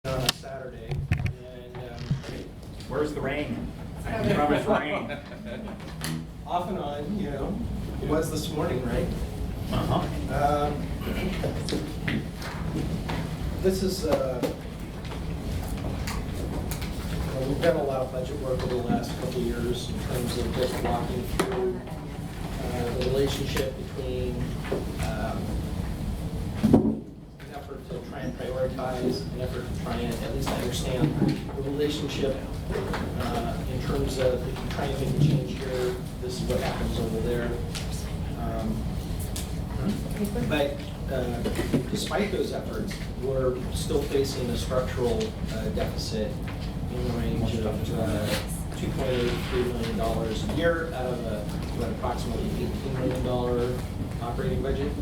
on a Saturday, and Where's the rain? I promised rain. off and on, you know, it was this morning, right? Uh-huh. This is, we've done a lot of budget work over the last couple of years in terms of just walking through the relationship between an effort to try and prioritize, an effort to try and at least understand the relationship in terms of if you try and make a change here, this is what happens over there. But despite those efforts, we're still facing a structural deficit in the range of $2.83 million a year out of what, approximately $18 million operating budget,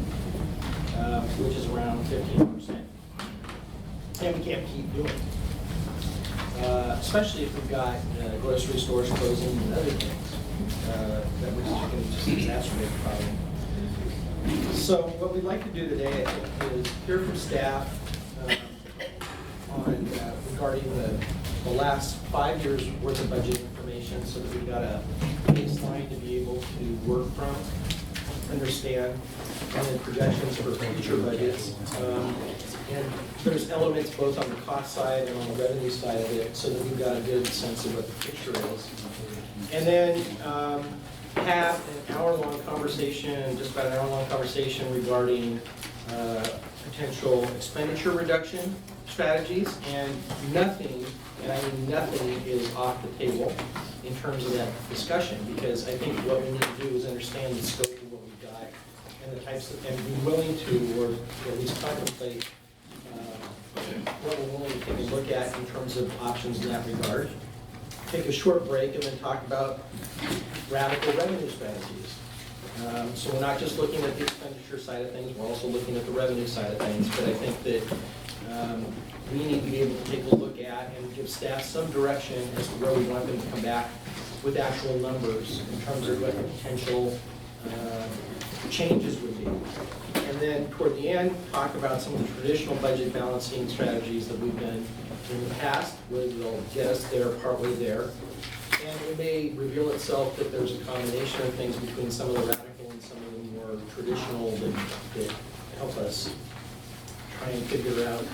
which is around 15%. And we can't keep doing it, especially if we've got grocery stores closing and other things, which is going to just exacerbate the problem. So what we'd like to do today, I think, is hear from staff on regarding the last 5 years worth of budget information, so that we've got a baseline to be able to work from, understand, and then projections for future budgets. And there's elements both on the cost side and on the revenue side of it, so that we've got a good sense of what the picture is. And then have an hour-long conversation, just about an hour-long conversation regarding potential expenditure reduction strategies, and nothing, and I mean nothing, is off the table in terms of that discussion, because I think what we need to do is understand the scope of what we've got and the types of, and be willing to, or at least contemplate what we're willing to take a look at in terms of options in that regard. Take a short break and then talk about radical revenue strategies. So we're not just looking at the expenditure side of things, we're also looking at the revenue side of things. But I think that we need to be able to take a look at and give staff some direction as to where we want them to come back with actual numbers in terms of what the potential changes would be. And then toward the end, talk about some of the traditional budget balancing strategies that we've done in the past, where they'll get us there, partway there. And it may reveal itself that there's a combination of things between some of the radical and some of the more traditional that help us try and figure out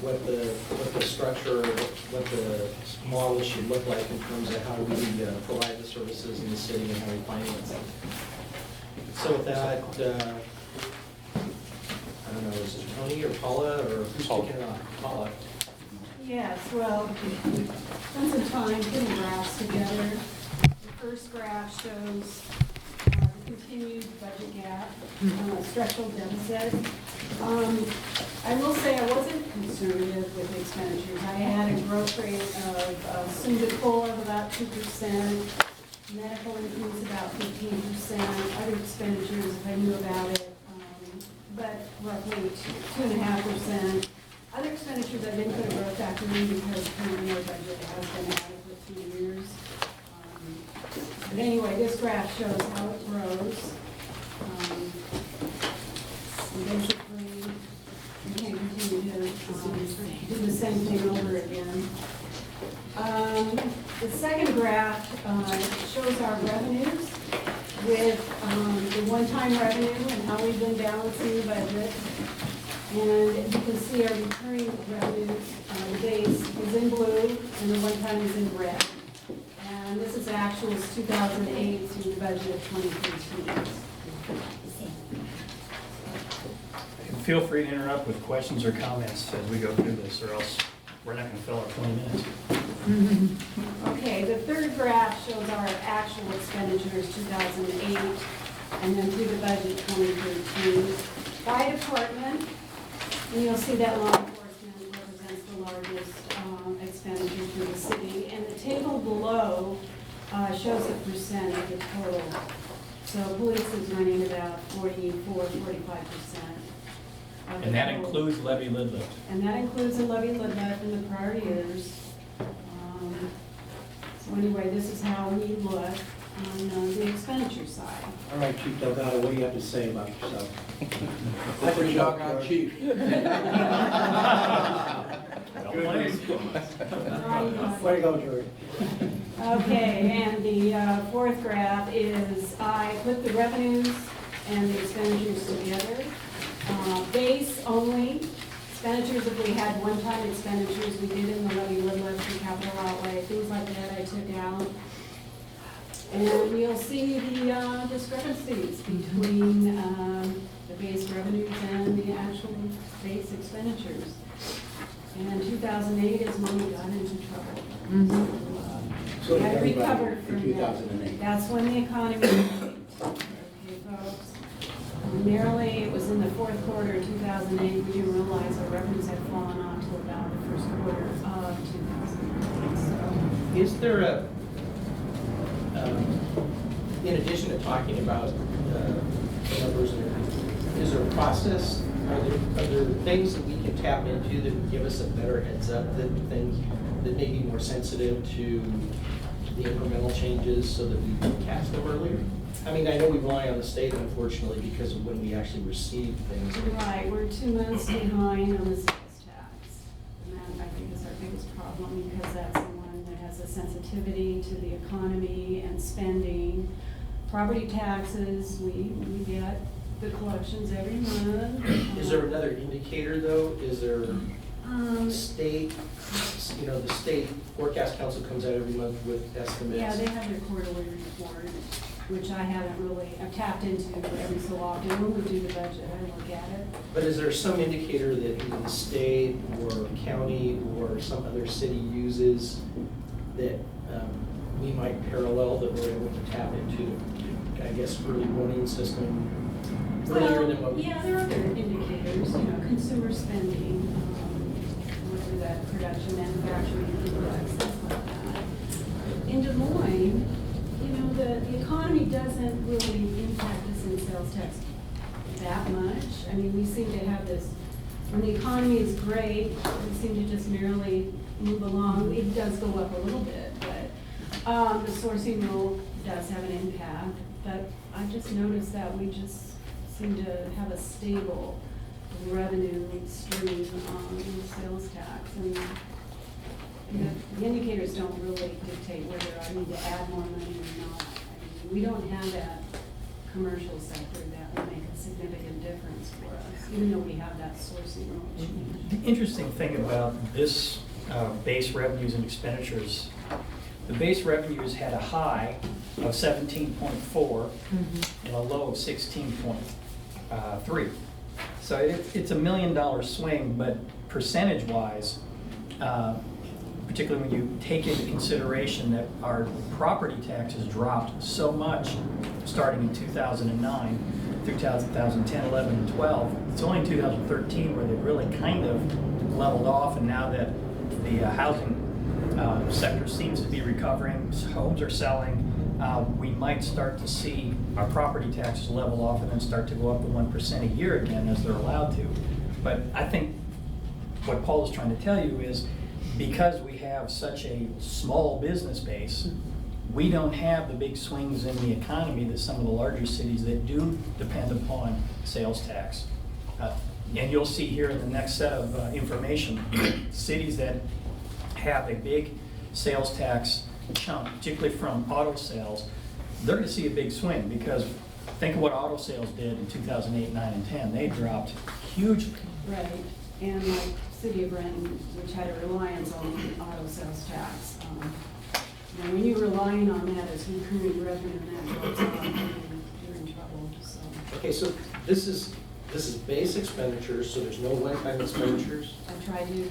what the structure, what the model should look like in terms of how we provide the services in the city and how we finance them. So with that, I don't know, is it Tony or Paula, or who's kicking it off? Paula. Yes, well, spend some time putting graphs together. The first graph shows the continued budget gap, structural deficit. I will say I wasn't conservative with the expenditures. I had a growth rate of Singapore of about 2%, medical increase about 15%, other expenditures, if I knew about it, but roughly 2.5%. Other expenditures, I didn't put a growth factor in because currently our budget has been adequate for 2 years. But anyway, this graph shows how it grows. And basically, we can't continue to do the same thing over again. The second graph shows our revenues with the one-time revenue and how we've been balancing the budget. And you can see our recurring revenue, the base is in blue and the one-time is in red. And this is actuals 2008 through the budget of 2013. Feel free to interrupt with questions or comments as we go through this, or else we're not going to fill our 20 minutes. Okay, the third graph shows our actual expenditures 2008 and then through the budget 2013. By department, and you'll see that law enforcement represents the largest expenditure for the city. And the table below shows the percent of the total. So police is running about 44-45%. And that includes levy lid lift. And that includes the levy lid lift in the prior years. So anyway, this is how we look on the expenditure side. All right, Chief Delgado, what do you have to say about yourself? That's pretty doggone cheap. Well, Good response. Way to go, George. Okay, and the fourth graph is I put the revenues and the expenditures together. Base only, expenditures, if we had one-time expenditures, we did in the levy limit for capital outlay, things like that I took out. And you'll see the discrepancies between the base revenues and the actual base expenditures. And 2008 is when we got into trouble. So We did had everybody recovered in from 2008. That's when the economy changed. Okay, folks. Primarily, it was in the fourth quarter of 2008, we didn't realize our revenues had fallen off to about the first quarter of 2009. So, Is there a, in addition to talking about numbers, is there a process? Are there things that we can tap into that would give us a better heads up, that things that may be more sensitive to the incremental changes so that we can catch them earlier? I mean, I know we rely on the state, unfortunately, because of when we actually receive things. right, we're 2 months behind on the sales tax. And that, I think, is our biggest problem, because that's the one that has a sensitivity to the economy and spending. Property taxes, we get the collections every month. Is there another indicator, though? Is there state, the state forecast council comes out every month with estimates? Yeah, they have their quarterly report, which I haven't really, I've tapped into every so often. When we do the budget, I look at it. But is there some indicator that either the state or county or some other city uses that we might parallel, that we're able to tap into, I guess, early warning system earlier than what we? Yeah, there are other indicators, consumer spending, whether that production, manufacturing index, things like that. In Des Moines, the economy doesn't really impact us in sales tax that much. I mean, we seem to have this, when the economy is great, we seem to just merely move along. It does go up a little bit, but the sourcing rule does have an impact. But I just noticed that we just seem to have a stable revenue stream in sales tax. And the indicators don't really dictate whether I need to add more money or not. I mean, we don't have that commercial sector that will make a significant difference for us, even though we have that sourcing rule change. The interesting thing about this base revenues and expenditures, the base revenues had a high of 17.4 and a low of 16.3. So it's $1 million swing, but percentage-wise, particularly when you take into consideration that our property taxes dropped so much starting in 2009 through 2010, 11, and 12. It's only in 2013 where they really kind of leveled off, and now that the housing sector seems to be recovering, homes are selling, we might start to see our property taxes level off and then start to go up to 1% a year again as they're allowed to. But I think what Paul is trying to tell you is, because we have such a small business base, we don't have the big swings in the economy that some of the larger cities that do depend upon sales tax. And you'll see here in the next set of information, cities that have a big sales tax chunk, particularly from auto sales, they're going to see a big swing, because think of what auto sales did in 2008, 9, and 10. They dropped hugely. Right, and like City of Renton, which had a reliance on the auto sales tax. When you're relying on that as recurring revenue, and that goes up, you're in trouble, so. Okay, so this is base expenditures, so there's no one-time expenditures I try to,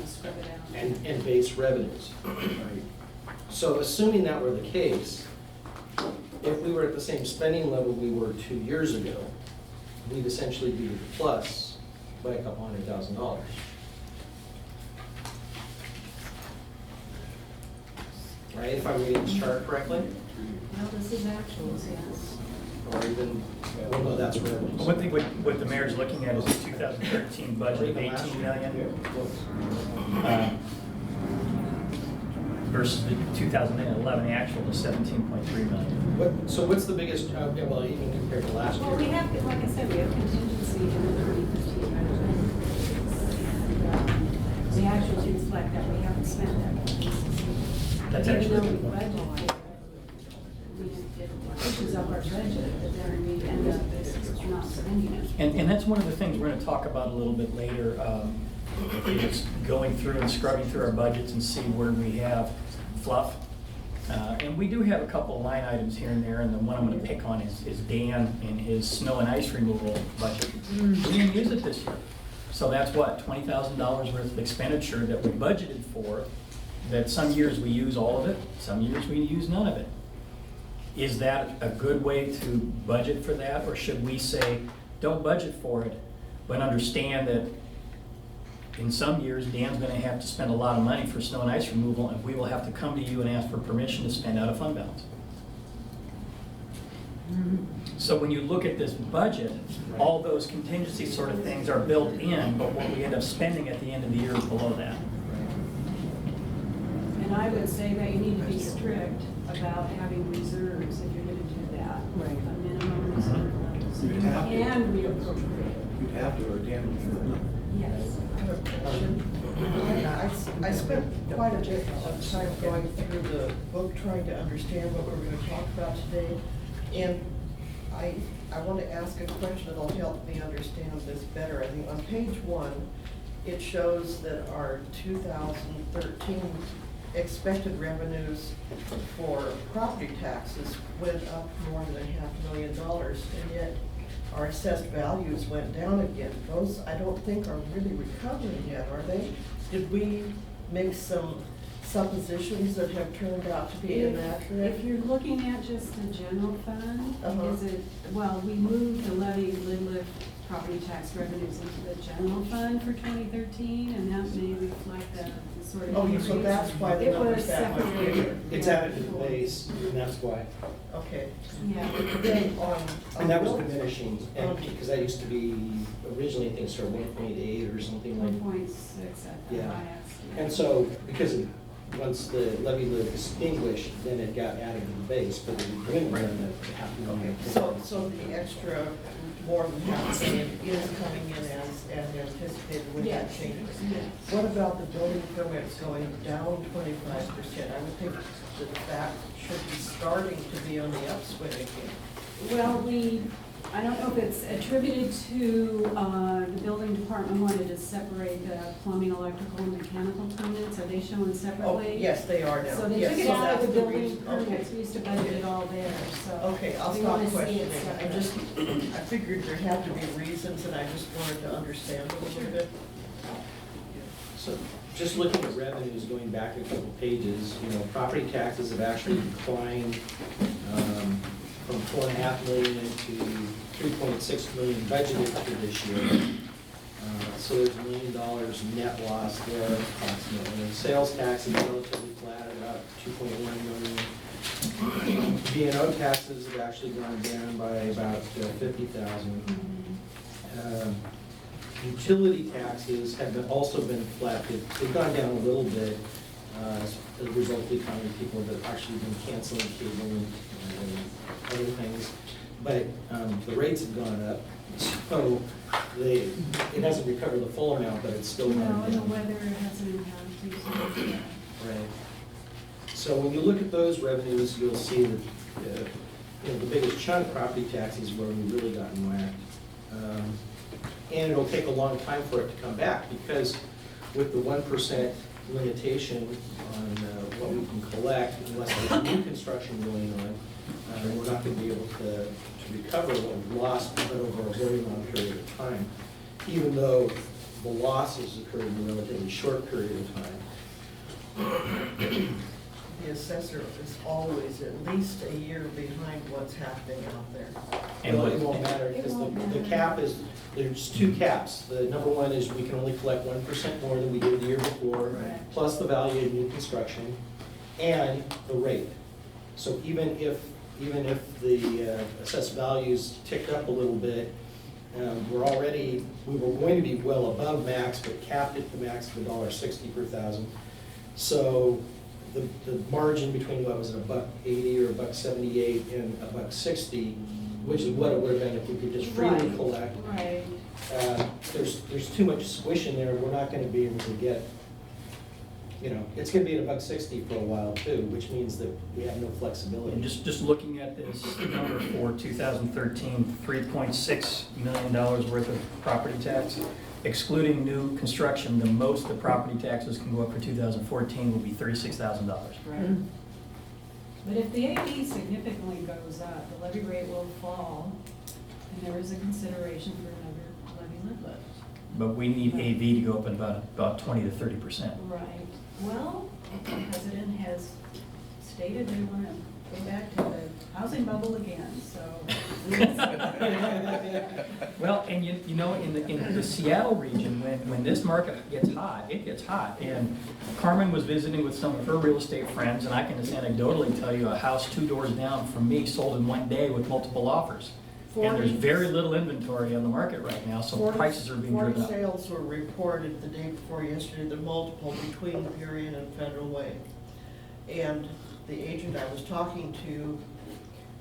scrub it out. and base revenues. So assuming that were the case, if we were at the same spending level we were 2 years ago, we'd essentially be plus by a couple $100,000. Right, if I'm reading this chart correctly? Well, this is actuals, yes. Or even, well, no, that's revenues. What the mayor's looking at is a 2013 budget of 18 million versus the 2011 actual of 17.3 million. So what's the biggest, well, even compared to last year? Well, we have, like I said, we have contingency in the 2015 budget. And, the actuals reflect that we haven't spent that. That's Even actually though a we good point. budgeted for it, it pushes up our budget, but then we end up not spending it. And that's one of the things we're gonna talk about a little bit later, is going through and scrubbing through our budgets and see where we have fluff. And we do have a couple of line items here and there, and the one I'm gonna pick on is Dan and his snow and ice removal budget. We didn't use it this year. So that's what, $20,000 worth of expenditure that we budgeted for, that some years we use all of it, some years we use none of it. Is that a good way to budget for that, or should we say, don't budget for it, but understand that in some years, Dan's gonna have to spend a lot of money for snow and ice removal, and we will have to come to you and ask for permission to spend out of fund balance. So when you look at this budget, all those contingency sort of things are built in, but what we end up spending at the end of the year is below that. And I would say that you need to be strict about having reserves if you're gonna do that. Right. A minimum reserve levels. You'd have to. And reappropriate. You'd have to, or Dan would. Yes. I have a question. I spent quite a bit of time going through the book, trying to understand what we're gonna talk about today. And I want to ask a question that'll help me understand this better. I think on page 1, it shows that our 2013 expected revenues for property taxes went up more than $500,000, and yet our assessed values went down again. Those, I don't think, are really recovering yet, are they? Did we make some suppositions that have turned out to be inaccurate? If you're looking at just the general fund, Uh-huh. is it, well, we moved the levy lid property tax revenues into the general fund for 2013, and that may reflect the sort of. Oh, so increase. that's why the It number's was that much separated. bigger. It's added to the base, and that's why. Okay. Yeah. Then on. And that was on- diminishing, and because that used to be, originally, I think, sort of 1.8 or something like. 1.6 at the Yeah. highest. And so, because once the levy lid extinguished, then it got added to the base, but it wouldn't run the $500,000. So the extra, more than $500,000 is coming in as anticipated with that Yes. change? Yes. What about the building permits going down 25%? I would think that that should be starting to be on the upswing again. Well, I don't know if it's attributed to, the building department wanted to separate the plumbing, electrical, and mechanical permits. Are they shown Oh, separately? yes, they are now. So they Yes, took it so out of that's the building reason. Okay. permits. We used to budget it all there, so. Okay, I'll we stop wanna see questioning. it I separate. just, I figured there had to be reasons, and I just wanted to understand a little bit. So, just looking at revenues, going back a couple pages, property taxes have actually declined from 4.5 million to 3.6 million budgeted for this year. So there's $1 million net loss there approximately. Sales tax is relatively flat at about 2.1 million. B&O taxes have actually gone down by about 50,000. Utility taxes have also been flat. They've gone down a little bit as a result of the economy. People have actually been canceling cable and other things. But the rates have gone up, so it hasn't recovered the full amount, but it's still No, gone and the down. weather has an impact too. Right. So when you look at those revenues, you'll see that the biggest chunk, property taxes, where we really gotten whacked. And it'll take a long time for it to come back, because with the 1% limitation on what we can collect, unless there's new construction going on, we're not going to be able to recover what we've lost, but over a very long period of time, even though the losses occurred in a relatively short period of time. The assessor is always at least a year behind what's happening out there. And Well, what- it won't matter, It because won't the matter. cap is, there's two caps. The number one is we can only collect 1% more than we did the year before, Right. plus the value of new construction, and the rate. So even if the assessed values ticked up a little bit, we were going to be well above max, but capped at the max of $1.60 per thousand. So the margin between what was it, $1.80 or $1.78 and $1.60, which is what it would have been if we could just freely Right. collect. Right. There's too much squish in there. We're not going to be able to get you know, it's gonna be at $1.60 for a while too, which means that we have no flexibility. And just looking at this number for 2013, $3.6 million worth of property tax. Excluding new construction, the most the property taxes can go up for 2014 will be $36,000. Right. But if the AV significantly goes up, the levy rate will fall, and there is a consideration for another levy limit. But we need AV to go up at about 20 to 30%. Right. Well, the president has stated they want to go back to the housing bubble again, so. Well, and you know, in the Seattle region, when this market gets hot, it gets hot. And Carmen was visiting with some of her real estate friends, and I can just anecdotally tell you, a house 2 doors down from me sold in one day with multiple offers. And there's very little inventory on the market right now, so prices are being driven 40 up. sales were reported the day before yesterday, the multiple between Perion and Federal Way. And the agent I was talking to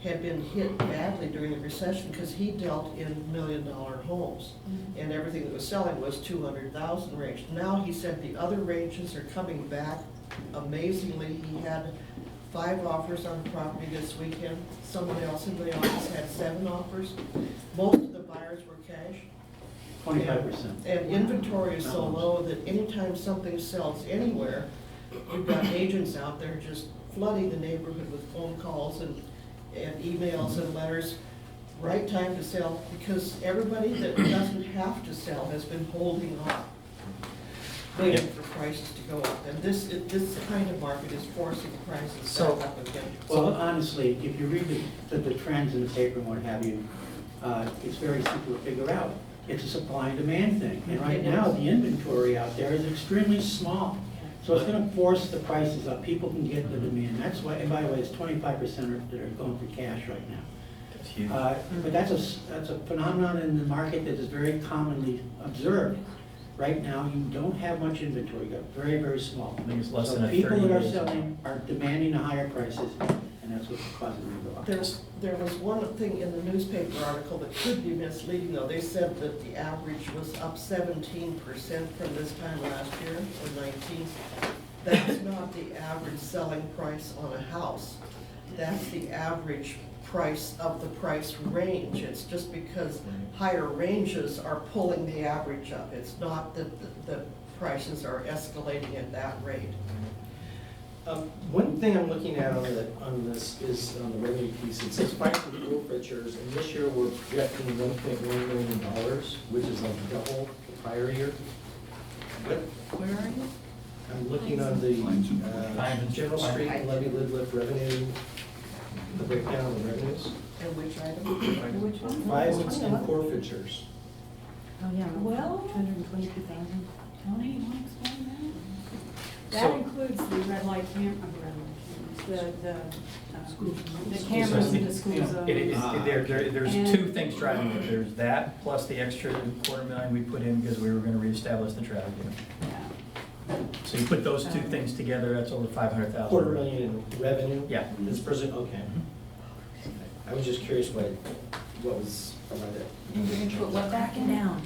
had been hit badly during the recession because he dealt in $1 million homes. And everything that was selling was 200,000 range. Now he said the other ranges are coming back amazingly. He had 5 offers on the property this weekend. Someone else in the office had 7 offers. Most of the buyers were cash. 25%. And inventory is so low that anytime something sells anywhere, we've got agents out there just flooding the neighborhood with phone calls and emails and letters. Right time to sell, because everybody that doesn't have to sell has been holding off, waiting for prices to go up. And this kind of market is forcing prices back up again. Well, honestly, if you read the trends in the paper and what have you, it's very simple to figure out. It's a supply and demand thing. And right now, the inventory out there is extremely small. So it's gonna force the prices up. People can get the demand. That's why, and by the way, it's 25% that are going for cash right now. That's huge. But that's a phenomenon in the market that is very commonly observed. Right now, you don't have much inventory, you got very, very small. I think it's less So than a people 30 that are days. selling are demanding the higher prices, and that's what's causing them to go up. There was one thing in the newspaper article that could be misleading, though. They said that the average was up 17% from this time last year, or 19. That's not the average selling price on a house. That's the average price of the price range. It's just because higher ranges are pulling the average up. It's not that the prices are escalating at that rate. One thing I'm looking at on this is on the revenue piece. It says five forfeitures, and this year we're projecting $1.1 million, which is like double the prior year. But Where are you? I'm looking on the general street and levy lid lift revenue, the breakdown of the revenues. And which item? Which one? Fines and forfeitures. Oh, yeah, Well- 222,000. Tony, you want to explain that? So- That includes the red light cameras, the cameras in the school zone. There's And- 2 things driving it. There's that, plus the extra $250,000 we put in because we were gonna reestablish the traffic unit. Yeah. So you put those 2 things together, that's over $500,000. $250,000 in revenue? Yeah. This person, okay. I was just curious what was, about it. And you're gonna put what back in down?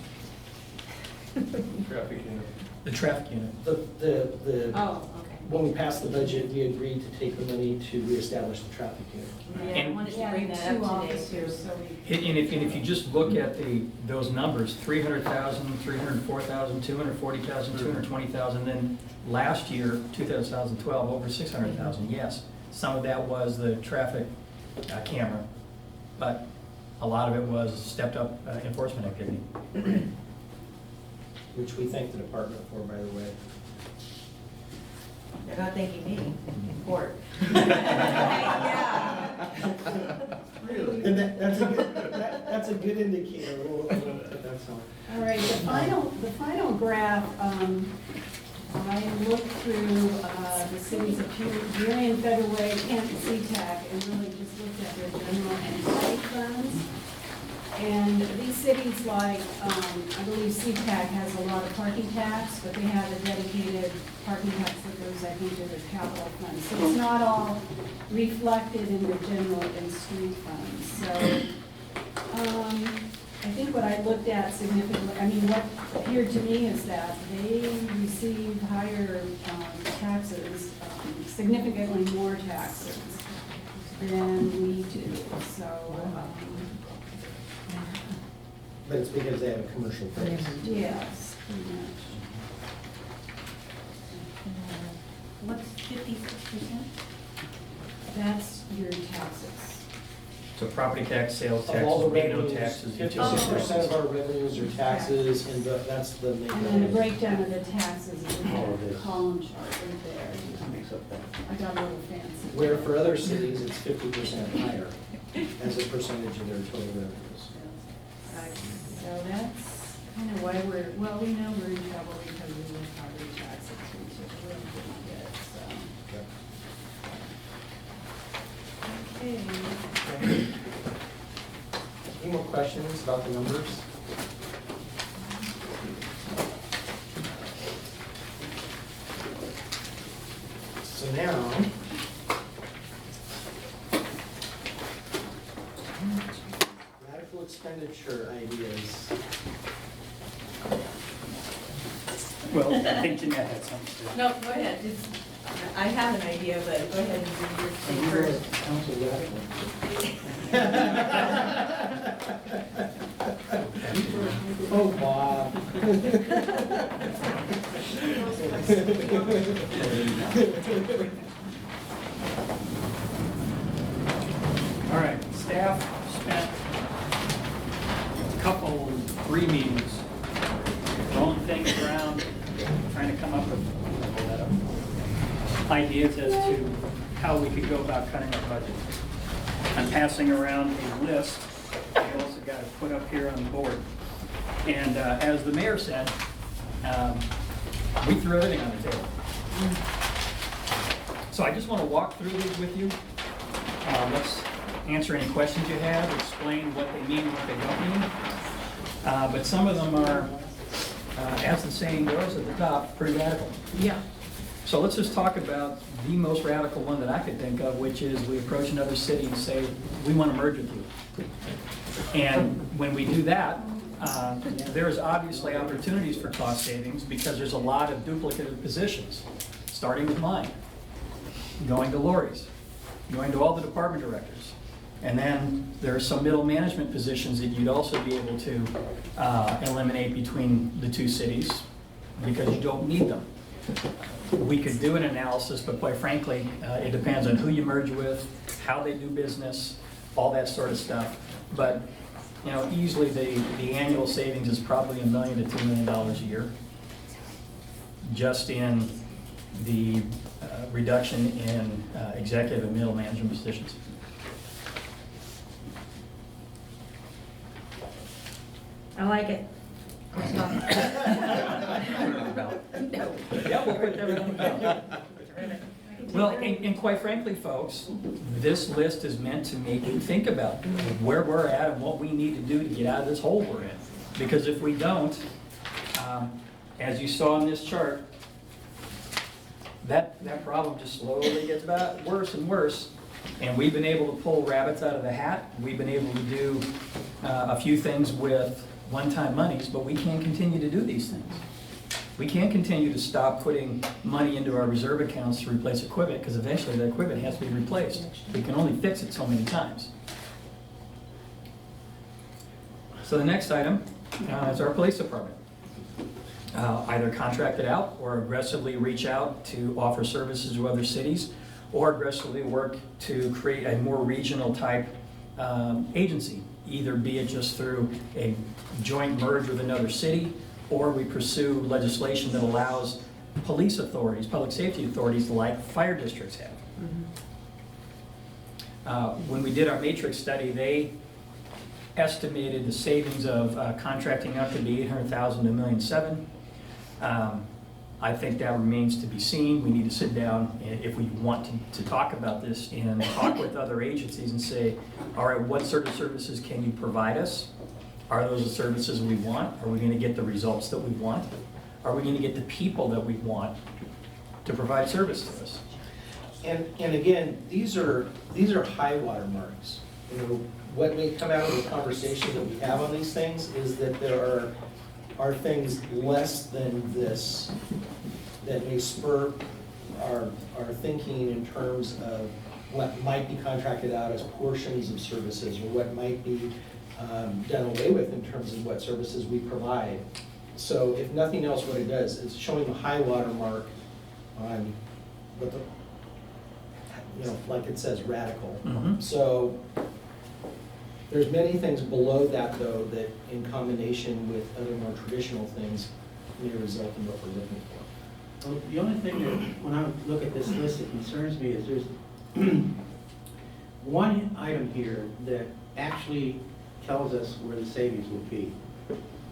The traffic unit. The, Oh, okay. when we passed the budget, we agreed to take the money to reestablish the traffic unit. Yeah, I wanted to bring that Two up today officers, too. so we. And if you just look at those numbers, 300,000, 304,000, 240,000, 220,000, then last year, 2012, over 600,000, yes. Some of that was the traffic camera, but a lot of it was stepped up enforcement activity. Which we thank the department for, by the way. They're not thanking me in court. And that's a good indicator. We'll put that on. All right, the final graph, I looked through the cities of Perion, Federal Way, Kent, and SeaTac, and really just looked at their general and state funds. And these cities like, I believe SeaTac has a lot of parking tax, but they have a dedicated parking tax that goes, I think, to their capital fund. So it's not all reflected in the general and street funds. So, I think what I looked at significantly, I mean, what appeared to me is that they received higher taxes, significantly more taxes than we do, so, But it's because they have a commercial base. yes. pretty much. What's 56%? That's your taxes. So property tax, sales Of all taxes, the B&O revenues, taxes, 56% of our revenues are taxes, and that's the main. And then the breakdown of the taxes is in All of the this. column chart right there. Makes up that. I got a little fancy. Where for other cities, it's 50% higher as a percentage of their total revenues. So that's kind of why well, we know we're in trouble because of the property taxes, which is really good, so. Okay. Any more questions about the numbers? So now, radical expenditure ideas. Well, I think Jeanette had something to say. No, go ahead. I have an idea, but go ahead and do your thing first. Council radical. Oh, Bob. All right, staff spent a couple, 3 meetings throwing things around, trying to come up with ideas as to how we could go about cutting our budget. I'm passing around a list I also got to put up here on the board. And as the mayor said, we threw everything on the table. So I just want to walk through these with you. Let's answer any questions you have, explain what they mean, what they don't mean. But some of them are, as the saying goes at the top, pretty radical. Yeah. So let's just talk about the most radical one that I could think of, which is we approach another city and say, we want to merge with you. And when we do that, there's obviously opportunities for cost savings because there's a lot of duplicative positions, starting with mine, going to Lori's, going to all the department directors. And then there are some middle management positions that you'd also be able to eliminate between the 2 cities because you don't need them. We could do an analysis, but quite frankly, it depends on who you merge with, how they do business, all that sort of stuff. But, you know, easily the annual savings is probably $1 million to $2 million a year, just in the reduction in executive and middle management positions. I like it. Yeah, we'll put everything down. Well, and quite frankly, folks, this list is meant to make you think about where we're at and what we need to do to get out of this hole we're in. Because if we don't, as you saw in this chart, that problem just slowly gets worse and worse. And we've been able to pull rabbits out of the hat. We've been able to do a few things with one-time monies, but we can't continue to do these things. We can't continue to stop putting money into our reserve accounts to replace equipment, because eventually the equipment has to be replaced. We can only fix it so many times. So the next item is our police department. Either contract it out or aggressively reach out to offer services to other cities, or aggressively work to create a more regional type agency, either be it just through a joint merge with another city, or we pursue legislation that allows police authorities, public safety authorities like fire districts have. When we did our matrix study, they estimated the savings of contracting out to be $800,000 to $1.7 million. I think that remains to be seen. We need to sit down, if we want to talk about this, and talk with other agencies and say, all right, what sort of services can you provide us? Are those the services we want? Are we going to get the results that we want? Are we going to get the people that we want to provide service to us? And again, these are high water marks. You know, what may come out of the conversation that we have on these things is that there are things less than this that may spur are thinking in terms of what might be contracted out as portions of services, or what might be done away with in terms of what services we provide. So if nothing else, what it does is showing the high water mark on what the, like it says, radical. Mhm. So there's many things below that, though, that in combination with other more traditional things may result in what we're looking for. Well, the only thing that, when I look at this list that concerns me is there's one item here that actually tells us where the savings will be.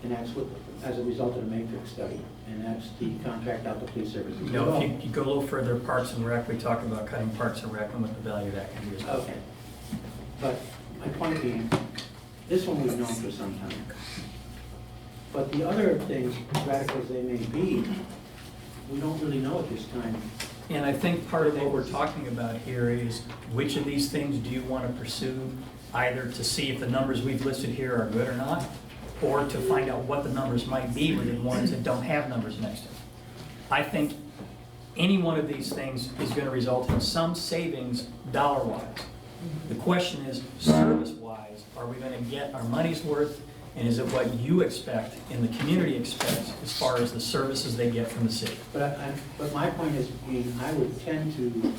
And that's what, as a result of the matrix study, and that's the contract out to police services. No, if you go a little further, Parks and Rec, we talk about cutting Parks and Rec and what the value of that can be as well. Okay. But my point being, this one we've known for some time. But the other things, radical as they may be, we don't really know at this time. And I think part of what we're talking about here is which of these things do you want to pursue, either to see if the numbers we've listed here are good or not, or to find out what the numbers might be within ones that don't have numbers next to them. I think any one of these things is going to result in some savings dollar-wise. The question is, service-wise, are we going to get our money's worth, and is it what you expect and the community expects as far as the services they get from the city? But my point is, I would tend to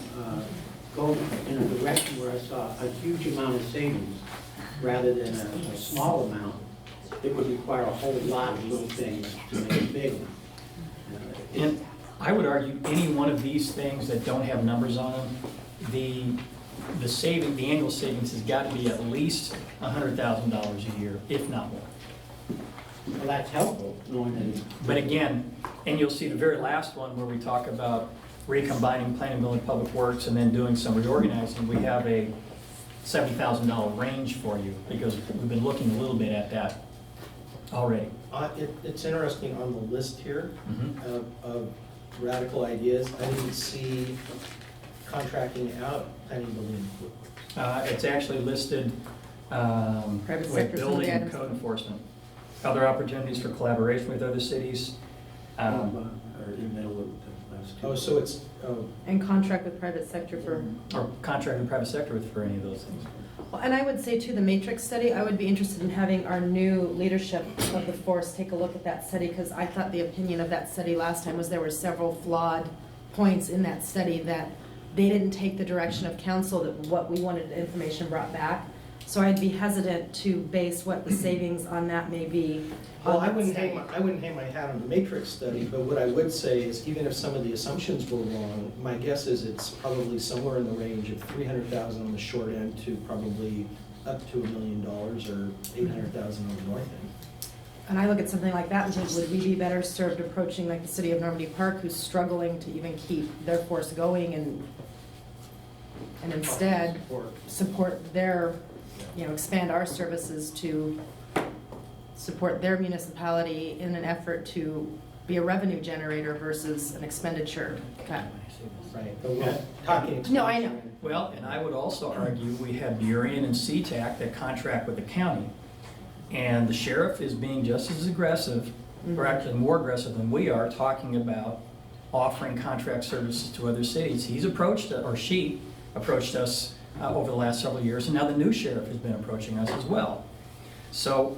go in a direction where I saw a huge amount of savings rather than a small amount. It would require a whole lot of little things to make it big. And I would argue any one of these things that don't have numbers on them, the saving, the annual savings has got to be at least $100,000 a year, if not more. Well, that's helpful, knowing that it's. But again, and you'll see the very last one where we talk about recombining planning, building, public works, and then doing some reorganizing, we have a $70,000 range for you, because we've been looking a little bit at that already. It's interesting on the list here Mhm. of radical ideas. I didn't see contracting out planning, building. It's actually listed Private with sector, some of building the and items. code enforcement. Other opportunities for collaboration with other cities. Or in the middle of the last two. Oh, so it's, oh, And contract with private sector for, Or contract with private sector for any of those things. well, and I would say too, the matrix study, I would be interested in having our new leadership of the force take a look at that study, because I thought the opinion of that study last time was there were several flawed points in that study, that they didn't take the direction of council, that what we wanted the information brought back. So I'd be hesitant to base what the savings on that may be well, on I that wouldn't study. hang my hat on the matrix study, but what I would say is even if some of the assumptions were wrong, my guess is it's probably somewhere in the range of 300,000 on the short end to probably up to $1 million or 800,000 on the north end. And I look at something like that and think, would we be better served approaching like the city of Normandy Park, who's struggling to even keep their force going, and instead support their, expand our services to support their municipality in an effort to be a revenue generator versus an expenditure cut. Right, but we're talking. No, I know. Well, and I would also argue we have Burien and SeaTac that contract with the county. And the sheriff is being just as aggressive, or actually more aggressive than we are, talking about offering contract services to other cities. He's approached, or she approached us over the last several years, and now the new sheriff has been approaching us as well. So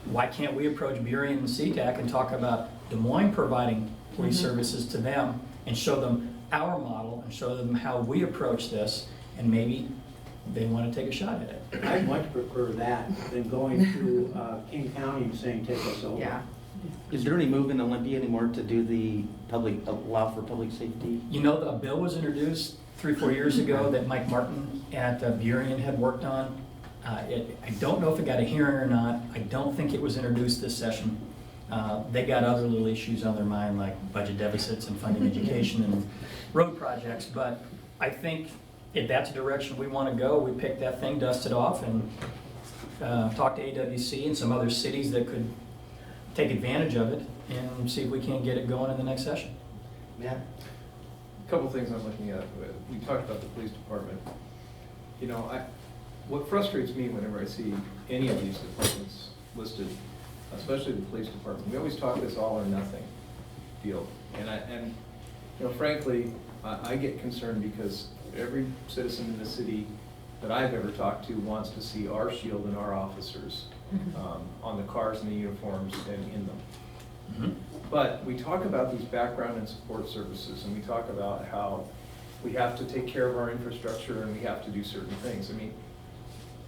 why can't we approach Burien and SeaTac and talk about Des Moines providing police services to them, and show them our model, and show them how we approach this, and maybe they want to take a shot at it. I'd much prefer that than going to King County and saying, take us over. Yeah. Is there any move in Olympia anymore to do the allow for public safety? You know, a bill was introduced 3-4 years ago that Mike Martin at Burien had worked on. I don't know if it got a hearing or not. I don't think it was introduced this session. They got other little issues on their mind, like budget deficits and funding education and road projects. But I think if that's the direction we want to go, we pick that thing, dust it off, and talk to AWC and some other cities that could take advantage of it, and see if we can't get it going in the next session. Matt? Couple things I'm looking at. We talked about the police department. What frustrates me whenever I see any of these departments listed, especially the police department, we always talk this all or nothing deal. And frankly, I get concerned because every citizen in the city that I've ever talked to wants to see our shield and our officers on the cars and the uniforms and in them. But we talk about these background and support services, and we talk about how we have to take care of our infrastructure and we have to do certain things. I mean,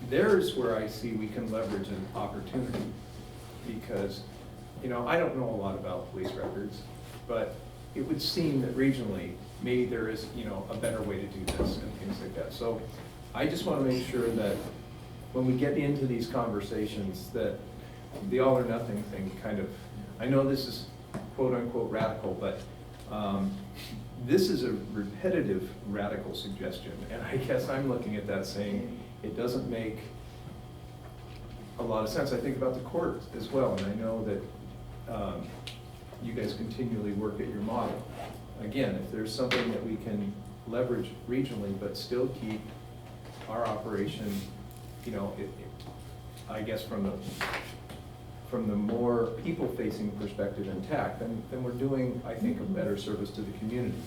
there's where I see we can leverage an opportunity, because, you know, I don't know a lot about police records, but it would seem that regionally, maybe there is, you know, a better way to do this and things like that. So I just want to make sure that when we get into these conversations, that the all or nothing thing kind of, I know this is quote unquote radical, but this is a repetitive radical suggestion. And I guess I'm looking at that saying, it doesn't make a lot of sense. I think about the court as well, and I know that you guys continually work at your model. Again, if there's something that we can leverage regionally, but still keep our operation, you know, I guess from the more people-facing perspective intact, then we're doing, I think, a better service to the community.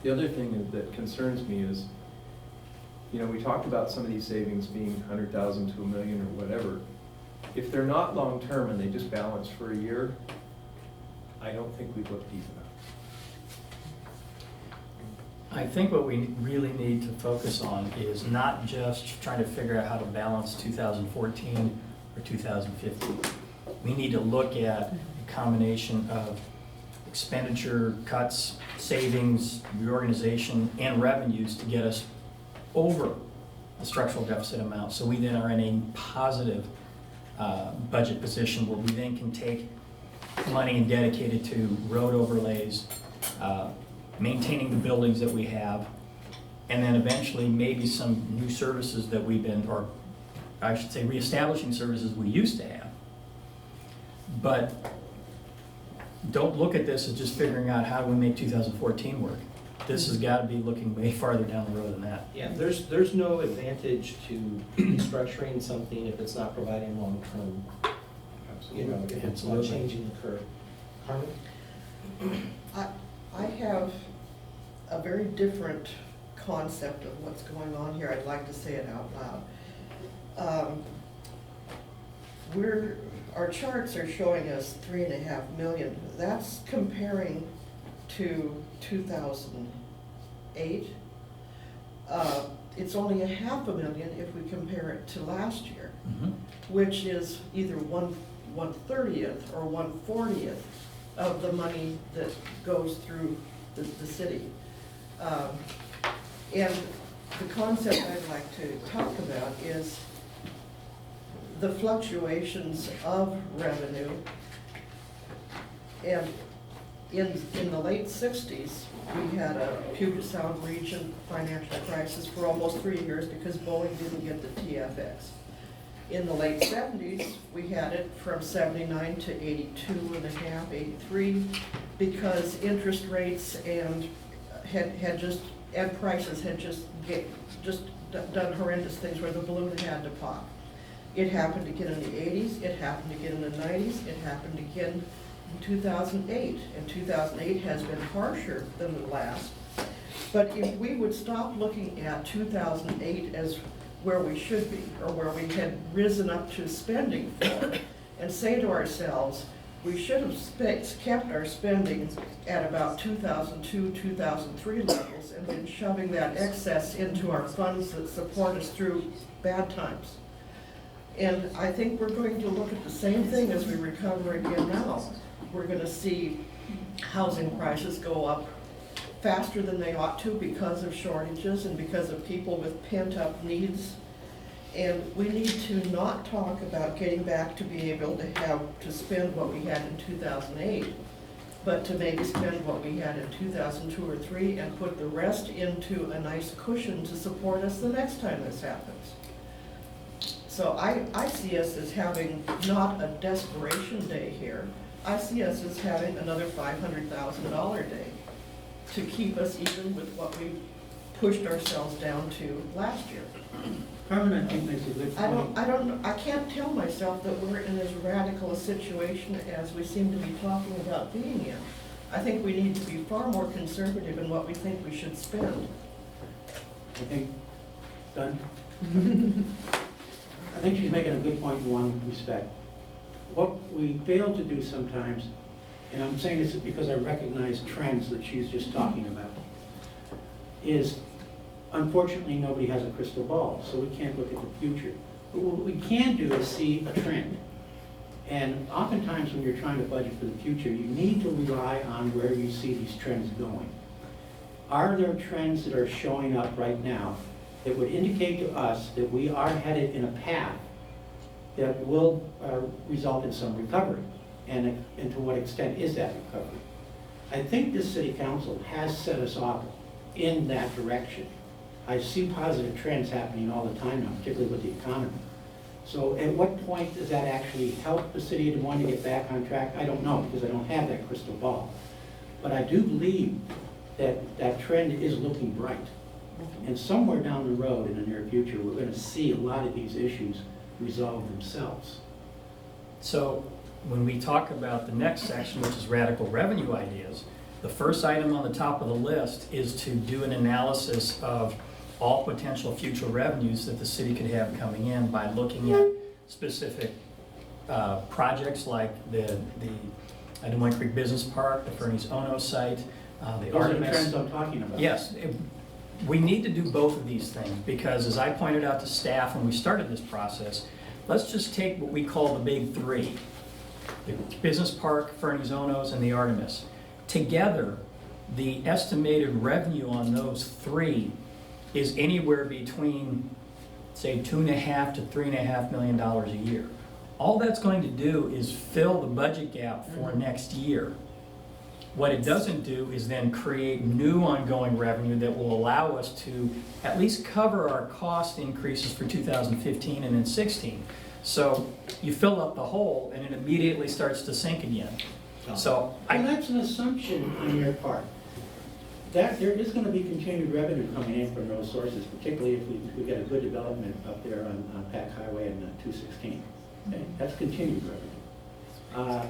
The other thing that concerns me is, you know, we talked about some of these savings being 100,000 to $1 million or whatever. If they're not long-term and they just balance for a year, I don't think we've looked deep enough. I think what we really need to focus on is not just trying to figure out how to balance 2014 or 2015. We need to look at a combination of expenditure cuts, savings, reorganization, and revenues to get us over the structural deficit amount. So we then are in a positive budget position where we then can take money and dedicate it to road overlays, maintaining the buildings that we have, and then eventually maybe some new services that we've been, or I should say reestablishing services we used to have. But don't look at this as just figuring out how do we make 2014 work. This has got to be looking way farther down the road than that. Yeah, there's no advantage to restructuring something if it's not providing long-term, you know, if it's not changing the curve. Carmen? I have a very different concept of what's going on here. I'd like to say it out loud. Our charts are showing us 3.5 million. That's comparing to 2008. It's only 500,000 if we compare it to last year, which is either 1/30th or 1/40th of the money that goes through the city. And the concept I'd like to talk about is the fluctuations of revenue. And in the late 60s, we had a Puget Sound region financial crisis for almost 3 years because Boeing didn't get the TFX. In the late 70s, we had it from 79 to 82.5, 83, because interest rates and prices had just done horrendous things where the balloon had to pop. It happened again in the 80s, it happened again in the 90s, it happened again in 2008. And 2008 has been harsher than the last. But if we would stop looking at 2008 as where we should be, or where we had risen up to spending for, and say to ourselves, we should have kept our spending at about 2002, 2003 levels, and been shoving that excess into our funds that support us through bad times. And I think we're going to look at the same thing as we recover again now. We're going to see housing prices go up faster than they ought to because of shortages and because of people with pent-up needs. And we need to not talk about getting back to be able to spend what we had in 2008, but to maybe spend what we had in 2002 or 2003 and put the rest into a nice cushion to support us the next time this happens. So I see us as having not a desperation day here. I see us as having another $500,000 day to keep us even with what we pushed ourselves down to last year. Carmen, I think makes a good point. I can't tell myself that we're in as radical a situation as we seem to be talking about being in. I think we need to be far more conservative in what we think we should spend. I think, done? I think she's making a good point in one respect. What we fail to do sometimes, and I'm saying this because I recognize trends that she's just talking about, is unfortunately nobody has a crystal ball, so we can't look at the future. But what we can do is see a trend. And oftentimes when you're trying to budget for the future, you need to rely on where you see these trends going. Are there trends that are showing up right now that would indicate to us that we are headed in a path that will result in some recovery? And to what extent is that recovery? I think this city council has set us off in that direction. I see positive trends happening all the time now, particularly with the economy. So at what point does that actually help the city to want to get back on track? I don't know, because I don't have that crystal ball. But I do believe that that trend is looking bright. And somewhere down the road in the near future, we're going to see a lot of these issues resolve themselves. So when we talk about the next section, which is radical revenue ideas, the first item on the top of the list is to do an analysis of all potential future revenues that the city could have coming in by looking at specific projects like the Des Moines Creek Business Park, the Fernie's Ono site, the Those are the Artemis. trends I'm talking about. Yes, we need to do both of these things because as I pointed out to staff when we started this process, let's just take what we call the big three, the Business Park, Fernie's Onos, and the Artemis. Together, the estimated revenue on those three is anywhere between, say, $2.5 to $3.5 million a year. All that's going to do is fill the budget gap for next year. What it doesn't do is then create new ongoing revenue that will allow us to at least cover our cost increases for 2015 and in 16. So you fill up the hole and it immediately starts to sink again. So Well, that's an assumption on your part. That there is going to be continued revenue coming in from those sources, particularly if we get a good development up there on Pack Highway and 216. Okay? That's continued revenue.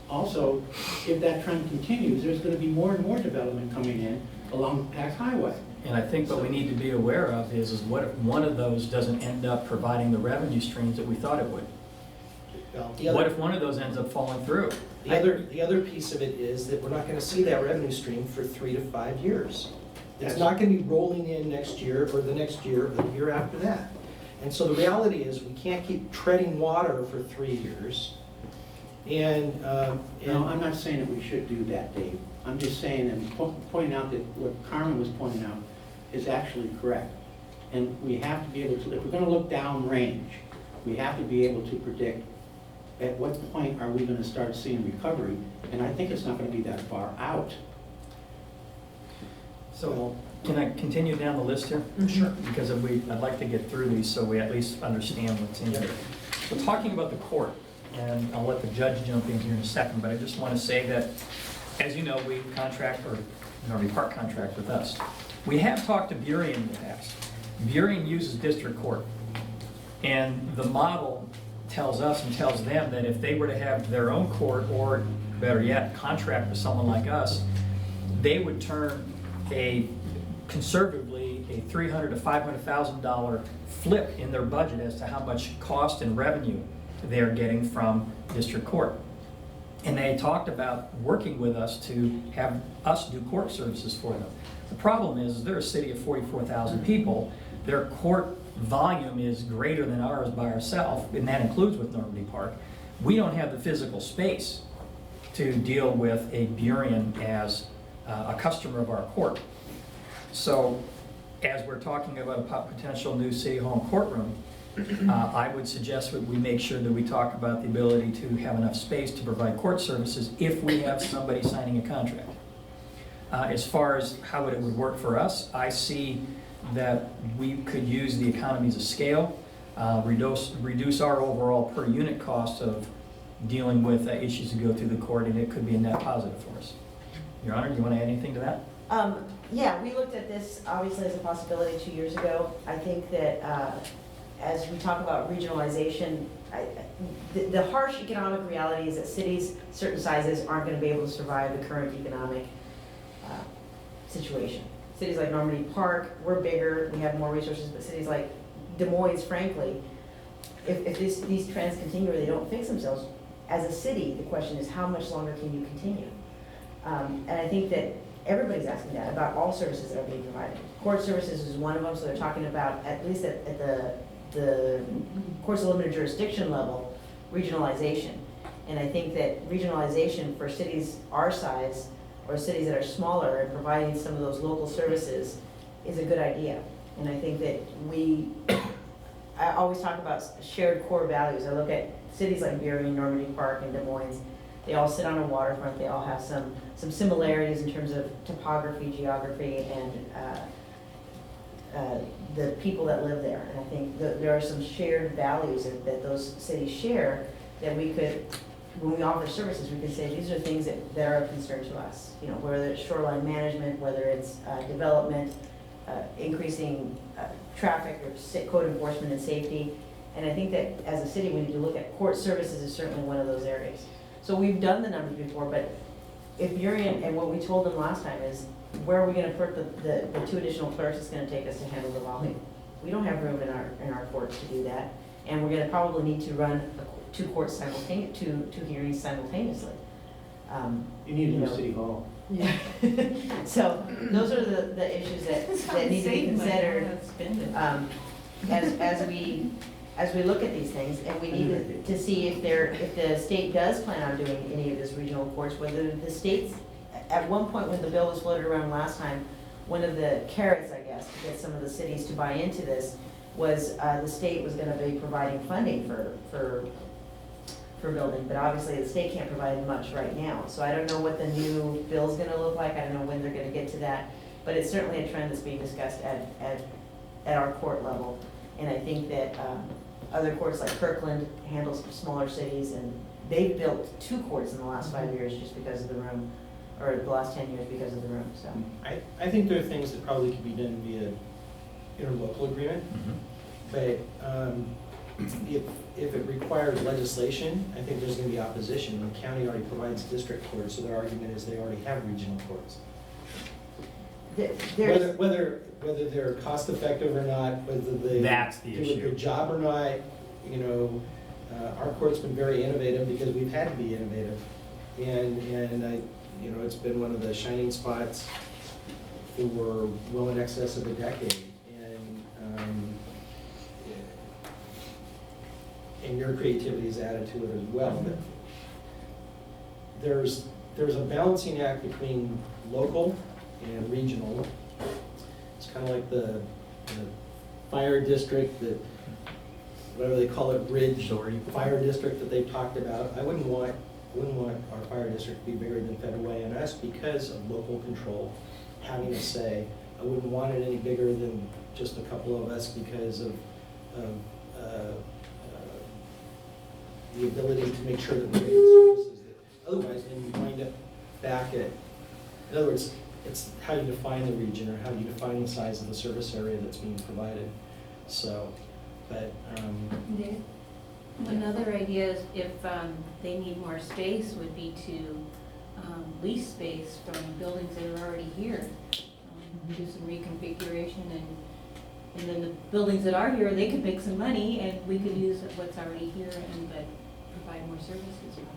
Also, if that trend continues, there's going to be more and more development coming in along Pack Highway. And I think what we need to be aware of is what if one of those doesn't end up providing the revenue streams that we thought it would? What if one of those ends up falling through? The other piece of it is that we're not gonna see that revenue stream for 3 to 5 years. It's Yes. not gonna be rolling in next year, or the next year, or the year after that. And so the reality is, we can't keep treading water for 3 years. And, No, I'm not saying that we should do that, Dave. I'm just saying and pointing out that what Carmen was pointing out is actually correct. And we have to be able to, if we're gonna look downrange, we have to be able to predict at what point are we gonna start seeing recovery? And I think it's not gonna be that far out. So can I continue down the list here? Sure. Because I'd like to get through these so we at least understand what's in here. So talking about the court, and I'll let the judge jump in here in a second, but I just want to say that, as you know, we contract, or Normandy Park contract with us. We have talked to Burien in the past. Burien uses district court. And the model tells us and tells them that if they were to have their own court, or better yet, contract with someone like us, they would turn conservatively a $300,000 to $500,000 flip in their budget as to how much cost and revenue they're getting from district court. And they talked about working with us to have us do court services for them. The problem is they're a city of 44,000 people. Their court volume is greater than ours by ourselves, and that includes with Normandy Park. We don't have the physical space to deal with a Burien as a customer of our court. So as we're talking about a potential new City Hall courtroom, I would suggest that we make sure that we talk about the ability to have enough space to provide court services if we have somebody signing a contract. As far as how it would work for us, I see that we could use the economies of scale, reduce our overall per unit cost of dealing with issues that go through the court, and it could be a net positive for us. Your Honor, do you want to add anything to that? Yeah, we looked at this obviously as a possibility 2 years ago. I think that as we talk about regionalization, the harsh economic reality is that cities certain sizes aren't going to be able to survive the current economic situation. Cities like Normandy Park, we're bigger, we have more resources, but cities like Des Moines, frankly, if these trends continue or they don't fix themselves, as a city, the question is how much longer can you continue? And I think that everybody's asking that about all services that are being provided. Court services is one of them, so they're talking about, at least at the courts of limited jurisdiction level, regionalization. And I think that regionalization for cities our size, or cities that are smaller, and providing some of those local services is a good idea. And I think that I always talk about shared core values. I look at cities like Burien, Normandy Park, and Des Moines. They all sit on a waterfront. They all have some similarities in terms of topography, geography, and the people that live there. And I think there are some shared values that those cities share that we could, when we offer services, we could say these are things that are of concern to us. You know, whether it's shoreline management, whether it's development, increasing traffic or code enforcement and safety. And I think that as a city, we need to look at court services is certainly one of those areas. So we've done the numbers before, but if Burien, and what we told them last time is, where are we going to put the 2 additional clerks it's going to take us to handle the volume? We don't have room in our courts to do that, and we're going to probably need to run 2 courts simultaneously, 2 hearings simultaneously. You need a new know. city hall. Yeah. So those are the issues that need to be considered as we look at these things, and we need to see if the state does plan on doing any of this regional courts, whether the states, at one point when the bill was floated around last time, one of the carrots, I guess, to get some of the cities to buy into this was the state was going to be providing funding for building, but obviously the state can't provide much right now. So I don't know what the new bill's going to look like. I don't know when they're going to get to that, but it's certainly a trend that's being discussed at our court level. And I think that other courts like Kirkland handles smaller cities, and they've built 2 courts in the last 5 years just because of the room, or the last 10 years because of the room. So I think there are things that probably could be done via interlocal agreement, but if it requires legislation, I think there's going to be opposition. The county already provides district courts, so their argument is they already have regional courts. Whether they're cost effective or not, whether they That's the do issue. a good job or not, you know, our court's been very innovative because we've had to be innovative, and I, you know, it's been one of the shining spots for well in excess of a decade, and your creativity is added to it as well. But there's a balancing act between local and regional. It's kind of like the fire district, whatever they call it, Ridge Fire District that they've talked about. I wouldn't want our fire district to be bigger than Federal Way and us because of local control, having a say. I wouldn't want it any bigger than just a couple of us because of the ability to make sure that we're getting services that otherwise then you wind up back at, in other words, it's how you define the region or how you define the size of the service area that's being provided. So, but another idea is if they need more space would be to lease space from buildings that are already here. Do some reconfiguration, and then the buildings that are here, they could make some money and we could use what's already here and but provide more services possibly.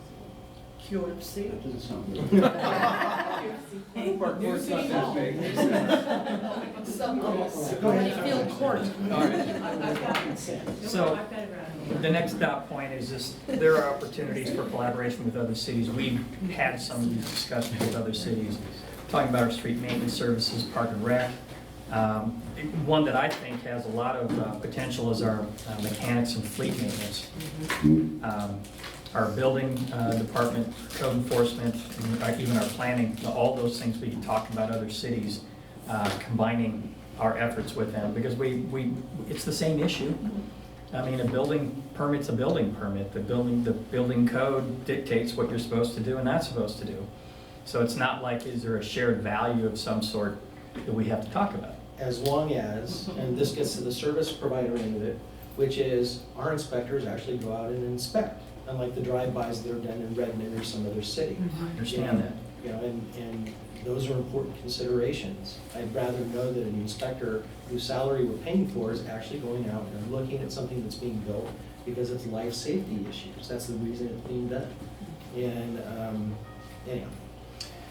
QFC. That doesn't sound good. Parkport's not that big. Field court. So I've got it around. the next dot point is just, there are opportunities for collaboration with other cities. We've had some of these discussions with other cities, talking about our street maintenance services, park and rec. One that I think has a lot of potential is our mechanics and fleet maintenance. Our building department, code enforcement, even our planning, all those things we can talk about other cities, combining our efforts with them, because it's the same issue. I mean, a building permit's a building permit. The building code dictates what you're supposed to do and not supposed to do. So it's not like, is there a shared value of some sort that we have to talk about? as long as, and this gets to the service provider end of it, which is our inspectors actually go out and inspect, unlike the drive-bys that are done in Redmond or some other city. I understand that. You know, and those are important considerations. I'd rather know that an inspector whose salary we're paying for is actually going out and looking at something that's being built because it's life safety issues. That's the reason it's being done. And anyhow.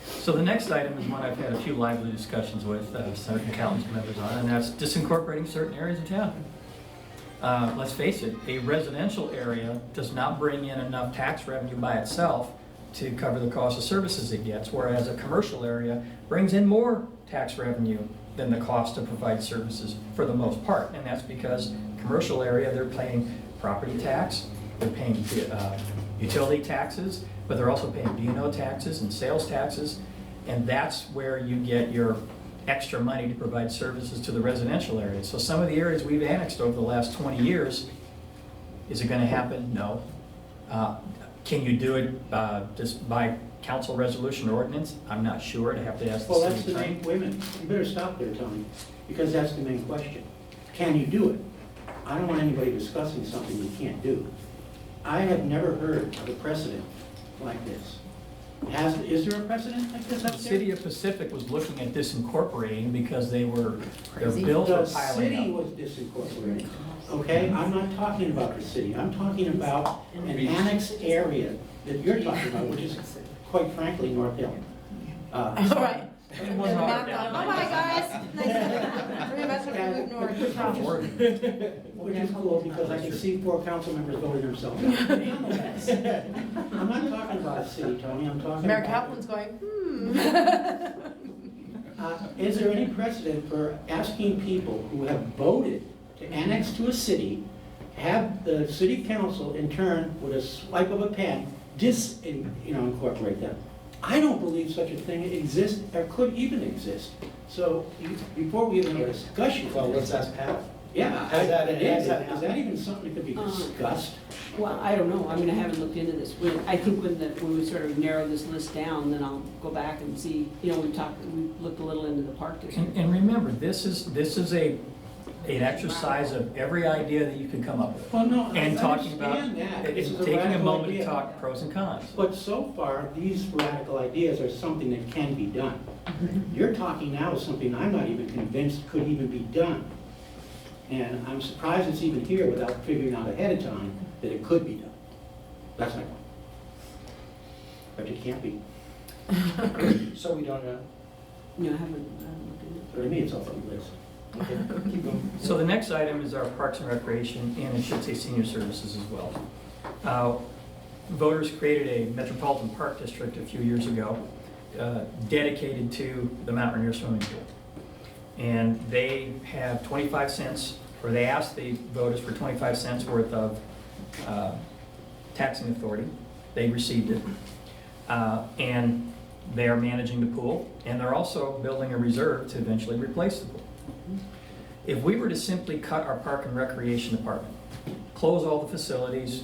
So the next item is one I've had a few lively discussions with certain council members on, and that's disincorporating certain areas of town. Let's face it, a residential area does not bring in enough tax revenue by itself to cover the cost of services it gets, whereas a commercial area brings in more tax revenue than the cost to provide services for the most part. And that's because commercial area, they're paying property tax, they're paying utility taxes, but they're also paying B&O taxes and sales taxes, and that's where you get your extra money to provide services to the residential areas. So some of the areas we've annexed over the last 20 years, is it going to happen? No. Can you do it just by council resolution or ordinance? I'm not sure. I'd have to ask the Well, that's city the attorney. main, wait a minute, you better stop there, Tony, because that's the main question. Can you do it? I don't want anybody discussing something you can't do. I have never heard of a precedent like this. Is there a precedent like this out The there? city of Pacific was looking at disincorporating because their Crazy. bills were The piling city up. was disincorporated, okay? I'm not talking about the city, I'm talking about an annexed area that you're talking about, which is quite frankly North Hill. All right. It wasn't And the hard map down. on. Oh, hi, guys. Nice. Pretty much what we moved north. Good job. Which is cool, because I can see 4 council members voting themselves out. I'm not talking about a city, Tony, I'm talking Mayor about... Kaplan's going, Is there any precedent for asking people who have voted to annex to a city, have the city council in turn, with a swipe of a pen, incorporate them? I don't believe such a thing exists or could even exist. So before we even have a discussion. Well, let's ask Pat. Yeah, Has that- has that is that even something that could be discussed? Well, I don't know, I mean, I haven't looked into this. I think when we sort of narrow this list down, then I'll go back and see, we looked a little into the park district. And remember, this is an exercise of every idea that you can come up with. Well, no, I And talking about, understand that. This is a taking a radical moment to idea. talk pros and cons. But so far, these radical ideas are something that can be done. You're talking now of something I'm not even convinced could even be done. And I'm surprised it's even here without figuring out ahead of time that it could be done. That's my point. But it can't be. So we don't know. No, I haven't looked into it. But to me, it's off the list. Okay, keep going. So the next item is our Parks and Recreation, and it should say Senior Services as well. Voters created a Metropolitan Park District a few years ago, dedicated to the Mount Rainier Swimming Pool. And they have 25 cents, or they asked the voters for 25 cents worth of taxing authority. They received it. And they are managing the pool, and they're also building a reserve to eventually replace the pool. If we were to simply cut our Park and Recreation Department, close all the facilities,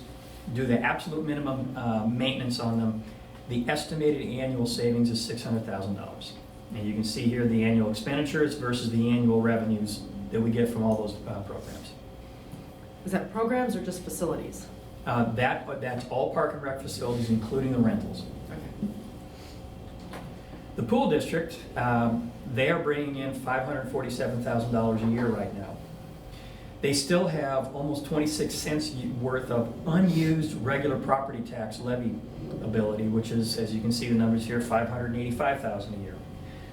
do the absolute minimum maintenance on them, the estimated annual savings is $600,000. And you can see here the annual expenditures versus the annual revenues that we get from all those programs. Is that programs or just facilities? That's all Park and Rec facilities, including the rentals. Okay. The pool district, they are bringing in $547,000 a year right now. They still have almost 26 cents worth of unused regular property tax levy ability, which is, as you can see the numbers here, $585,000 a year.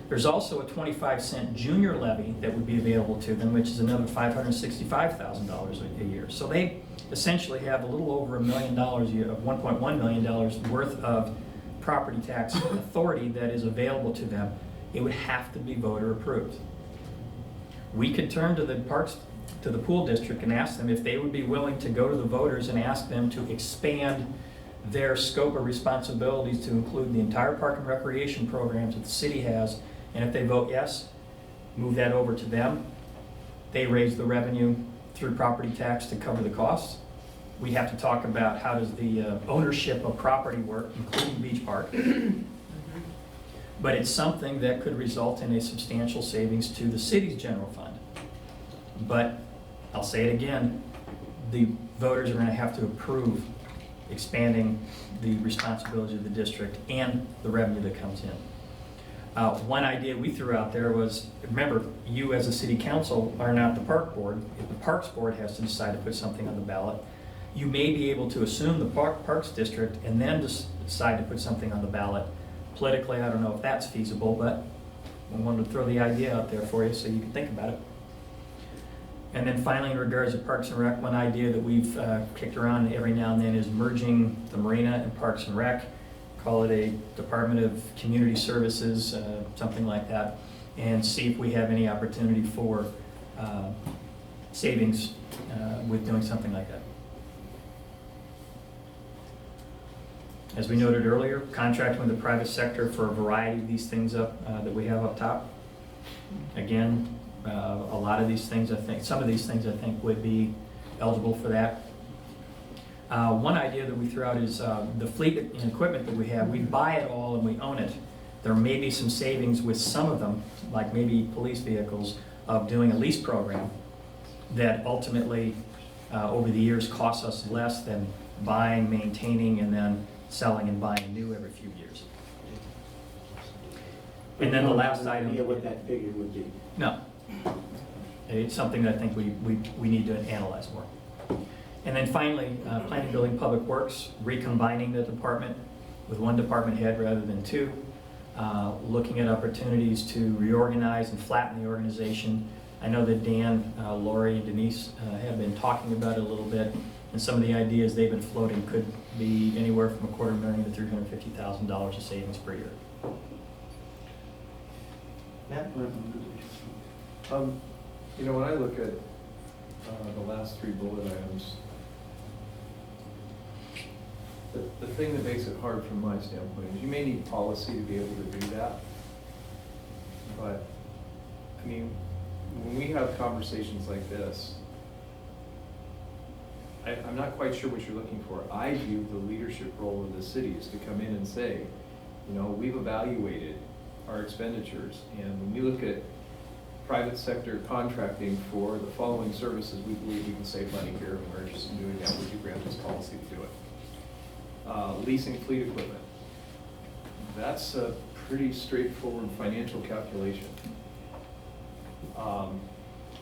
There's also a 25-cent junior levy that would be available to them, which is another $565,000 a year. So they essentially have a little over $1 million a year, $1.1 million worth of property tax authority that is available to them. It would have to be voter approved. We could turn to the parks, to the pool district, and ask them if they would be willing to go to the voters and ask them to expand their scope of responsibilities to include the entire park and recreation programs that the city has. And if they vote yes, move that over to them. They raise the revenue through property tax to cover the costs. We have to talk about how does the ownership of property work, including Beach Park. But it's something that could result in a substantial savings to the city's general fund. But I'll say it again, the voters are gonna have to approve expanding the responsibility of the district and the revenue that comes in. One idea we threw out there was, remember, you as a city council are not the park board. If the Parks Board has to decide to put something on the ballot, you may be able to assume the Parks District and then decide to put something on the ballot. Politically, I don't know if that's feasible, but I wanted to throw the idea out there for you so you can think about it. And then finally, in regards to Parks and Rec, one idea that we've kicked around every now and then is merging the Marina and Parks and Rec, call it a Department of Community Services, something like that, and see if we have any opportunity for savings with doing something like that. As we noted earlier, contracting with the private sector for a variety of these things that we have up top. Again, a lot of these things, I think, some of these things I think would be eligible for that. One idea that we threw out is the fleet and equipment that we have, we buy it all and we own it. There may be some savings with some of them, like maybe police vehicles, of doing a lease program that ultimately, over the years, costs us less than buying, maintaining, and then selling and buying new every few years. And then the last item. Idea what that figure would be. No. It's something that I think we need to analyze more. And then finally, Planning, Building, Public Works, recombining the department with one department head rather than two, looking at opportunities to reorganize and flatten the organization. I know that Dan, Lori, and Denise have been talking about it a little bit, and some of the ideas they've been floating could be anywhere from $250,000 to $350,000 of savings per year. Matt? You know, when I look at the last three bullet items, the thing that makes it hard from my standpoint is you may need policy to be able to do that. But, I mean, when we have conversations like this, I'm not quite sure what you're looking for. I view the leadership role of the city is to come in and say, you know, we've evaluated our expenditures, and when we look at private sector contracting for the following services, we believe we can save money here, and we're interested in doing that. Would you grant this policy to do it? Leasing fleet equipment. That's a pretty straightforward financial calculation.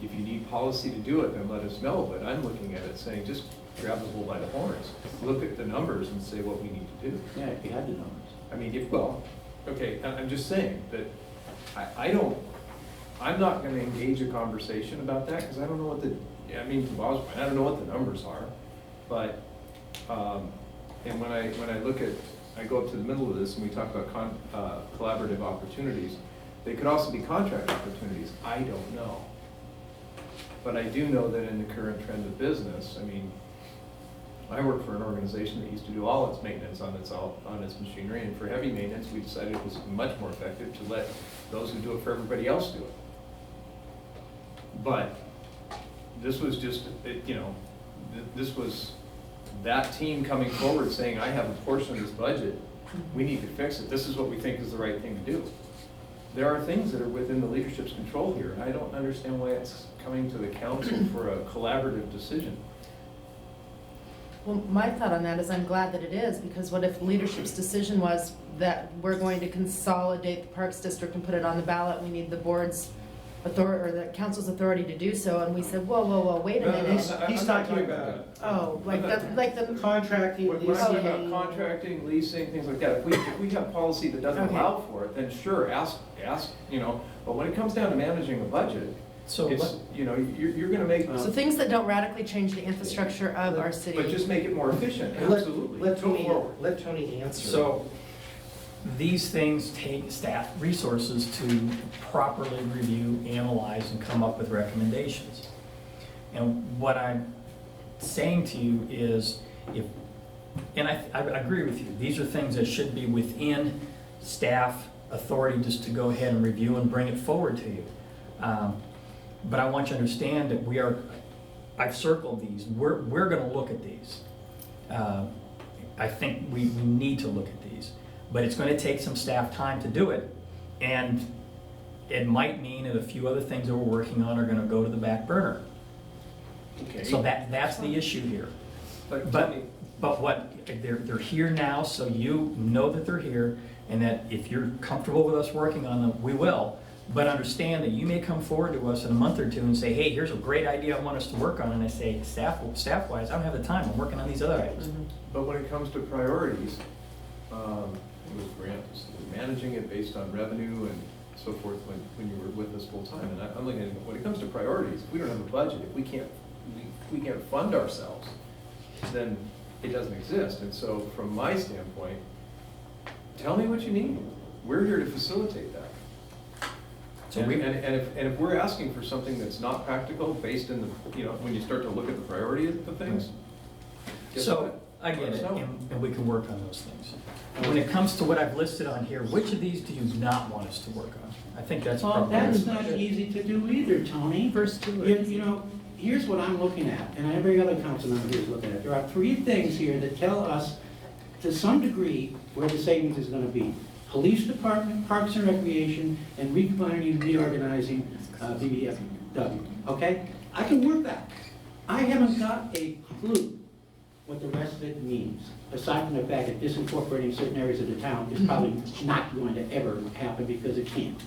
If you need policy to do it, then let us know, but I'm looking at it saying, just grab the bull by the horns. Look at the numbers and say what we need to do. Yeah, if you had the numbers. I mean, well, okay, I'm just saying that I'm not gonna engage a conversation about that, because I don't know what I don't know what the numbers are, but, and when I look at, I go up to the middle of this and we talk about collaborative opportunities, they could also be contract opportunities, I don't know. But I do know that in the current trend of business, I mean, I work for an organization that used to do all its maintenance on its machinery, and for heavy maintenance, we decided it was much more effective to let those who do it for everybody else do it. But this was just, you know, this was that team coming forward saying, I have a portion of this budget, we need to fix it, this is what we think is the right thing to do. There are things that are within the leadership's control here, and I don't understand why it's coming to the council for a collaborative decision. Well, my thought on that is I'm glad that it is, because what if leadership's decision was that we're going to consolidate the Parks District and put it on the ballot, we need the board's authority, or the council's authority to do so, and we said, whoa, wait a minute. He's talking about. Oh, like the. Contracting, We're talking about leasing. contracting, leasing, things like that. If we have policy that doesn't Okay. allow for it, then sure, ask, you know, but when it comes down to managing a budget, So it's, you know, you're gonna make. So things that don't radically change the infrastructure of our city. But just make it more efficient, Let absolutely. let Go Tony, forward. let Tony answer. So these things take staff resources to properly review, analyze, and come up with recommendations. And what I'm saying to you is, and I agree with you, these are things that should be within staff authority just to go ahead and review and bring it forward to you. But I want you to understand that I've circled these, we're gonna look at these. I think we need to look at these, but it's gonna take some staff time to do it, and it might mean that a few other things that we're working on are gonna go to the back burner. Okay. So that's the issue here. But But, tell me, but what, they're here now, so you know that they're here, and that if you're comfortable with us working on them, we will. But understand that you may come forward to us in a month or two and say, hey, here's a great idea I want us to work on, and I say, staff-wise, I don't have the time, I'm working on these other items. but when it comes to priorities, it was Grant was managing it based on revenue and so forth when you were with us full time. And I'm looking at, when it comes to priorities, if we don't have a budget, if we can't fund ourselves, then it doesn't exist. And so from my standpoint, tell me what you need. We're here to facilitate that. So And we- if we're asking for something that's not practical, based in the, when you start to look at the priority of the things, guess So, what? I get Let us it, know. and we can work on those things. When it comes to what I've listed on here, which of these do you not want us to work on? I think that's Well, probably. that's not easy to do either, Tony. First two You know, here's what I'm looking at, and every other council member here is looking at. There are three things here that tell us, to some degree, where the savings is gonna be. Police Department, Parks and Recreation, and recombining, reorganizing, BBFW, okay? I can work that. I haven't got a clue what the rest of it means, aside from the fact that disincorporating certain areas of the town is probably not going to ever happen because it can't.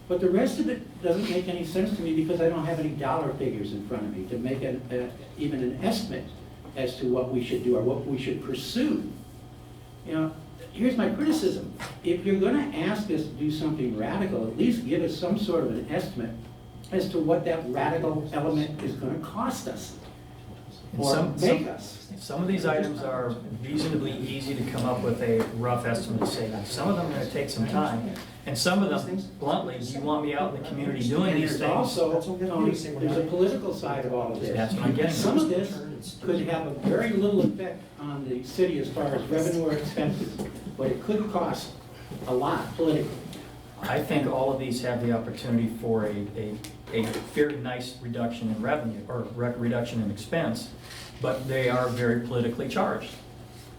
But the rest of it doesn't make any sense to me because I don't have any dollar figures in front of me to make even an estimate as to what we should do or what we should pursue. You know, here's my criticism. If you're gonna ask us to do something radical, at least give us some sort of an estimate as to what that radical element is gonna cost us And or make us. Some of these items are reasonably easy to come up with a rough estimate of savings. Some of them are gonna take some time. And some of them, bluntly, do you want me out in the community doing And these there's things? also, Tony, there's a political side of all of this. That's what I'm getting at. Some of this could have a very little effect on the city as far as revenue or expenses, but it could cost a lot politically. I think all of these have the opportunity for a very nice reduction in revenue, or reduction in expense, but they are very politically charged.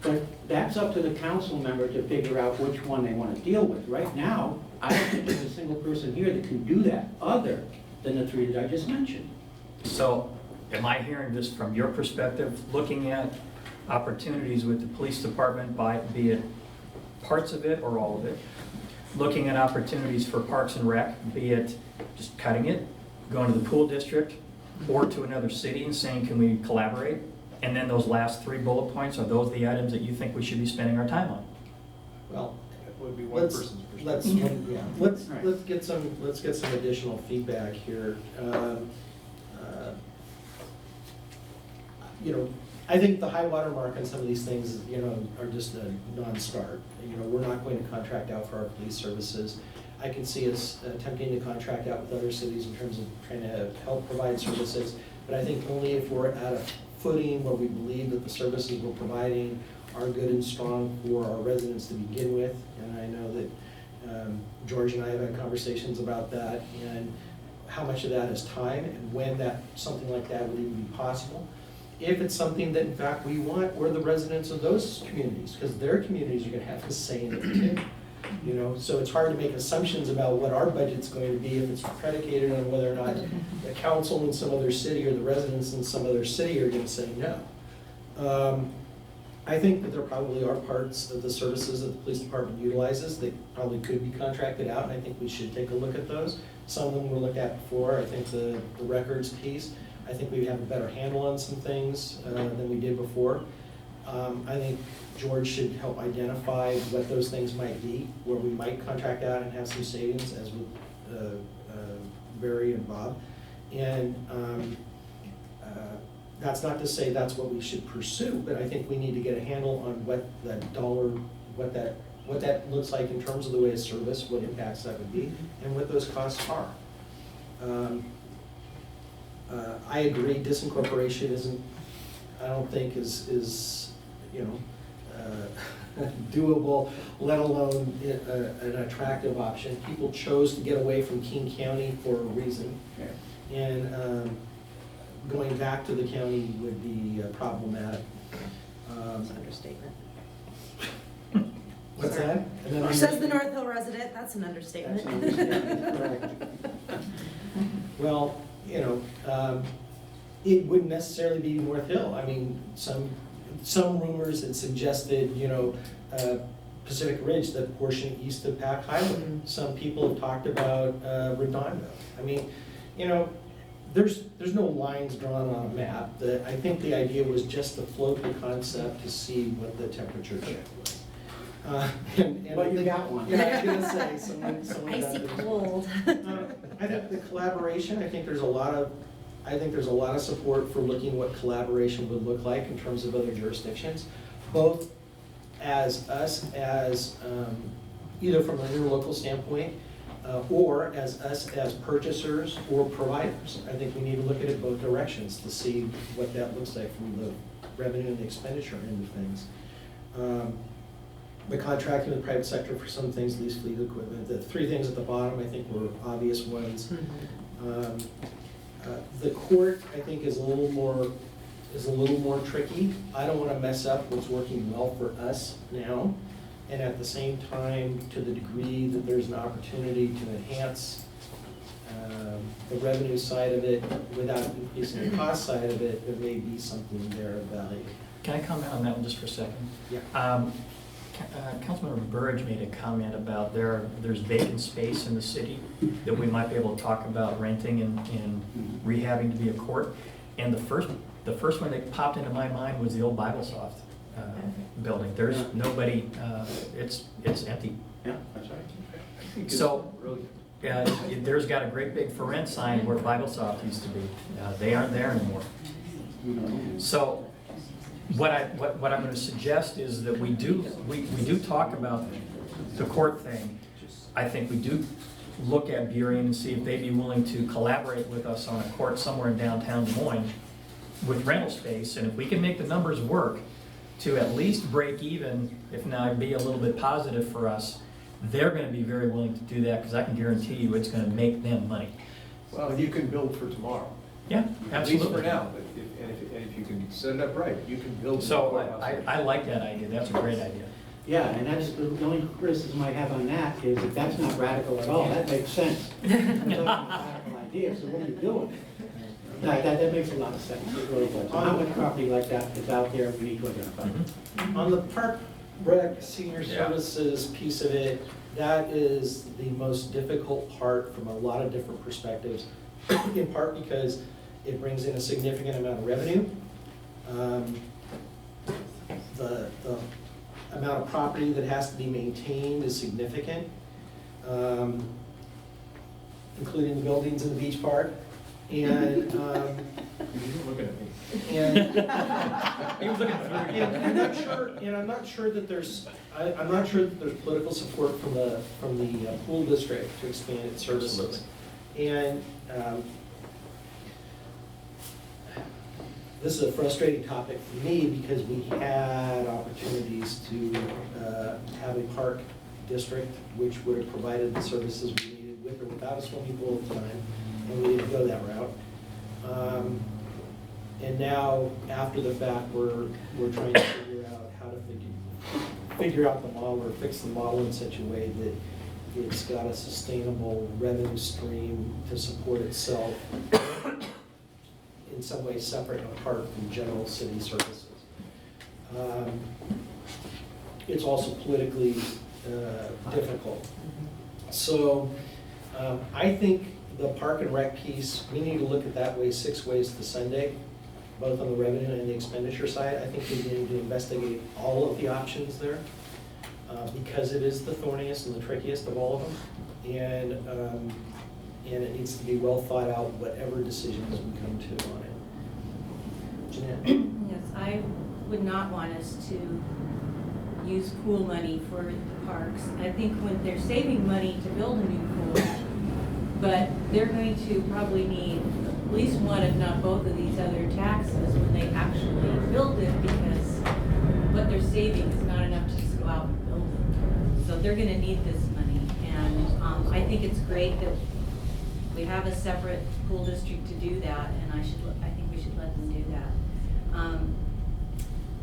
But that's up to the council member to figure out which one they want to deal with. Right now, I don't think there's a single person here that can do that, other than the three that I just mentioned. So am I hearing this from your perspective, looking at opportunities with the police department, be it parts of it or all of it? Looking at opportunities for Parks and Rec, be it just cutting it, going to the pool district, or to another city and saying, can we collaborate? And then those last three bullet points, are those the items that you think we should be spending our time on? Well, That would be one let's, person's let's, perspective. yeah, Right. let's get some additional feedback here. You know, I think the high water mark on some of these things, are just a non-start. We're not going to contract out for our police services. I can see us attempting to contract out with other cities in terms of trying to help provide services, but I think only if we're at a footing where we believe that the services we're providing are good and strong for our residents to begin with. And I know that George and I have had conversations about that and how much of that is time and when something like that would even be possible. If it's something that in fact we want, we're the residents of those communities, because their communities are gonna have a say in it too. So it's hard to make assumptions about what our budget's going to be if it's predicated on whether or not the council in some other city or the residents in some other city are gonna say no. I think that there probably are parts of the services that the police department utilizes that probably could be contracted out, and I think we should take a look at those. Some of them we looked at before. I think the records piece, I think we have a better handle on some things than we did before. I think George should help identify what those things might be, where we might contract out and have some savings, as with Barry and Bob. And that's not to say that's what we should pursue, but I think we need to get a handle on what that dollar, what that looks like in terms of the way of service, what impacts that would be, and what those costs are. I agree, disincorporation isn't, I don't think is doable, let alone an attractive option. People chose to get away from King County for a reason. And going back to the county would be problematic. That's an understatement. What's that? And then Says the North Hill resident, that's an understatement. That's an understatement, correct. Well, it wouldn't necessarily be North Hill. I mean, some rumors had suggested, Pacific Ridge, the portion east of Pack Highway. Some people have talked about Redondo. I mean, there's no lines drawn on a map. I think the idea was just to float the concept to see what the temperature check was. But you got one. Yeah, I was gonna say, someone got Icy it. cold. I think the collaboration, I think there's a lot of support for looking what collaboration would look like in terms of other jurisdictions, both as us, as either from an interlocal standpoint, or as us as purchasers or providers. I think we need to look at it both directions to see what that looks like from the revenue and the expenditure end of things. The contracting with the private sector for some things, lease fleet equipment. The three things at the bottom, I think, were obvious ones. The court, I think, is a little more tricky. I don't want to mess up what's working well for us now, and at the same time, to the degree that there's an opportunity to enhance the revenue side of it without increasing the cost side of it, there may be something there of value. Can I comment on that one just for a second? Yeah. Councilmember Burridge made a comment about there's vacant space in the city that we might be able to talk about renting and rehabbing to be a court. And the first one that popped into my mind was the old BibleSoft building. There's nobody, it's empty. Yeah, that's right. So, there's got a great big for rent sign where BibleSoft used to be. They aren't there anymore. So, what I'm going to suggest is that we do talk about the court thing. I think we do look at Burien and see if they'd be willing to collaborate with us on a court somewhere in downtown Des Moines with rental space, and if we can make the numbers work to at least break even, if not be a little bit positive for us, they're going to be very willing to do that, because I can guarantee you it's going to make them money. Well, you can build for tomorrow. Yeah, absolutely. At least for now, but if you can set it up right, you can build. So I like that idea. That's a great idea. Yeah, and that's, the only criticism I have on that is that that's not radical at all, that makes sense. That's not a radical idea, so what are you doing? That makes a lot of sense, it really does. How much property like that is out there, we need to identify. On the Park Rec Senior Services piece of it, that is the most difficult part from a lot of different perspectives. In part because it brings in a significant amount of revenue. The amount of property that has to be maintained is significant, including the buildings in the beach park. And You were looking at me. and He was looking through. and I'm not sure that there's political support from the pool district to expand its services. And this is a frustrating topic for me because we had opportunities to have a park district which would have provided the services we needed with or without a swimming pool at the time, and we didn't go that route. And now, after the fact, we're trying to figure out how to figure out the model or fix the model in such a way that it's got a sustainable revenue stream to support itself in some ways separate and apart from general city services. It's also politically difficult. So I think the park and rec piece, we need to look at that way 6 ways to Sunday, both on the revenue and the expenditure side. I think we need to investigate all of the options there because it is the thorniest and the trickiest of all of them. And it needs to be well thought out, whatever decisions we come to on it. Jeanette? Yes, I would not want us to use pool money for the parks. I think when they're saving money to build a new pool, but they're going to probably need at least one, if not both of these other taxes when they actually build it, because what they're saving is not enough to just go out and build it. So they're gonna need this money, and I think it's great that we have a separate pool district to do that, and I think we should let them do that.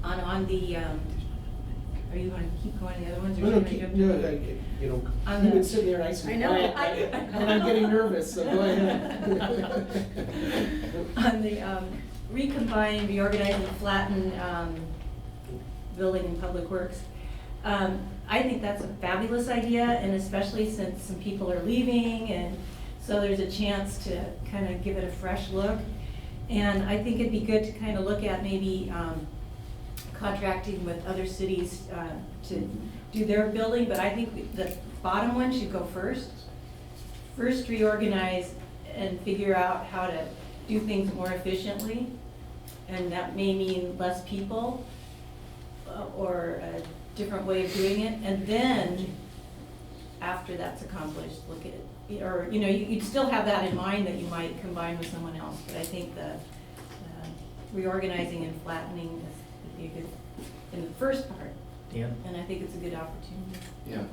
On the, are you gonna keep going the other ones? Or No, you gonna jump to- you've been sitting there nice and quiet, and I'm getting nervous, so go ahead. On the recombine, reorganize, and flatten building and public works. I think that's a fabulous idea, and especially since some people are leaving, and so there's a chance to kind of give it a fresh look. And I think it'd be good to kind of look at maybe contracting with other cities to do their building, but I think the bottom one should go first. First reorganize and figure out how to do things more efficiently, and that may mean less people or a different way of doing it, and then after that's accomplished, look at it. Or, you know, you'd still have that in mind that you might combine with someone else, but I think the reorganizing and flattening would be a good, in the first part. Dan? And I think it's a good opportunity. Yeah,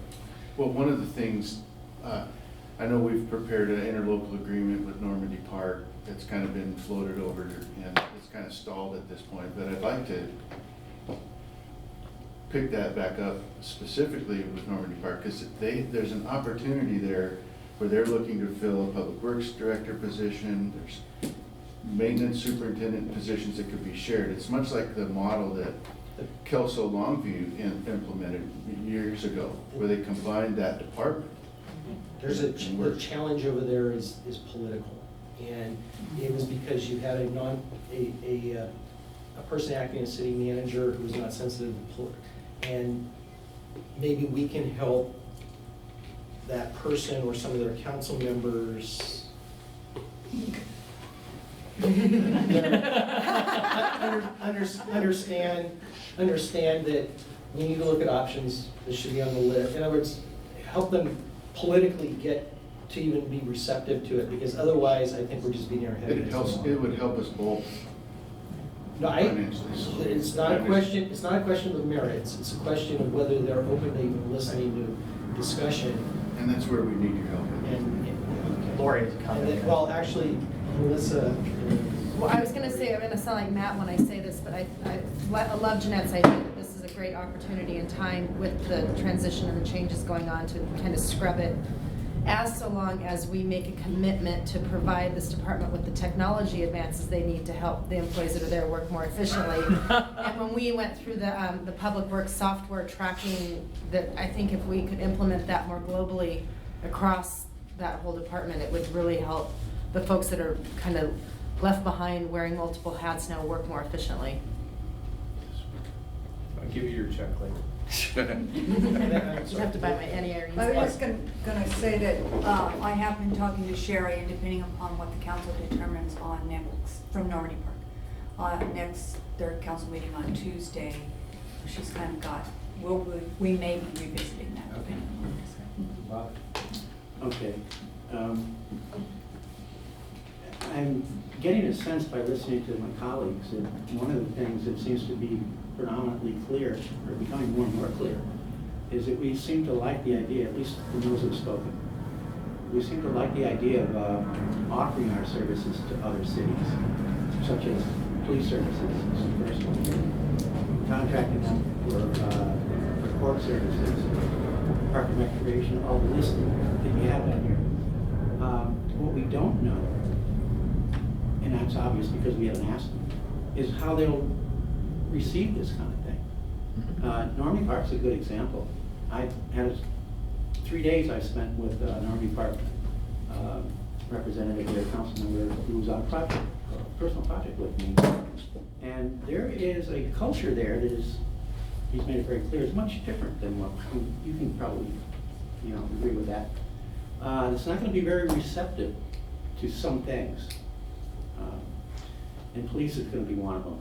well, one of the things, I know we've prepared an interlocal agreement with Normandy Park that's kind of been floated over and it's kind of stalled at this point, but I'd like to pick that back up specifically with Normandy Park, because there's an opportunity there where they're looking to fill a public works director position, there's maintenance superintendent positions that could be shared. It's much like the model that Kelso Longview implemented years ago, where they combined that department. There's the challenge over there is political, and it was because you had a person acting as city manager who was not sensitive to politics, and under we can help that person or some of their council members understand that we need to look at options that should be on the list. In other words, help them politically get to even be receptive to it, because otherwise I think we're just beating our head against the wall. It would help us both. No, financially. it's not a question of the merits, it's a question of whether they're open to even listening to discussion. And that's where we need your help. Lori has a comment. Well, actually, Melissa. Well, I was gonna say, I'm gonna sound like Matt when I say this, but I love Jeanette's idea that this is a great opportunity and time with the transition and the changes going on to kind of scrub it, as so long as we make a commitment to provide this department with the technology advances they need to help the employees that are there work more efficiently. And when we went through the public works software tracking, that I think if we could implement that more globally across that whole department, it would really help the folks that are kind of left behind wearing multiple hats now work more efficiently. I'll give you your check later. You have to buy my Annie Irene's. I was just gonna say that I have been talking to Sherry, and depending upon what the council determines on next, from Normandy Park, next third council meeting on Tuesday, she's kind of got, we may be revisiting that. Okay. Bob? Okay. I'm getting a sense by listening to my colleagues that one of the things that seems to be predominantly clear, or becoming more and more clear, is that we seem to like the idea, at least from those who have spoken, we seem to like the idea of offering our services to other cities, such as police services, is the first one, contracting them for court services, park and recreation, all the list that you have down here. What we don't know, and that's obvious because we haven't asked them, is how they'll receive this kind of thing. Normandy Park's a good example. I had 3 days I spent with Normandy Park representative, their council member, who was on a project, a personal project with me. And there is a culture there that is, he's made it very clear, is much different than what, you can probably, agree with that. It's not going to be very receptive to some things. And police is going to be one of them.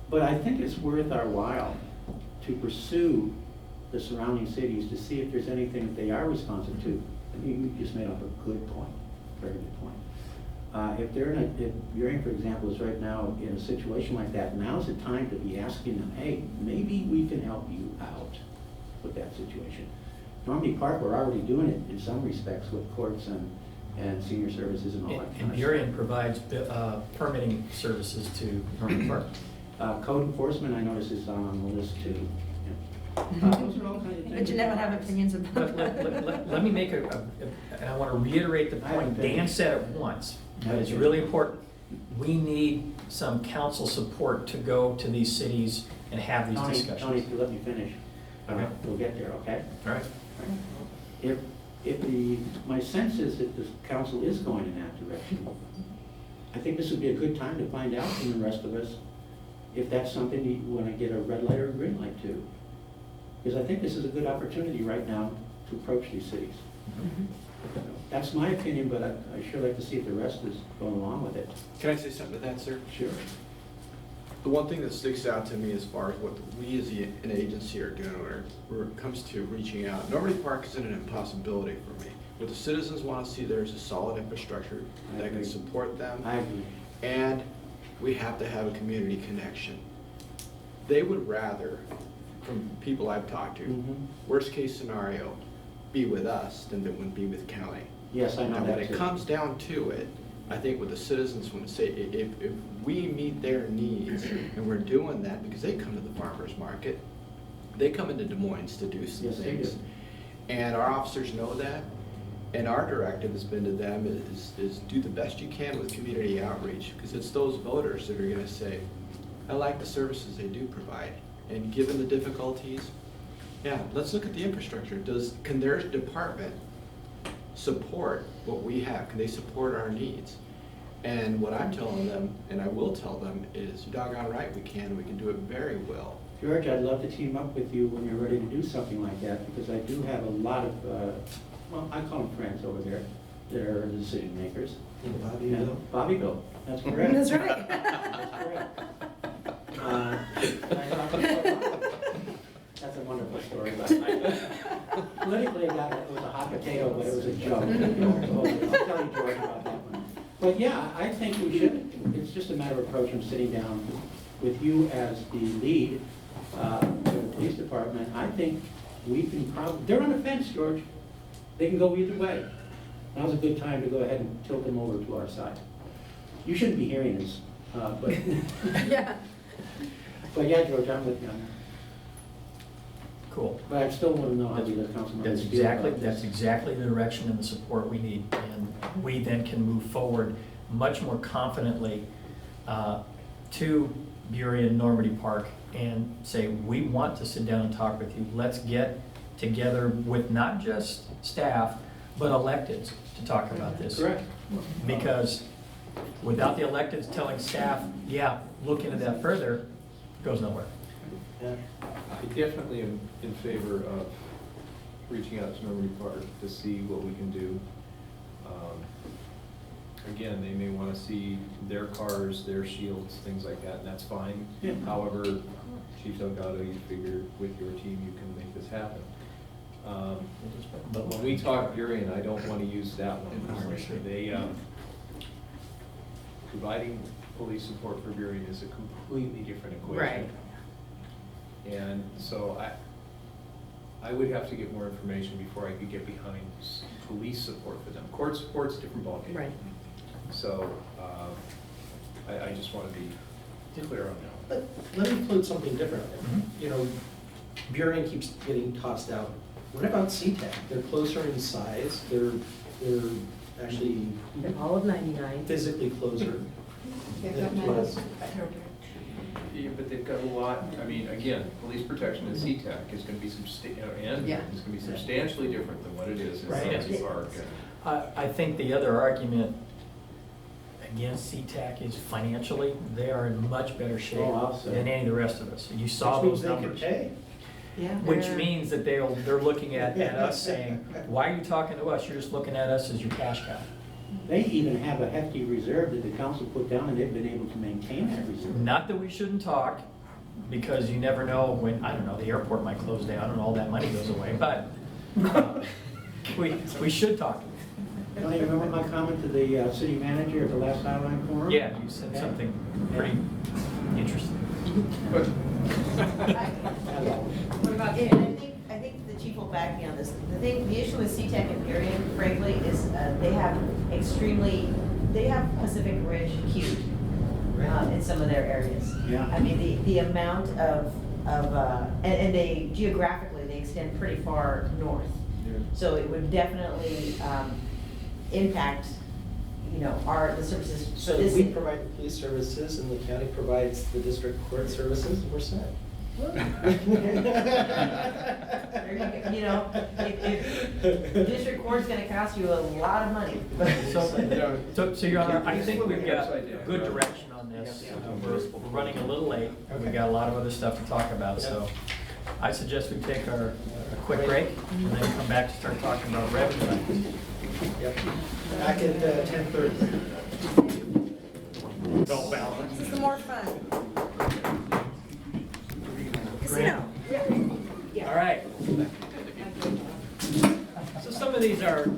But I think it's worth our while to pursue the surrounding cities to see if there's anything that they are responsive to. I mean, you just made up a good point, very good point. If Urian, for example, is right now in a situation like that, now's the time to be asking them, hey, maybe we can help you out with that situation. Normandy Park, we're already doing it in some respects with courts and senior services and all that kind of stuff. Burien provides permitting services to Normandy Park. Code enforcement, I notice, is on the list too. Those are all kinds of things. But Jeanette would have opinions about that. Let me make and I want to reiterate the point Dan said it once, but it's really important. we need some council support to go to these cities and have these Tony, discussions. if you let me finish, Okay. we'll get there, okay? All right. My sense is that the council is going in that direction. I think this would be a good time to find out from the rest of us if that's something you want to get a red light or a green light to. Because I think this is a good opportunity right now to approach these cities. That's my opinion, but I sure like to see if the rest is going along with it. Can I say something to that, sir? Sure. The one thing that sticks out to me as far as what we as an agency are doing where it comes to reaching out, Normandy Park isn't an impossibility for me. What the citizens want to see there is a solid infrastructure that can support them. I agree. And we have to have a community connection. They would rather, from people I've talked to, worst case scenario, be with us than they would be with county. Yes, I know Now, that when too. it comes down to it, I think what the citizens want to say, if we meet their needs, and we're doing that because they come to the farmer's market, they come into Des Moines to do some Yes, they things. do. And our officers know that, and our directive has been to them is do the best you can with community outreach, because it's those voters that are gonna say, I like the services they do provide, and given the difficulties, yeah, let's look at the infrastructure. Can their department support what we have? Can they support our needs? And what I'm telling them, and I will tell them, is you're doggone right we can do it very well. George, I'd love to team up with you when you're ready to do something like that, because I do have a lot of, well, I call them friends over there, that are the decision makers. Bobbyville? Bobbyville, that's correct. That's right. That's correct. That's a wonderful story, but politically, it was a hot potato, but it was a joke. I'll tell you, George, about that one. But yeah, I think we should, it's just a matter of approaching, sitting down with you as the lead for the police department. I think we can probably, they're on the fence, George. They can go either way. Now's a good time to go ahead and tilt them over to our side. You shouldn't be hearing this, but. Yeah. But yeah, George, I'm with you on that. Cool. But I still want to know how the other council members That's feel exactly, about this. that's exactly the direction and the support we need. And we then can move forward much more confidently to Burien and Normandy Park and say, we want to sit down and talk with you. Let's get together with not just staff, but electeds to talk about this. Correct. Because without the electeds telling staff, yeah, look into that further, it goes nowhere. I definitely am in favor of reaching out to Normandy Park to see what we can do. Again, they may want to see their cars, their shields, things like that, and that's fine. Yeah. However, Chief Delgado, you figure with your team, you can make this happen. But when we talk Burien, I don't want to use that one. They, providing police support for Burien is a completely different equation. Right. And so I would have to get more information before I could get behind police support for them. Court support's a different ballgame. Right. So I just want to be clear on that. But let me include something different. You know, Burien keeps getting tossed out. What about CTEC? They're closer in size. They're actually They're all of 99. physically closer. They've than got us. Yeah, but they've got a lot, I mean, again, police protection at CTAC is going to be Yeah. substantially different than what it is in Right. Normandy Park. I think the other argument against SeaTac is financially, they are in much better shape Oh, I'll say. than any of the rest of us. You saw Which those means they could numbers. pay. Yeah. Which means that they're looking at us saying, why are you talking to us? You're just looking at us as your cash cow. They even have a hefty reserve that the council put down, and they've been able to maintain that reserve. Not that we shouldn't talk, because you never know when, I don't know, the airport might close down and all that money goes away, but we should talk. Don't you remember my comment to the city manager at the last Highline Forum? Yeah, you said something pretty interesting. What about, I think the chief will back me on this. The issue with CTEC and Burien, frankly, is they have Pacific Ridge queued in some of their areas. Yeah. I mean, the amount and they, geographically, they extend pretty far north. Yeah. So it would definitely impact you know, the services. So this- we provide the police services and the county provides the district court services, and we're set. There you go. You know, if district court's gonna cost you a lot of money. So Your Honor, I think we've got good direction on this. We're running a little late, and we've got a lot of other stuff to talk about, so I suggest we take a quick break and then come back to start talking about revenue items. Yep. Back at 10:30. Don't balance. This is more fun. Casino. All right. So some of these are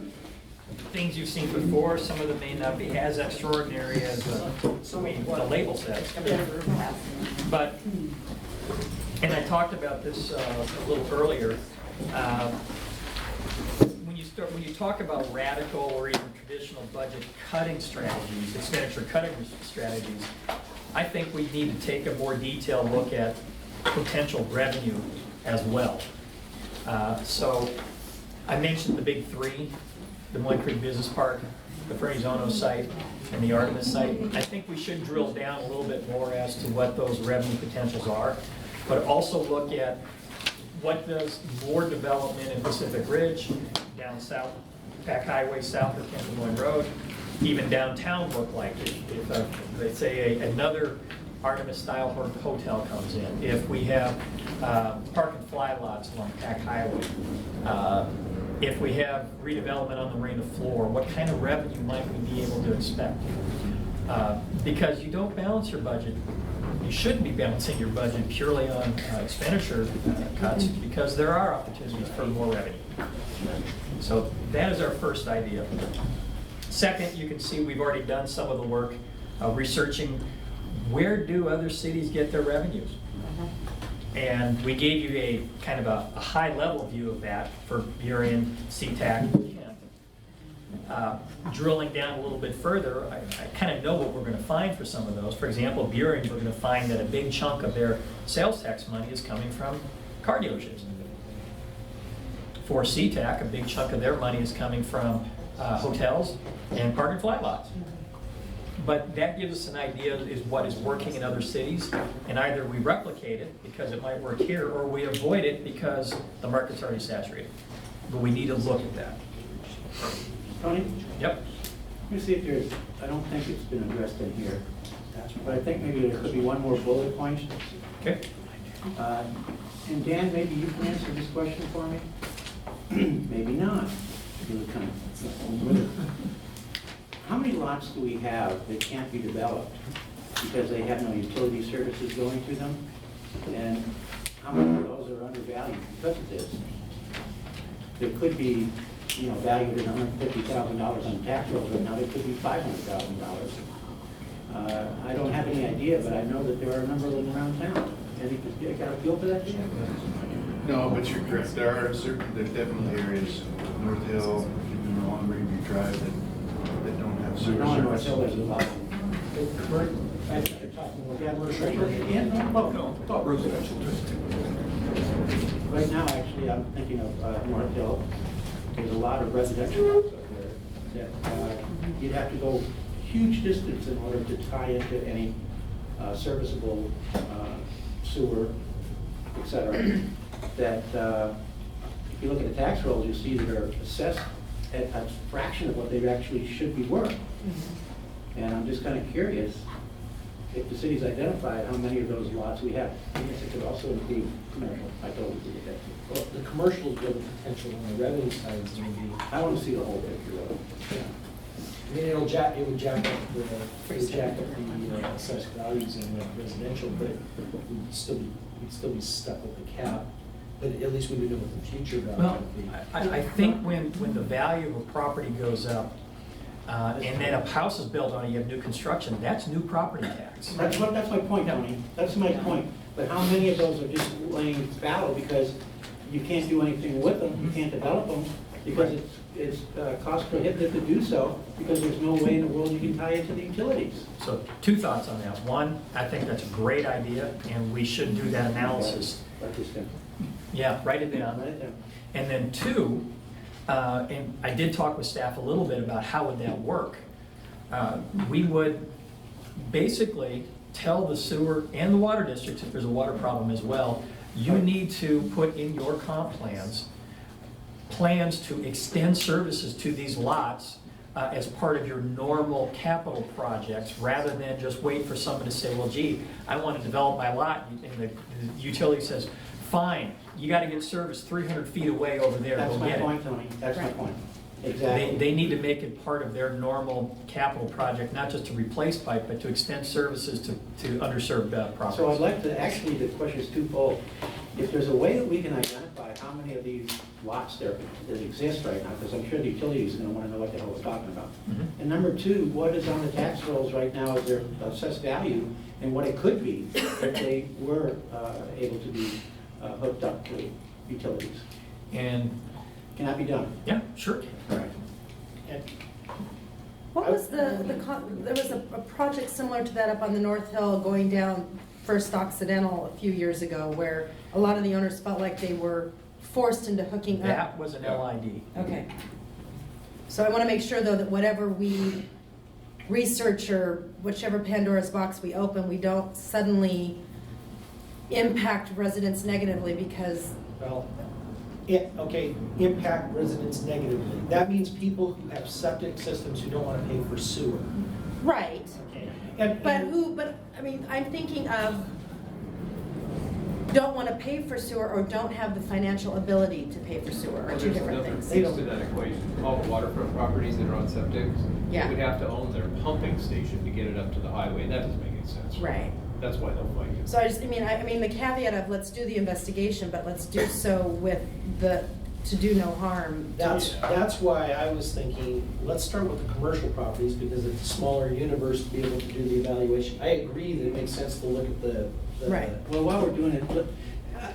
things you've seen before, some of them may not be as extraordinary as the label says. But, and I talked about this a little earlier, when you talk about radical or even traditional budget cutting strategies, expenditure cutting strategies, I think we need to take a more detailed look at potential revenue as well. So I mentioned the big three, the Moy Creek Business Park, the Fernizono site, and the Artemis site. I think we should drill down a little bit more as to what those revenue potentials are, but also look at what does more development in Pacific Ridge, down south, Pack Highway south of Kent Moy Road, even downtown look like if let's say another Artemis-style hotel comes in, if we have park and fly lots along Pack Highway, if we have redevelopment on the marina floor, what kind of revenue might we be able to expect? Because you don't balance your budget, you shouldn't be balancing your budget purely on expenditure cuts, because there are opportunities for more revenue. So that is our first idea. Second, you can see we've already done some of the work researching where do other cities get their revenues. And we gave you a kind of a high-level view of that for Burien, SeaTac, Kent. Drilling down a little bit further, I kind of know what we're going to find for some of those. For example, Burien, we're going to find that a big chunk of their sales tax money is coming from car dealerships. For SeaTac, a big chunk of their money is coming from hotels and park and fly lots. But that gives us an idea is what is working in other cities, and either we replicate it because it might work here, or we avoid it because the market's already saturated. But we need to look at that. Tony? Yep. Let me see if there's, I don't think it's been addressed in here, but I think maybe there could be one more bullet point. Okay. And Dan, maybe you can answer this question for me? Maybe not. How many lots do we have that can't be developed because they have no utility services going to them? And how many of those are undervalued because of this? They could be, you know, valued at $150,000 on tax rolls, but now they could be $500,000. I don't have any idea, but I know that there are a number of them around town. You got a feel for that? No, but you're correct. There's definitely areas, North Hill, even along Greenview Drive, that don't have sewer No, North Hill, services. there's a lot. Right now, actually, I'm thinking of North Hill. There's a lot of residential lots up there that you'd have to go huge distance in order to tie into any serviceable sewer, et cetera. That if you look at the tax rolls, you see that they're assessed at a fraction of what they actually should be worth. And I'm just kind of curious if the city's identified how many of those lots we have. I guess it could also include commercial. I totally agree with that. Well, the commercial is good potential on the revenue side is maybe. I want to see the whole picture of it. Yeah. I mean, it would jack up the assessed values in the residential, but we'd still be stuck with the cap. But at least we would know what the future value Well, would be. I think when the value of a property goes up, and then a house is built on it, you have new construction, that's new property tax. That's my point, Tony. That's my point. But how many of those are just laying fallow because you can't do anything with them, you can't develop them, because it's cost prohibitive to do so, because there's no way in the world you can tie it to the utilities. So two thoughts on that. One, I think that's a great idea, and we should do that analysis. Yeah, write it down. And then two, and I did talk with staff a little bit about how would that work. we would basically tell the sewer and the water districts, if there's a water problem as well, you need to put in your comp plans to extend services to these lots as part of your normal capital projects, rather than just wait for someone to say, well, gee, I want to develop my lot, and the utility says, fine, you got to get service 300 feet away over there, That's go my get point, it. Tony, that's my point. Exactly. They need to make it part of their normal capital project, not just to replace pipe, but to extend services to underserved properties. So I'd like to, actually, the question is twofold. If there's a way that we can identify how many of these lots there that exist right now, because I'm sure the utilities are gonna wanna know what the hell we're talking about. Mhm. And number two, what is on the tax rolls right now as their assessed value, and what it could be if they were able to be hooked up to utilities? And, Can that be done? yeah, sure. All right. And What was there was a project similar to that up on the North Hill going down First Occidental a few years ago, where a lot of the owners felt like they were forced into hooking up. That was an LID. Okay. So I want to make sure, though, that whatever we research or whichever Pandora's box we open, we don't suddenly impact residents negatively because, Well, impact residents negatively. That means people who have septic systems who don't want to pay for sewer. right. Okay. But I mean, I'm thinking of don't want to pay for sewer or don't have the financial ability to pay for sewer are two different things. There's another piece to that equation. All the waterfront properties that are on septic, Yeah. they would have to own their pumping station to get it up to the highway. That doesn't make any sense. Right. That's why they'll fight you. So I mean the caveat of let's do the investigation, but let's do so with to do no harm. That's why I was thinking, let's start with the commercial properties, because it's a smaller universe to be able to do the evaluation. I agree that it makes sense to look at the. Right. Well, while we're doing it, look,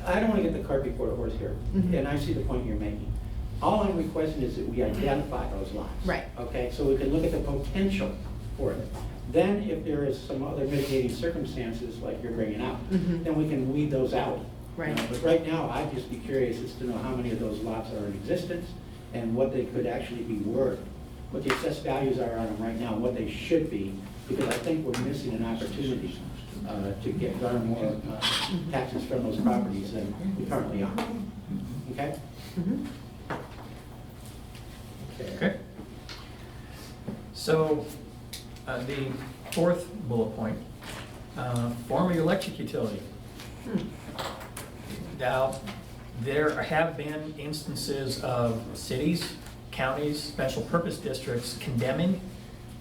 I don't want to get the cart before the horse here, Mhm. and I see the point you're making. All I'm requesting is that we identify those lots. Right. Okay, so we can look at the potential for it. Then if there is some other mitigating circumstances like you're bringing up, Mhm. then we can weed those out. Right. But right now, I'd just be curious as to know how many of those lots are in existence and what they could actually be worth, what the assessed values are on them right now, and what they should be, because I think we're missing an opportunity to garner more taxes from those properties than we currently are. Okay? Mhm. Okay. So, the fourth bullet point, form your electric utility. Now, there have been instances of cities, counties, special purpose districts condemning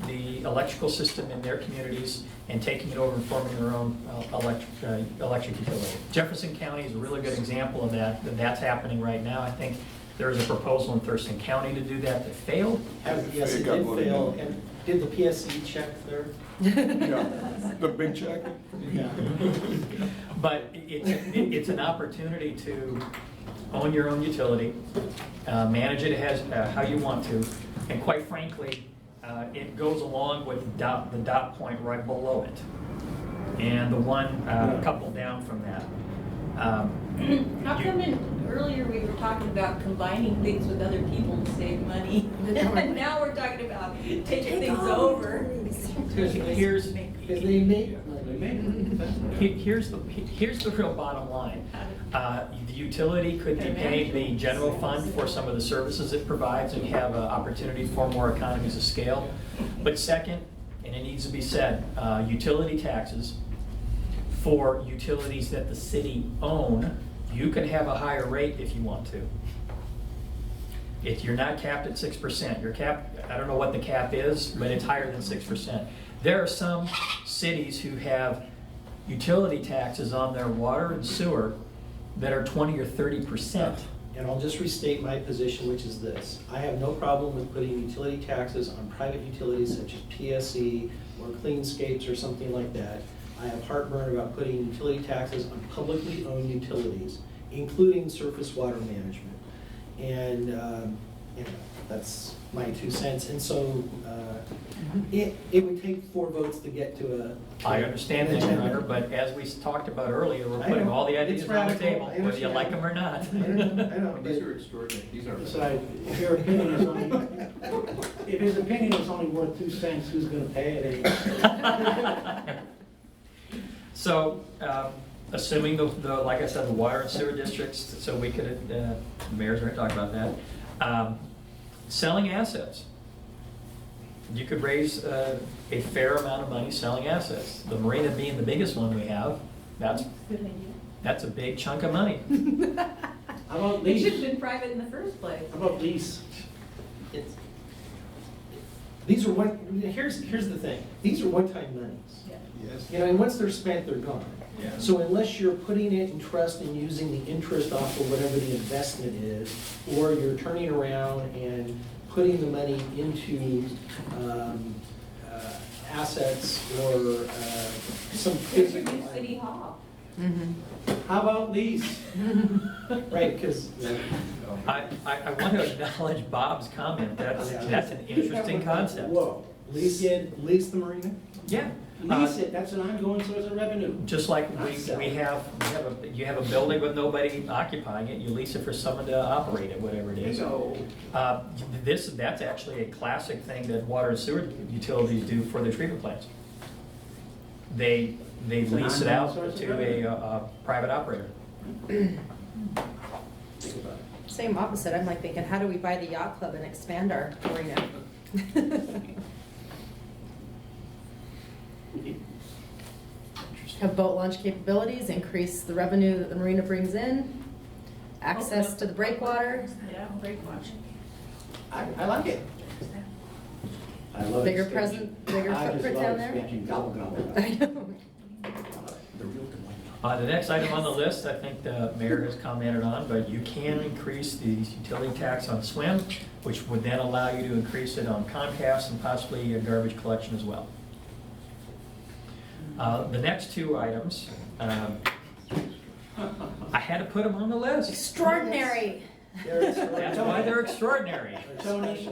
the electrical system in their communities and taking it over and forming their own electric utility. Jefferson County is a really good example of that's happening right now. I think there is a proposal in Thurston County to do that failed. Yes, it did fail, and did the PSC check there? The big check? Yeah. But it's an opportunity to own your own utility, manage it as how you want to, and quite frankly, it goes along with the dot point right below it, and the one couple down from that. How come earlier we were talking about combining things with other people to save money? And now we're talking about taking things over. Here's Here's the real bottom line. The utility could be paying the general fund for some of the services it provides and have an opportunity for more economies of scale. But second, and it needs to be said, utility taxes for utilities that the city own, you can have a higher rate if you want to. If you're not capped at 6%, you're capped, I don't know what the cap is, but it's higher than 6%. There are some cities who have utility taxes on their water and sewer that are 20 or 30%. And I'll just restate my position, which is this. I have no problem with putting utility taxes on private utilities such as PSE or Cleanscapes or something like that. I have heartburn about putting utility taxes on publicly owned utilities, including surface water management. And That's my 2 cents. And so it would take 4 votes to get to a. I understand that, Your Honor, but as we talked about earlier, we're I putting know. all the ideas It's on the radical. table, I whether you understand. like them or not. I know, These are extraordinary, these are. So if your opinion is only, if his opinion is only worth 2 cents, who's gonna pay it? So, assuming the, like I said, the water and sewer districts, so we could, the mayor's already talked about that. Selling assets. You could raise a fair amount of money selling assets. The marina being the biggest one we have, that's a big chunk of money. How about It lease? should have been private in the first place. How about lease? It's, these are here's the thing, these are one-time monies. Yes. You know, and once they're spent, they're gone. Yeah. So unless you're putting it in trust and using the interest off of whatever the investment is, or you're turning around and putting the money into assets or some There's your physical. new city hall. How about lease? Right, because. I want to acknowledge Bob's comment. That's an interesting concept. Whoa, Lease the marina? Yeah. lease it, that's an ongoing source of revenue. Just like you have a building with nobody occupying it, you lease it for someone to operate it, whatever it is. That's actually a classic thing that water and sewer utilities do for their treatment plants. They It's an lease it ongoing out source of to revenue. a private operator. Think about it. Same opposite, I'm like thinking, how do we buy the yacht club and expand our marina? Have boat launch capabilities, increase the revenue that the marina brings in, access to the breakwater, Yeah, breakwater. I like it. I love bigger expansion. present, bigger I just footprint love down there. expansion. Gobble, gobble. I know. The next item on the list, I think the mayor has commented on, but you can increase the utility tax on swim, which would then allow you to increase it on Comcast and possibly a garbage collection as well. The next two items, I had to put them on the list. Extraordinary. That's why they're extraordinary. Tony,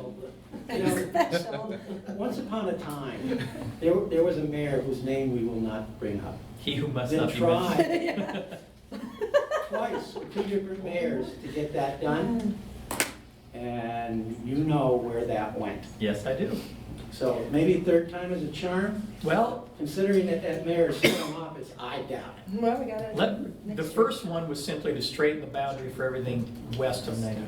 you know, once upon a time, there was a mayor whose name we will not bring up. He who must Then not be mentioned. tried twice, with 2 different mayors to get that done, and you know where that went. Yes, I do. So maybe 3rd time is a charm, Well, considering that mayor is still in office, I doubt it. Well, we got it. the first one was simply to straighten the boundary for everything west of 99.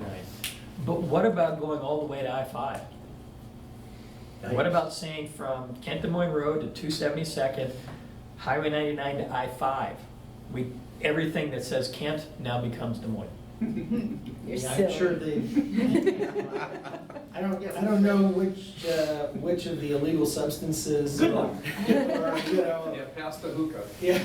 But what about going all the way to I-5? What about saying from Kent Des Moines Road to 272nd, Highway 99 to I-5? Everything that says Kent now becomes Des Moines. You're Yeah, I'm silly. sure they. I don't know which of the illegal substances. Good luck. Are, you know. Yeah, past the hookah. Yeah.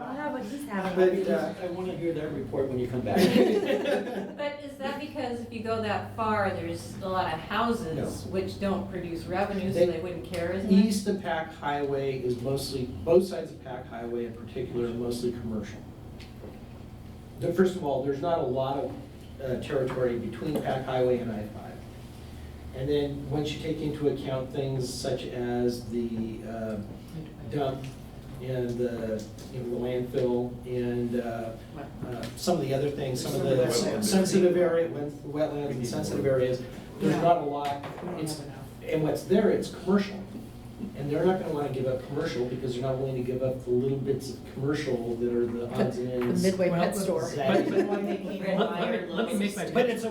I'll have what he's having. But, I want to hear that report when you come back. But is that because if you go that far, there's a lot of houses No. which don't produce revenue, so They- they wouldn't care as much? East of Pack Highway is mostly, both sides of Pack Highway in particular, are mostly commercial. First of all, there's not a lot of territory between Pack Highway and I-5. And then, once you take into account things such as the dump and the landfill and some of the other things, some of the Wetlands. sensitive area, wetlands and sensitive areas, there's not a lot. And what's there, it's commercial. And they're not gonna wanna give up commercial because they're not willing to give up the little bits of commercial that are the odds and The ends. Midway Well, Pet Store. Exactly. Let me make my. But it's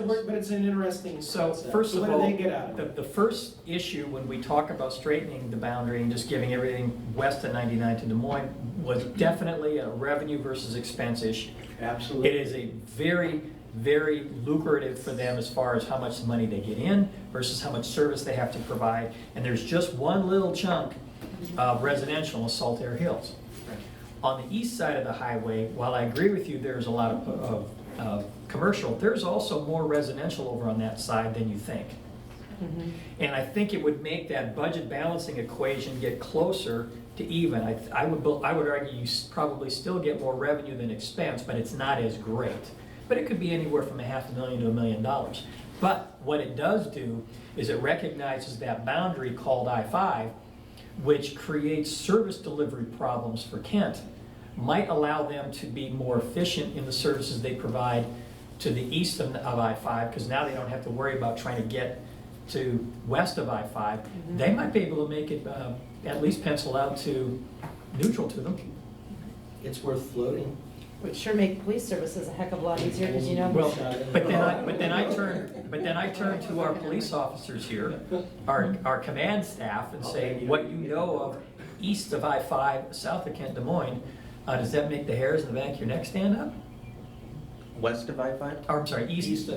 an interesting So concept. first So of what all, do they get out of it? the first issue when we talk about straightening the boundary and just giving everything west of 99 to Des Moines was definitely a revenue versus expense issue. Absolutely. It is a very, very lucrative for them as far as how much money they get in versus how much service they have to provide. And there's just one little chunk of residential in Saltair Hills. On the east side of the highway, while I agree with you, there's a lot of commercial, there's also more residential over on that side than you think. And I think it would make that budget balancing equation get closer to even. I would argue you probably still get more revenue than expense, but it's not as great. But it could be anywhere from $500,000 to $1 million. But what it does do is it recognizes that boundary called I-5, which creates service delivery problems for Kent, might allow them to be more efficient in the services they provide to the east of I-5, because now they don't have to worry about trying to get to west of I-5. They might be able to make it at least pencil out to neutral to them. It's worth floating. Would sure make police services a heck of a lot easier, because you know. Well, but then I turn to our police officers here, our command staff, and say, what you know of east of I-5, south of Kent, Des Moines, does that make the hairs in the back of your neck stand up? West of I-5? Or, I'm sorry, east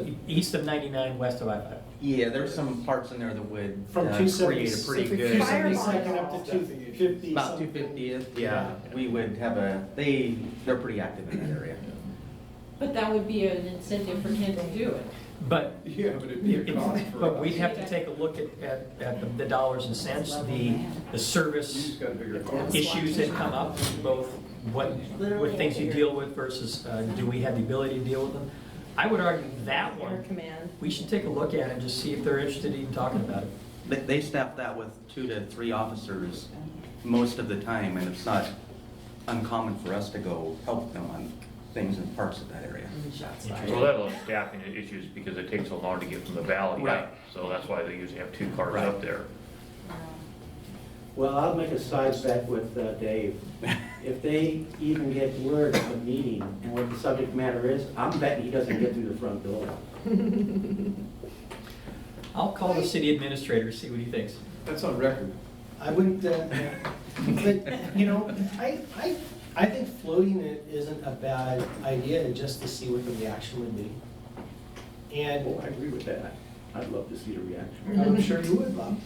of 99, west of I-5. Yeah, there's some parts in there that would From create a pretty good. 272nd up to 250. About 250th, yeah, we would have they're pretty active in that area. But that would be an incentive for Kent to do it. But, Yeah, but it'd be a cost for but us. we'd have to take a look at the dollars and cents, the service He's got a bigger cost. issues that come up, both what things you deal with versus do we have the ability to deal with them. I would argue that Air one, command. we should take a look at it and just see if they're interested in even talking about it. They staff that with 2 to 3 officers most of the time, and it's not uncommon for us to go help them on things in parts of that area. Well, that was staffing issues because it takes so long to get from the valley Right. up, so that's why they usually have 2 cars Right. up there. Well, I'll make a side bet with Dave. If they even get word of the meeting and what the subject matter is, I'm betting he doesn't get through the front door. I'll call the city administrator, see what he thinks. That's on record. I wouldn't, but, you know, I think floating it isn't a bad idea, just to see what the reaction would be. And Oh, I agree with that. I'd love to see the reaction. I'm sure you would, Bob.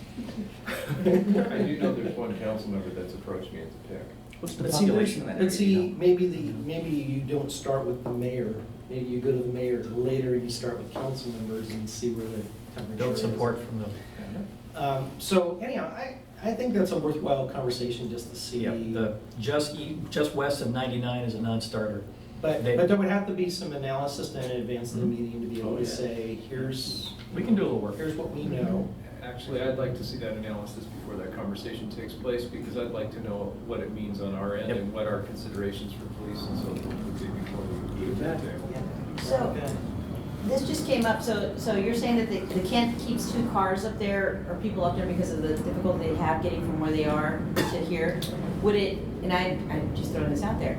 I do know there's one council member that's approached me at the PIC. What's the But see, population in that area? but see, maybe you don't start with the mayor. Maybe you go to the mayor later, you start with council members and see where the temperature Build is. support from the, So anyhow, I think that's a worthwhile conversation just to see. the just west of 99 is a non-starter. But They- there would have to be some analysis then in advance of the meeting to be able Oh, to yeah. say, here's We can do a little work. what we know. Actually, I'd like to see that analysis before that conversation takes place, because I'd like to know what it means on our end Yep. and what our considerations for police and so forth would be before we get to the table. So, this just came up, so you're saying that the Kent keeps 2 cars up there, or people up there because of the difficulty they have getting from where they are to here? Would it, and I'm just throwing this out there,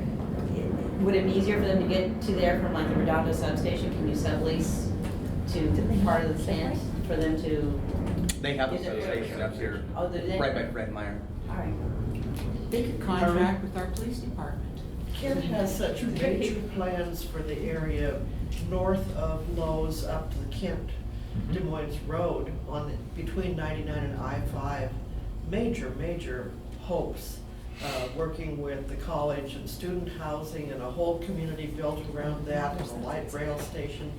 would it be easier for them to get to there from like the Redondo substation? Can you sublease to part of the Kent for them to? They have a Is it- substation up here, Oh, do they? right by Fred Meyer. All right. They could contract with our police department. Kent has such major plans for the area north of Lowe's up to the Kent Des Moines Road between 99 and I-5. Major hopes, working with the college and student housing and a whole community built around that, and a light rail station.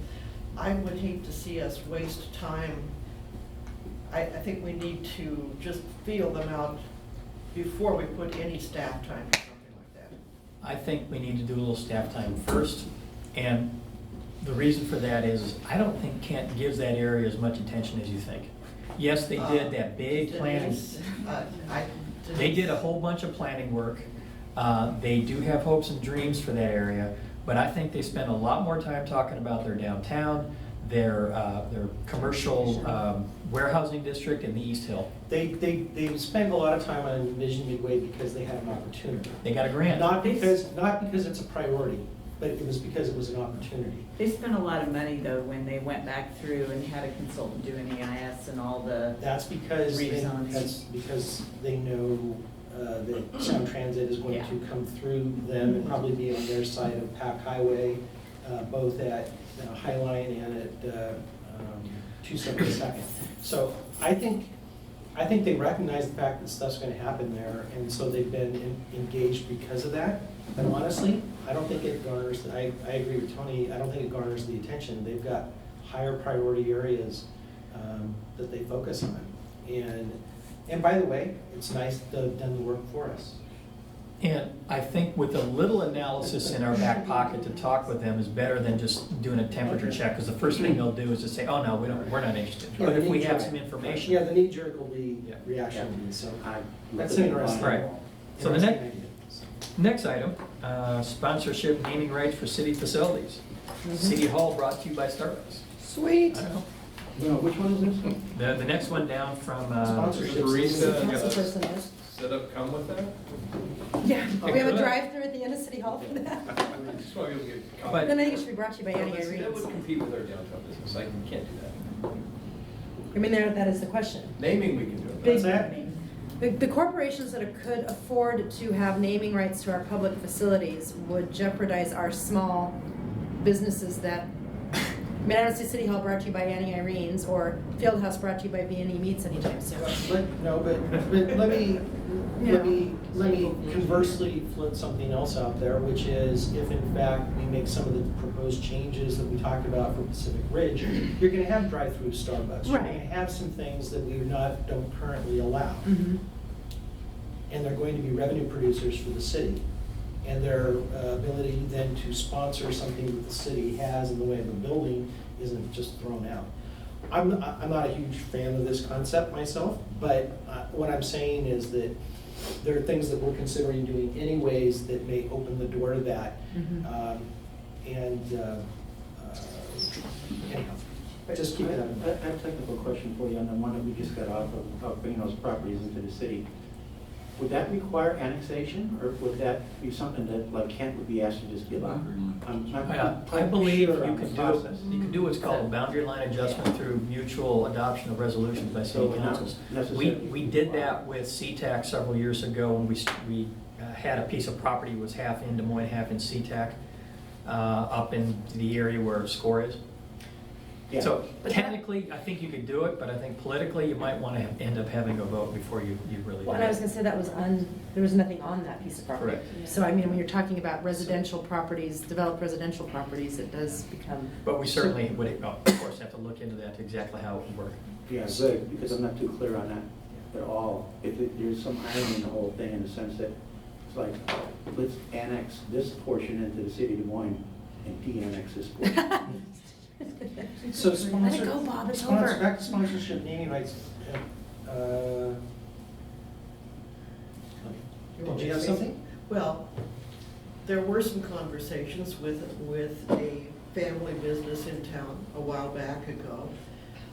I would hate to see us waste time. I think we need to just feel them out before we put any staff time or something like that. I think we need to do a little staff time first, and the reason for that is, I don't think Kent gives that area as much attention as you think. Yes, they did that big planning, they did a whole bunch of planning work. They do have hopes and dreams for that area, but I think they spend a lot more time talking about their downtown, their commercial warehousing district in the East Hill. They spend a lot of time on Vision Midway because they had an opportunity. They got a grant. Not because it's a priority, but it was because it was an opportunity. They spent a lot of money though when they went back through and had a consultant do an EIS and all the. That's because rezoning. they know that Sound Transit is going Yeah. to come through them and probably be on their side of Pack Highway, both at Highline and at 272nd. So I think they recognize the fact that stuff's going to happen there, and so they've been engaged because of that. But honestly, I don't think it garners, I agree with Tony, I don't think it garners the attention. They've got higher priority areas that they focus on. And by the way, it's nice to have done the work for us. And I think with a little analysis in our back pocket to talk with them is better than just doing a temperature check, because the first thing they'll do is just say, oh, no, we're not interested. Yeah, But the if we have knee-jerk- some information. Yeah, the knee-jerk will be, Yeah. reaction will be, so, I- that's interesting. Right. So the Interesting next, idea, so. next item, sponsorship naming rights for city facilities. City Hall brought to you by Starbucks. Sweet. I know. No, which one is this? The next one down from, Sponsorship. Barista, Councilperson is. setup come with that? Yeah, we have a Good. drive-through at the end of City Hall for that. Just want to be able to get coffee. But- Then I think it should be brought to you by Annie That Irene. would compete with our downtown business, I can't do that. I mean, that is the question. Naming, we can do it. Big- What's that? The corporations that could afford to have naming rights to our public facilities would jeopardize our small businesses that, I mean, I don't see City Hall brought to you by Annie Irene's or Fieldhouse brought to you by B&E Meats anytime soon. But let me conversely float something else out there, which is if in fact we make some of the proposed changes that we talked about for Pacific Ridge, you're gonna have drive-through Starbucks. You're gonna Right. have some things that we don't currently allow. Mhm. And they're going to be revenue producers for the city. And their ability then to sponsor something that the city has in the way of a building isn't just thrown out. I'm not a huge fan of this concept myself, but what I'm saying is that there are things that we're considering doing anyways that may open the door to that. Mhm. Anyhow, just keep it up. I have a technical question for you on the one that we just got off of bringing those properties into the city. Would that require annexation, or would that be something that, like, Kent would be asked to just give up? I'm not I quite believe sure you on the can process. do what's called a boundary line adjustment through mutual adoption of resolutions by city So not councils. necessarily- We did that with SeaTac several years ago when we had a piece of property was half in Des Moines, half in SeaTac, up in the area where SCORE is. Yeah. So technically, I think you could do it, but I think politically, you might want to end up having a vote before you really do Well, and I was it. gonna say that was there was nothing on that piece of property. Correct. So I mean, when you're talking about residential properties, developed residential properties, it does become. But we certainly would, of course, have to look into that, exactly how it would work. Yeah, good, because I'm not too clear on that at all. There's some irony in the whole thing in the sense that it's like, let's annex this portion into the city of Des Moines and de-annex this portion. So Let sponsor. it go, Bob, it's sponsor- over. Back to sponsorship, naming rights. Did you have something? Well, there were some conversations with a family business in town a while back ago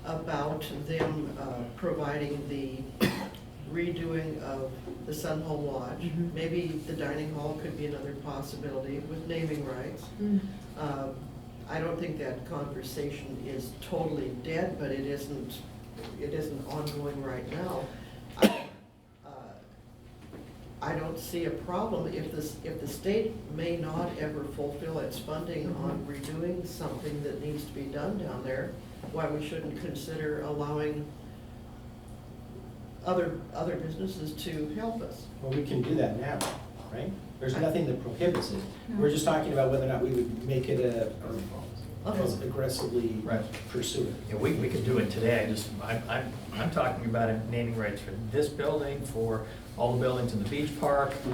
about them providing the redoing of the Sun Home Lodge. Mhm. Maybe the dining hall could be another possibility with naming rights. Mm. I don't think that conversation is totally dead, but it isn't ongoing right now. I don't see a problem if the state may not ever fulfill its funding on redoing something that needs to be done down there, why we shouldn't consider allowing other businesses to help us. Well, we can do that now, right? There's nothing that prohibits it. No. We're just talking about whether or not we would make it as aggressively Right. pursue it. Yeah, we could do it today, I'm talking about naming rights for this building, for all the buildings in the beach park, for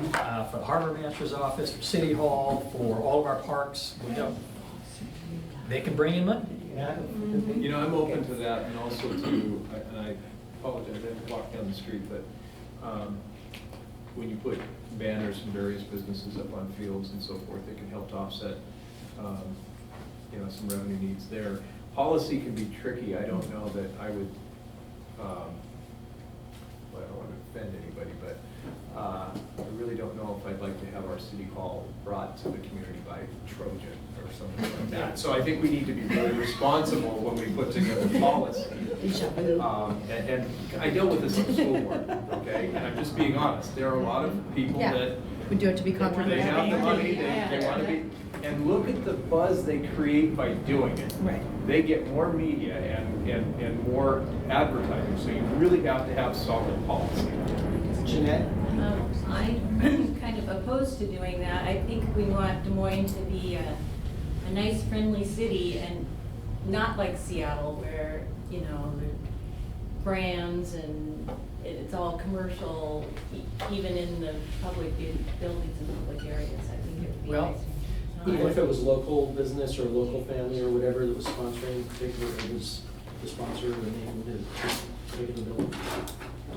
the harbor master's office, for City Hall, for all of our parks. They can bring in money. Yeah. You know, I'm open to that, and also to, and I apologize, I have to walk down the street, but when you put banners from various businesses up on fields and so forth, it can help to offset, some revenue needs there. Policy can be tricky. I don't know that I would, well, I don't want to offend anybody, but I really don't know if I'd like to have our city hall brought to the community by Trojan or something like that. So I think we need to be really responsible when we put together policy. And I dealt with this on the school board, okay? And I'm just being honest. There are a lot of people Yeah. that We do it to be they controversial. have the money, they want to be, and look at the buzz they create by doing it. Right. They get more media and more advertising, so you really have to have solid policy. Jeanette? I'm kind of opposed to doing that. I think we want Des Moines to be a nice, friendly city and not like Seattle where, the brands and it's all commercial, even in the public buildings and public areas, I think it would be Well, nice. Even if it was local business or local family or whatever that was sponsoring, it was the sponsor, the name of the regular building.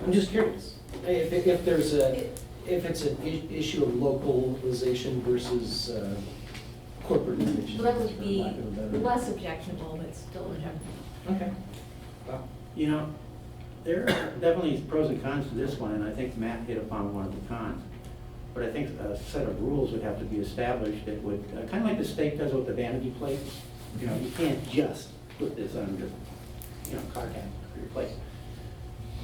I'm just curious, if there's if it's an issue of localization versus corporate image. Well, that would for be lack of a better- less objectionable, but still objectionable. Okay. Wow. You know, there are definitely pros and cons to this one, and I think Matt hit upon one of the cons. But I think a set of rules would have to be established that would, kind of like the state does with the vanity plates. You know, you can't just put this on your, car tag for your plate.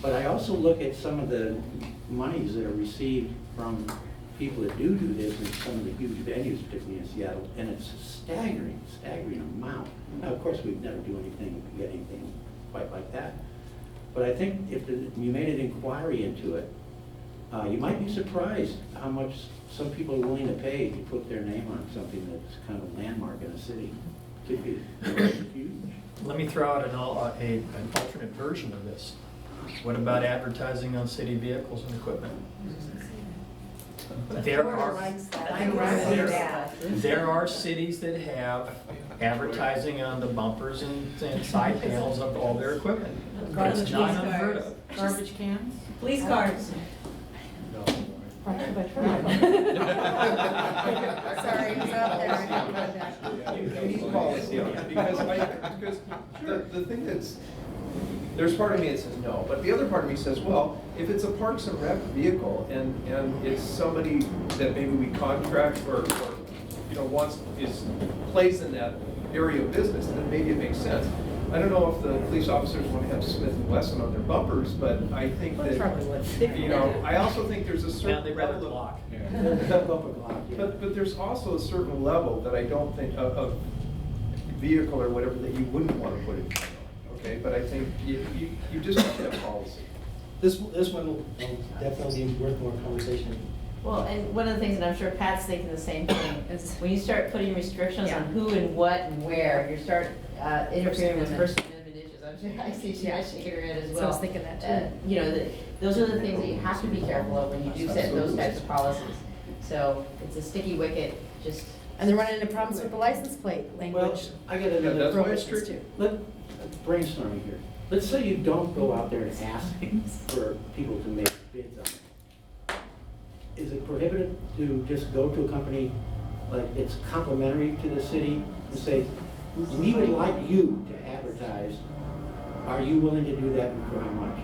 But I also look at some of the monies that are received from people that do this in some of the huge venues, particularly in Seattle, and it's a staggering amount. Now, of course, we'd never get anything quite like that. But I think if you made an inquiry into it, you might be surprised how much some people are willing to pay to put their name on something that's kind of a landmark in a city. Could be huge. Let me throw out an alternate version of this. What about advertising on city vehicles and equipment? There are cities that have advertising on the bumpers and side panels of all their equipment. It's not unheard of. Garbage cans? Police cars. Sorry, it's out there. You need policy on it, because the thing that's, there's part of me that says no, but the other part of me says, well, if it's a Parks and Rec vehicle and it's somebody that maybe we contract or plays in that area of business, then maybe it makes sense. I don't know if the police officers want to have Smith & Wesson on their bumpers, but I think that, I also think there's a certain They rather level block. But there's also a certain level that I don't think of vehicle or whatever that you wouldn't want to put in. Okay, but I think you just have to have policy. This one will definitely be worth more conversation. Well, and one of the things that I'm sure Pat's thinking the same thing, is when you start putting restrictions on who and what and where, you start interfering with First Amendment issues. I'm sure I see she shaking her head as well. So I was thinking that too. Those are the things that you have to be careful of when you do set those types of policies. So it's a sticky wicket, just. And they're running into problems with the license plate language. Well, I got another that's why it's prohibitions tricky. too. Brainstorming here. Let's say you don't go out there and ask for people to make bids on it. Is it prohibited to just go to a company, like it's complimentary to the city, and say, we would like you to advertise, are you willing to do that and for how much?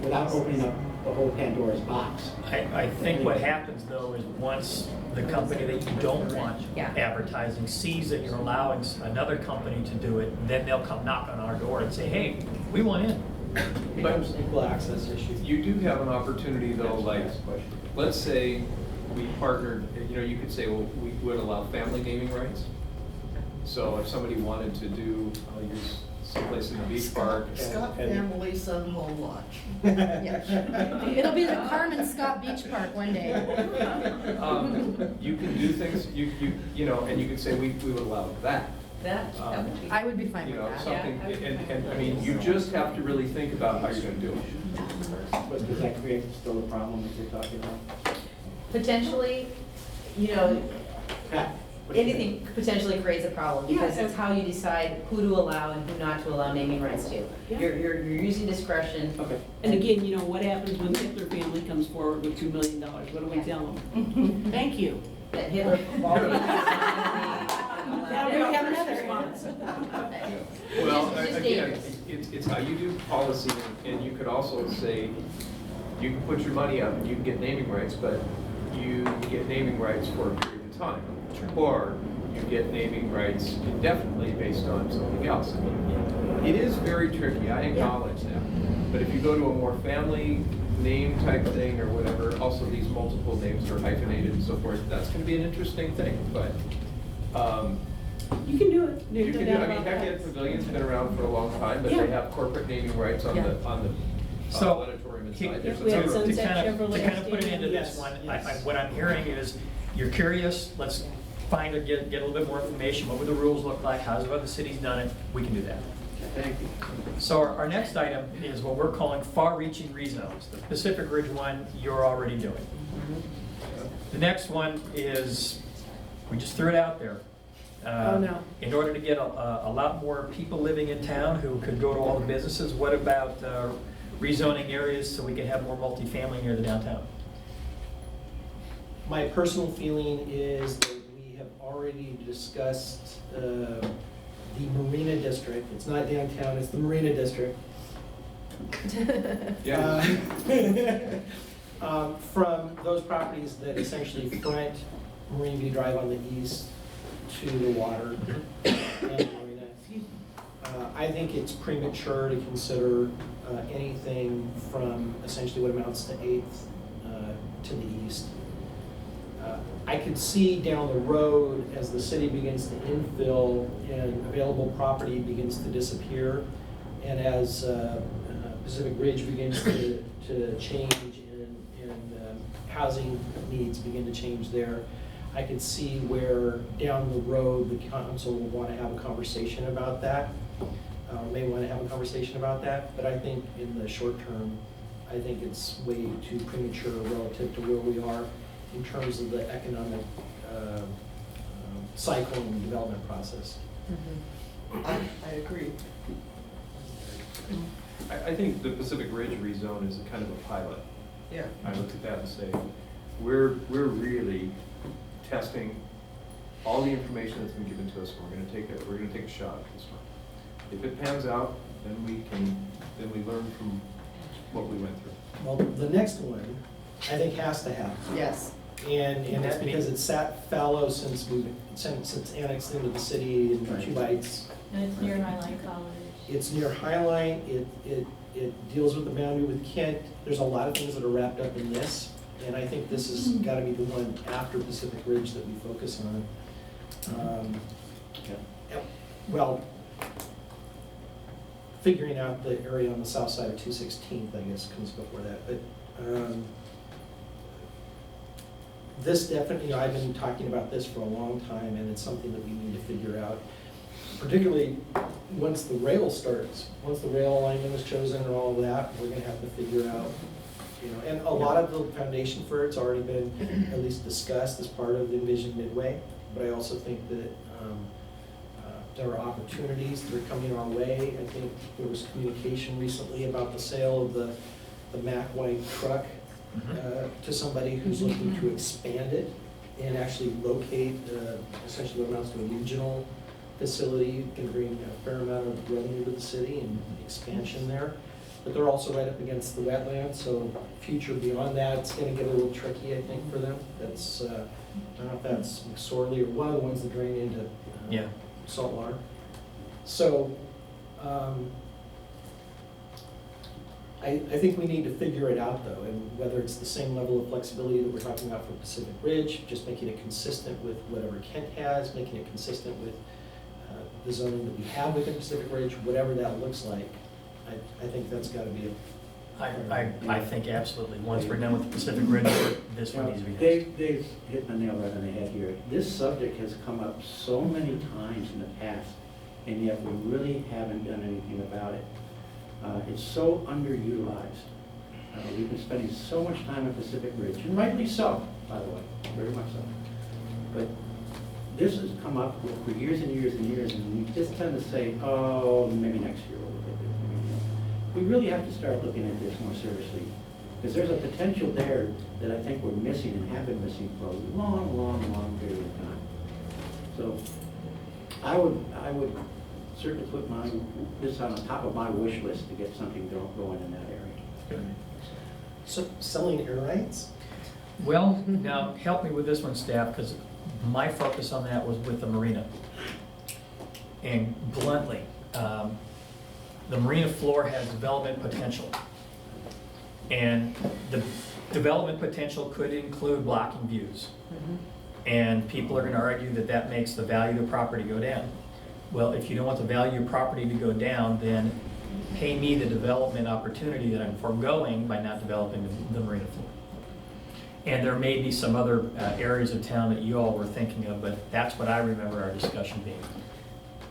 Without opening up the whole Pandora's box. I think what happens though is once the company that you don't want advertising sees that you're allowing another company to do it, then they'll come knock on our door and say, hey, we want in. Becomes equal access issue. You do have an opportunity though, like, let's say we partnered, you could say, well, we would allow family naming rights. So if somebody wanted to do, I'll use someplace in the beach park. Scott Family Sun Home Lodge. Yeah. It'll be the Carmen Scott Beach Park one day. You can do things, and you could say, we would allow that. That would be. I would be fine with that. Something, and I mean, you just have to really think about how you're gonna do it. But does that create still a problem that you're talking about? Potentially, anything potentially creates a problem, because it's how you decide who to allow and who not to allow naming rights to. Yeah. You're using discretion. Okay. And again, what happens when the Hitler family comes forward with $2 million? What do we tell them? Thank you. That Hitler. Now we have another response. Well, It's just again, dangerous. it's how you do policy, and you could also say, you can put your money up and you can get naming rights, but you get naming rights for a period of time. Or you get naming rights indefinitely based on something else. I mean, it is very tricky, I acknowledge that. But if you go to a more family name type thing or whatever, also these multiple names are hyphenated and so forth, that's gonna be an interesting thing, but, You can do it. you can do, I mean, Hecate Pavilion's been around for a long time, but they have corporate naming rights on the So, auditorium inside. There's a We have number of- to Sunset kind of Chevrolet put it into Yes, this one, yes. what I'm hearing is, you're curious, let's get a little bit more information, what would the rules look like, how's other cities done it, we can do that. Thank you. So our next item is what we're calling far-reaching rezones. The Pacific Ridge one, you're already doing. The next one is, we just threw it out there. Oh, no. In order to get a lot more people living in town who could go to all the businesses, what about rezoning areas so we can have more multifamily near the downtown? My personal feeling is that we have already discussed the Marina District. It's not downtown, it's the Marina District. From those properties that essentially front Marina View Drive on the east to the water and the marina. I think it's premature to consider anything from essentially what amounts to 8th to the east. I could see down the road as the city begins to infill and available property begins to disappear, and as Pacific Ridge begins to change and housing needs begin to change there, I could see where down the road the council will want to have a conversation about that, may want to have a conversation about that, but I think in the short term, I think it's way too premature relative to where we are in terms of the economic cycle and development process. I agree. I think the Pacific Ridge rezone is a kind of a pilot. Yeah. I look at that and say, we're really testing all the information that's been given to us. We're gonna take a shot at this one. If it pans out, then we learn from what we went through. Well, the next one, I think has to happen. Yes. And that's because it's sat fallow since annexed into the city in 2 bites. And it's near Highline College. It's near Highline, it deals with the boundary with Kent. There's a lot of things that are wrapped up in this, and I think this has gotta be the one after Pacific Ridge that we focus on. Well, figuring out the area on the south side of 216th, I guess, comes before that, but, this definitely, I've been talking about this for a long time, and it's something that we need to figure out, particularly once the rail starts. Once the rail alignment is chosen and all of that, we're gonna have to figure out, and a lot of the foundation for it's already been at least discussed as part of the Envision Midway, but I also think that there are opportunities that are coming our way. I think there was communication recently about the sale of the Mack White truck to somebody who's looking to expand it and actually locate essentially what amounts to a regional facility, can bring a fair amount of revenue to the city and expansion there. But they're also right up against the wetlands, so future beyond that, it's gonna get a little tricky, I think, for them. That's, I don't know if that's McSorley or one of the ones that drain into saltwater. So, I think we need to figure it out though, and whether it's the same level of flexibility that we're talking about for Pacific Ridge, just making it consistent with whatever Kent has, making it consistent with the zoning that we have within Pacific Ridge, whatever that looks like, I think that's gotta be I think absolutely. Once we're done with the Pacific Ridge, this one needs to be done. They've hit the nail right on the head here. This subject has come up so many times in the past, and yet we really haven't done anything about it. It's so underutilized. We've been spending so much time at Pacific Ridge, and rightly so, by the way, very much so. But this has come up for years and years and years, and we just tend to say, oh, maybe next year we'll look at this. We really have to start looking at this more seriously, because there's a potential there that I think we're missing and have been missing for a long, long, long period of time. So I would certainly put this on the top of my wish list to get something going in that area. So selling air rights? Well, now help me with this one, staff, because my focus on that was with the marina. And bluntly, the marina floor has development potential. And the development potential could include blocking views. And people are going to argue that that makes the value of the property go down. Well, if you don't want the value of property to go down, then pay me the development opportunity that I'm foregoing by not developing the marina floor. And there may be some other areas of town that you all were thinking of, but that's what I remember our discussion being.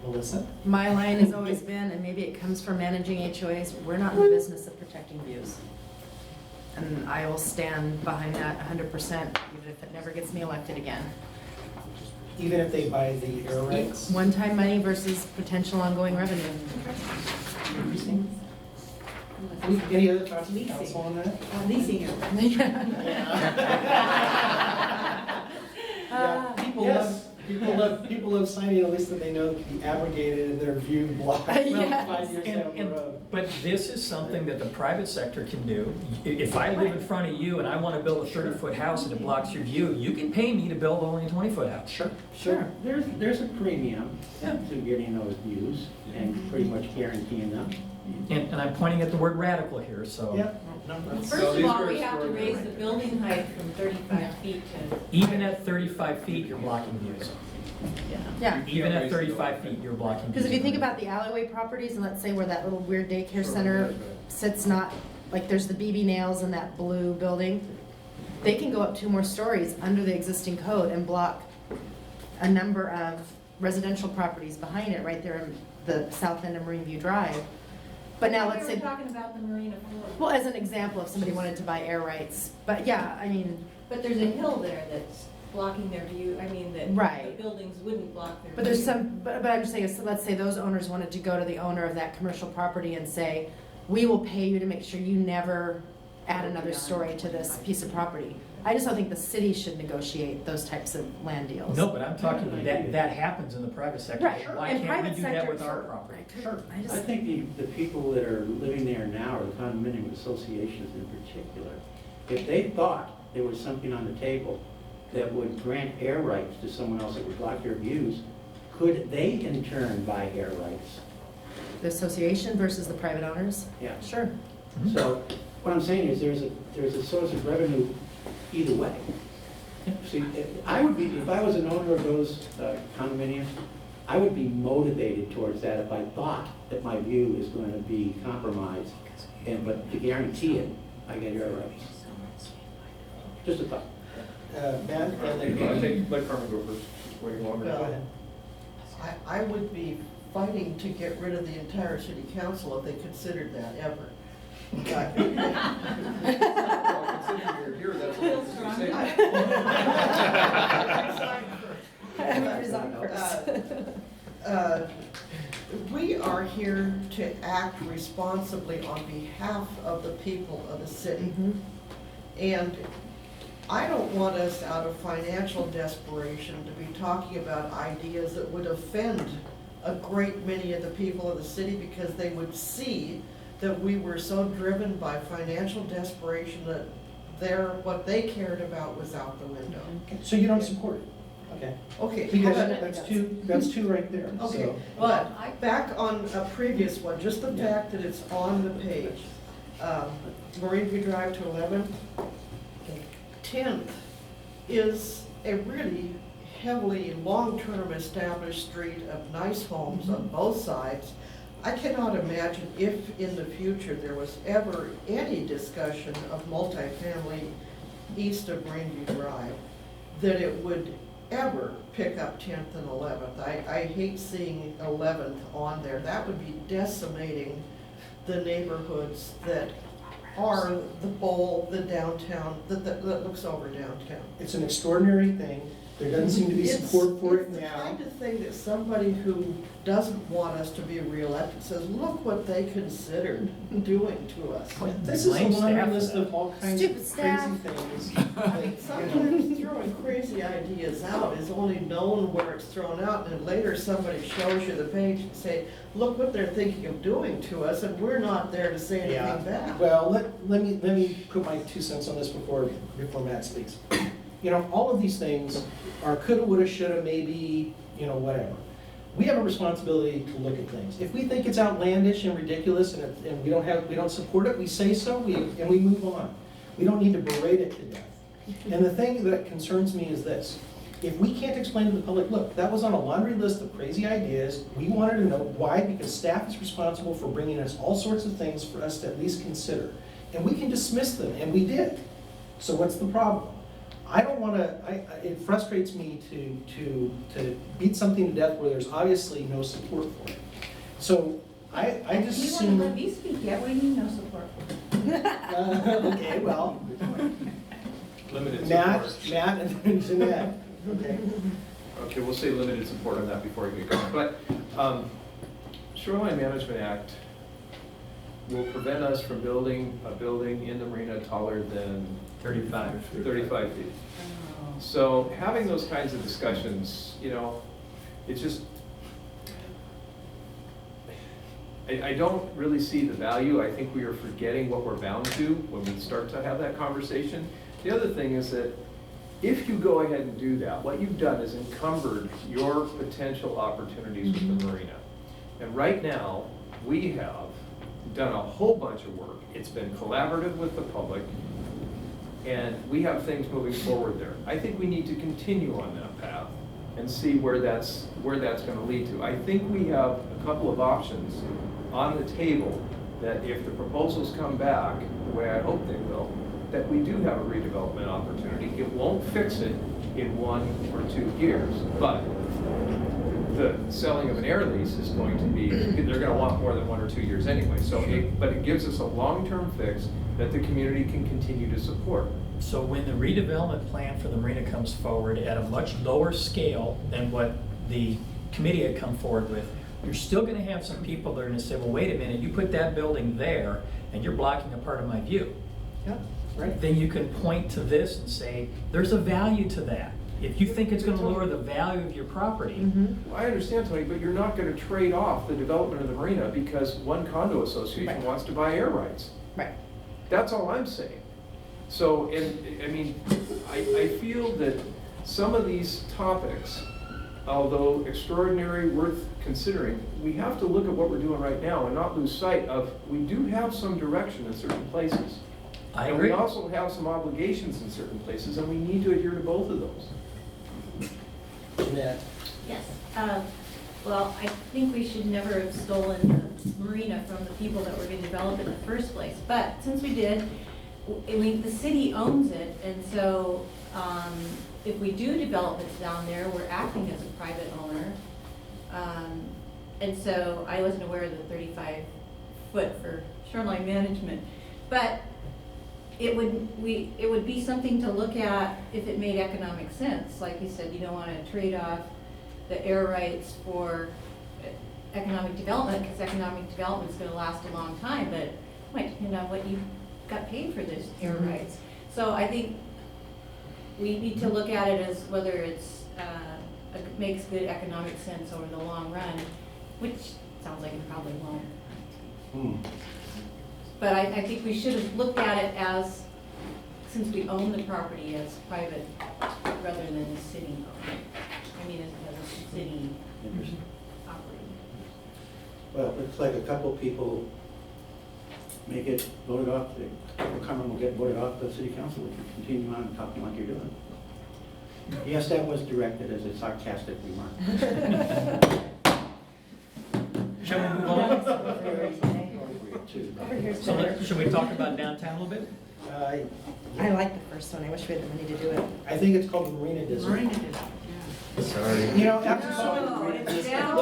Melissa? My line has always been, and maybe it comes from managing HOAs, we're not in the business of protecting views. And I will stand behind that 100%, even if it never gets me elected again. Even if they buy the air rights? One-time money versus potential ongoing revenue. Interesting. Any other thoughts from council on that? Leasing it. People love signing a list that they know can be abrogated and their view blocked 5 years down the road. But this is something that the private sector can do. If I live in front of you and I want to build a 30-foot house and it blocks your view, you can pay me to build only a 20-foot house. Sure. There's a premium to getting those views and pretty much guaranteeing them. And I'm pointing at the word radical here, so. First of all, we have to raise the building height from 35 feet to. Even at 35 feet, you're blocking views. Yeah. Even at 35 feet, you're blocking views. Because if you think about the alleyway properties, and let's say where that little weird daycare center sits, not, like there's the BB Nails in that blue building, they can go up 2 more stories under the existing code and block a number of residential properties behind it, right there in the south end of Marine View Drive. But now let's say. We were talking about the Marina Florida. Well, as an example, if somebody wanted to buy air rights, but yeah, I mean. But there's a hill there that's blocking their view, I mean, that Right. the buildings wouldn't block their view. But there's some, but I'm just saying, so let's say those owners wanted to go to the owner of that commercial property and say, we will pay you to make sure you never add another story to this piece of property. I just don't think the city should negotiate those types of land deals. No, but I'm talking, that happens in the private sector. Right. Why In can't we private do that sector, with our sure. property? Sure. I think the people that are living there now, or the condominium associations in particular, if they thought there was something on the table that would grant air rights to someone else that would block their views, could they in turn buy air rights? The association versus the private owners? Yeah. Sure. So what I'm saying is there's a source of revenue either way. See, I would be, if I was an owner of those condominiums, I would be motivated towards that if I thought that my view is going to be compromised. But to guarantee it, I get air rights. Just a thought. Matt, and I then. let Carmen go first, waiting longer. Go ahead. I would be fighting to get rid of the entire city council if they considered that ever. We are here to act responsibly on behalf of the people of the city. And I don't want us, out of financial desperation, to be talking about ideas that would offend a great many of the people of the city, because they would see that we were so driven by financial desperation that what they cared about was out the window. So you don't support it? Okay. Okay. Because that's two right there. Okay, So- but back on a previous one, just the fact that it's on the page. Marine View Drive to 11th. 10th is a really heavily long-term established street of nice homes on both sides. I cannot imagine if in the future there was ever any discussion of multifamily east of Marine View Drive, that it would ever pick up 10th and 11th. I hate seeing 11th on there. That would be decimating the neighborhoods that are the bowl, the downtown, that looks over downtown. It's an extraordinary thing. There doesn't seem to be support for it It's the now. kind of thing that somebody who doesn't want us to be reelected says, look what they considered doing to us. This is a Blame laundry staff list for of all kinds Stupid of staff. crazy things. I mean, sometimes throwing crazy ideas out is only known where it's thrown out, and then later somebody shows you the page and say, look what they're thinking of doing to us, and we're not there to say anything back. Well, let me put my 2 cents on this before Matt speaks. You know, all of these things are coulda, woulda, shoulda, maybe, whatever. We have a responsibility to look at things. If we think it's outlandish and ridiculous and we don't support it, we say so and we move on. We don't need to berate it to death. And the thing that concerns me is this. If we can't explain to the public, look, that was on a laundry list of crazy ideas, we wanted to know why, because staff is responsible for bringing us all sorts of things for us to at least consider. And we can dismiss them, and we did. So what's the problem? I don't wanna, it frustrates me to beat something to death where there's obviously no support for it. So I just You assume. wouldn't let me speak yet, what do you mean no support? Okay, well, Limited Matt, support. Matt and Jeanette, okay. Okay, we'll say limited support on that before we get going. But Shoreline Management Act will prevent us from building a building in the marina taller than 35. 35 feet. So having those kinds of discussions, it's just, I don't really see the value. I think we are forgetting what we're bound to when we start to have that conversation. The other thing is that if you go ahead and do that, what you've done is encumbered your potential opportunities with the marina. And right now, we have done a whole bunch of work. It's been collaborative with the public, and we have things moving forward there. I think we need to continue on that path and see where that's going to lead to. I think we have a couple of options on the table that if the proposals come back the way I hope they will, that we do have a redevelopment opportunity. It won't fix it in 1 or 2 years, but the selling of an air lease is going to be, they're going to want more than 1 or 2 years anyway. So, but it gives us a long-term fix that the community can continue to support. So when the redevelopment plan for the marina comes forward at a much lower scale than what the committee had come forward with, you're still going to have some people that are going to say, well, wait a minute, you put that building there and you're blocking a part of my view. Yeah, right. Then you can point to this and say, there's a value to that. If you think it's going to lower the value of your property. Well, I understand, Tony, but you're not going to trade off the development of the marina because one condo association wants to buy air rights. Right. That's all I'm saying. So, and I mean, I feel that some of these topics, although extraordinary, worth considering, we have to look at what we're doing right now and not lose sight of, we do have some direction in certain places. I And agree. we also have some obligations in certain places, and we need to adhere to both of those. Jeanette. Yes, well, I think we should never have stolen the marina from the people that were going to develop it in the first place. But since we did, the city owns it, and so if we do developments down there, we're acting as a private owner. And so I wasn't aware of the 35-foot for shoreline management. But it would be something to look at if it made economic sense. Like you said, you don't want to trade off the air rights for economic development, because economic development is going to last a long time, but it might depend on what you got paid for this air rights. So I think we need to look at it as whether it's makes good economic sense over the long run, which sounds like it probably won't. But I think we should have looked at it as, since we own the property, as private rather than a city owned. I mean, as a city operating. Well, it's like a couple people may get voted off, Carmen will get voted off, the city council will continue on talking like you're doing. Yes, that was directed as a sarcastic remark. Shall we move on? So should we talk about downtown a little bit? I like the first one. I wish we had the money to do it. I think it's called the Marina District. Marina District. Sorry. You know, after No, it's down.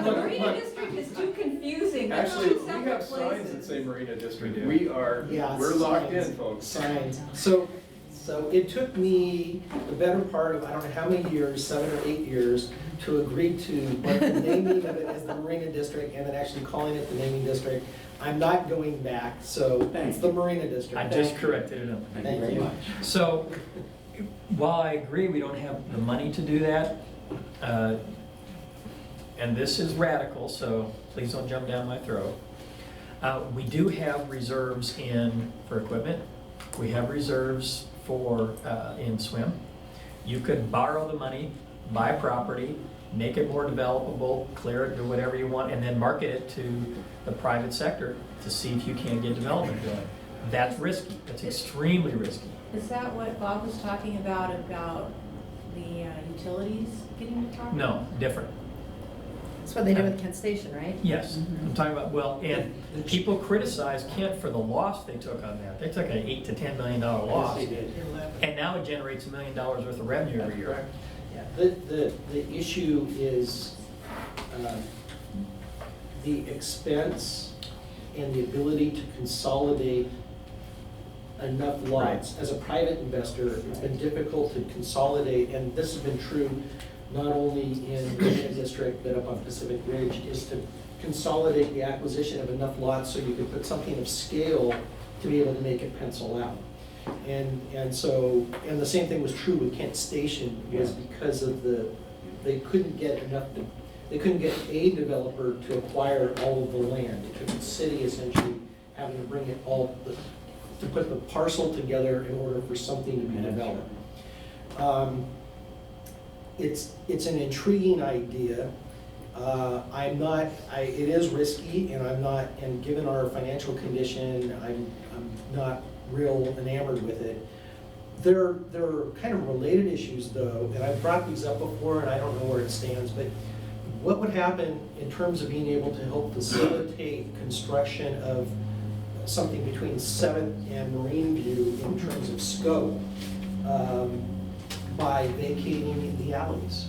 The Marina District is too confusing. They're Actually, two we separate have signs that places. say Marina District. We do. We are, Yeah, we're locked in, signs. folks. Signs. So it took me the better part of, I don't know how many years, 7 or 8 years, to agree to what the naming of it is, the Marina District, and then actually calling it the naming district. I'm not going back, so it's the Marina District. I just corrected it. Thank you very much. So, while I agree we don't have the money to do that, and this is radical, so please don't jump down my throat, we do have reserves for equipment. We have reserves in swim. You could borrow the money, buy property, make it more developable, clear it, do whatever you want, and then market it to the private sector to see if you can get development going. That's risky. That's extremely risky. Is that what Bob was talking about the utilities getting the property? No, different. That's what they did with Kent Station, right? Yes, I'm talking about, well, and people criticize Kent for the loss they took on that. They took an $8 to $10 million loss. Yes, they did. And now it generates $1 million worth of revenue every year. Yeah, the issue is the expense and the ability to consolidate enough lots. As a private investor, it's been difficult to consolidate, and this has been true not only in the Union District, but up on Pacific Ridge, is to consolidate the acquisition of enough lots so you could put something of scale to be able to make it pencil out. And so, and the same thing was true with Kent Station, was because of they couldn't get they couldn't get a developer to acquire all of the land. It took the city essentially having to bring it all, to put the parcel together in order for something to be developed. It's an intriguing idea. It is risky, and given our financial condition, I'm not real enamored with it. There are kind of related issues though, and I've brought these up before and I don't know where it stands, but what would happen in terms of being able to help facilitate construction of something between 7th and Marine View in terms of scope by vacating the alleys?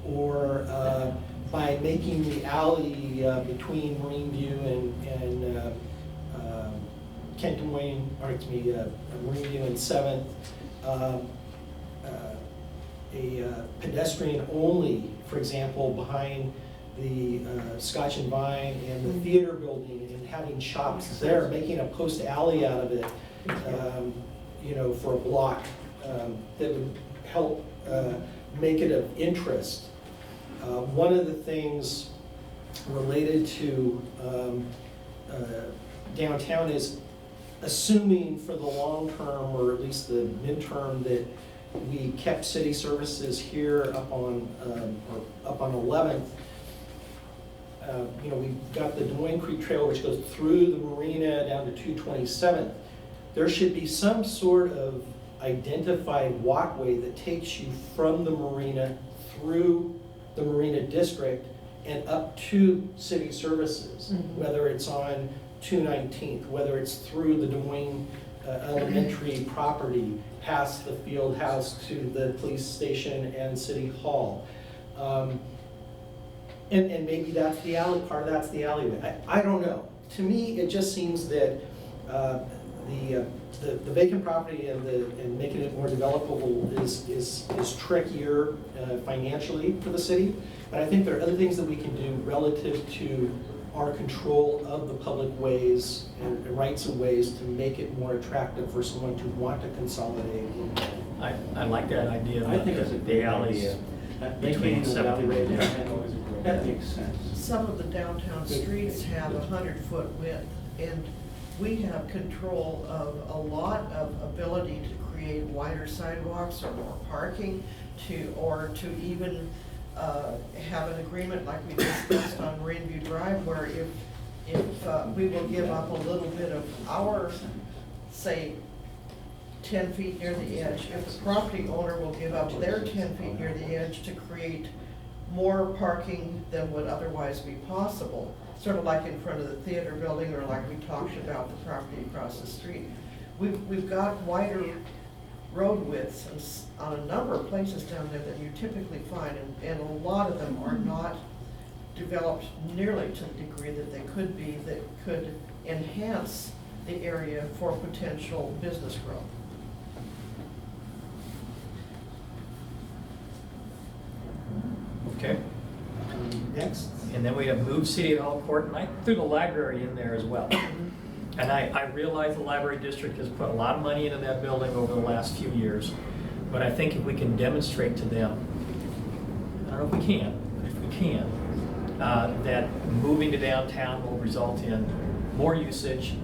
Or by making the alley between Marine View and Kent and Wayne, or excuse me, Marine View and 7th, a pedestrian only, for example, behind the Scotch and Vine and the theater building, and having shops there, making a post alley out of it, for a block that would help make it of interest. One of the things related to downtown is assuming for the long term, or at least the midterm, that we kept city services here up on 11th. We've got the Des Moines Creek Trail, which goes through the marina down to 227th. There should be some sort of identified walkway that takes you from the marina through the Marina District and up to city services, whether it's on 219th, whether it's through the Des Moines Elementary property, past the field house to the police station and City Hall. And maybe that's the alley, part of that's the alleyway. I don't know. To me, it just seems that the vacant property and making it more developable is trickier financially for the city. But I think there are other things that we can do relative to our control of the public ways and rights of ways to make it more attractive for someone to want to consolidate. I like that idea. I think it's a the great alleys idea. between 7th and Marine. That makes sense. Some of the downtown streets have 100-foot width, and we have control of a lot of ability to create wider sidewalks or more parking, or to even have an agreement like we discussed on Marine View Drive, where if we will give up a little bit of our, say, 10 feet near the edge, if the property owner will give up their 10 feet near the edge to create more parking than would otherwise be possible, sort of like in front of the theater building, or like we talked about the property across the street. We've got wider road widths on a number of places down there that you typically find, and a lot of them are not developed nearly to the degree that they could be, that could enhance the area for potential business growth. Okay. Next. And then we have moved City Hall Court, and I threw the library in there as well. And I realize the library district has put a lot of money into that building over the last few years, but I think if we can demonstrate to them, I don't know if we can, but if we can, that moving to downtown will result in more usage,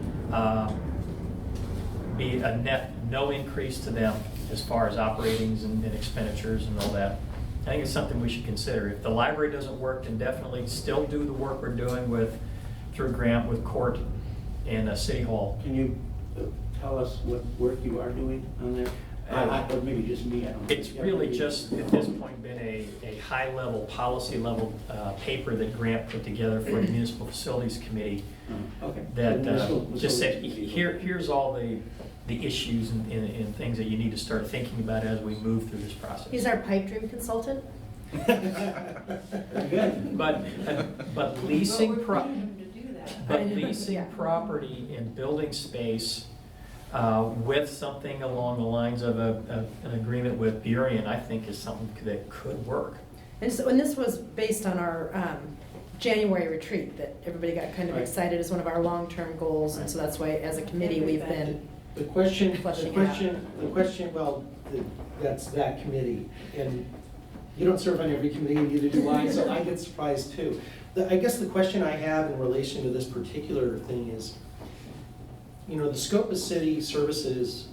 be a net no increase to them as far as operatings and expenditures and all that. I think it's something we should consider. If the library doesn't work, then definitely still do the work we're doing through Grant with Court and City Hall. Can you tell us what work you are doing on there? Or maybe just me, I don't know. It's really just, at this point, been a high-level, policy-level paper that Grant put together for the Municipal Facilities Committee. Okay. That Municipal just said, Facilities Committee. here's all the issues and things that you need to start thinking about as we move through this process. He's our pipe dream consultant. Very good. But leasing Well, we're paying him to do that. But leasing property and building space with something along the lines of an agreement with Burien, I think is something that could work. And so, and this was based on our January retreat, that everybody got kind of Right. excited as one of our long-term goals, and so that's why, as a committee, we've been The question, Fleshing well, that's that committee, and you don't serve on every committee, and neither do I, so I get surprised too. I guess the question I have in relation to this particular thing is, you know, the scope of city services,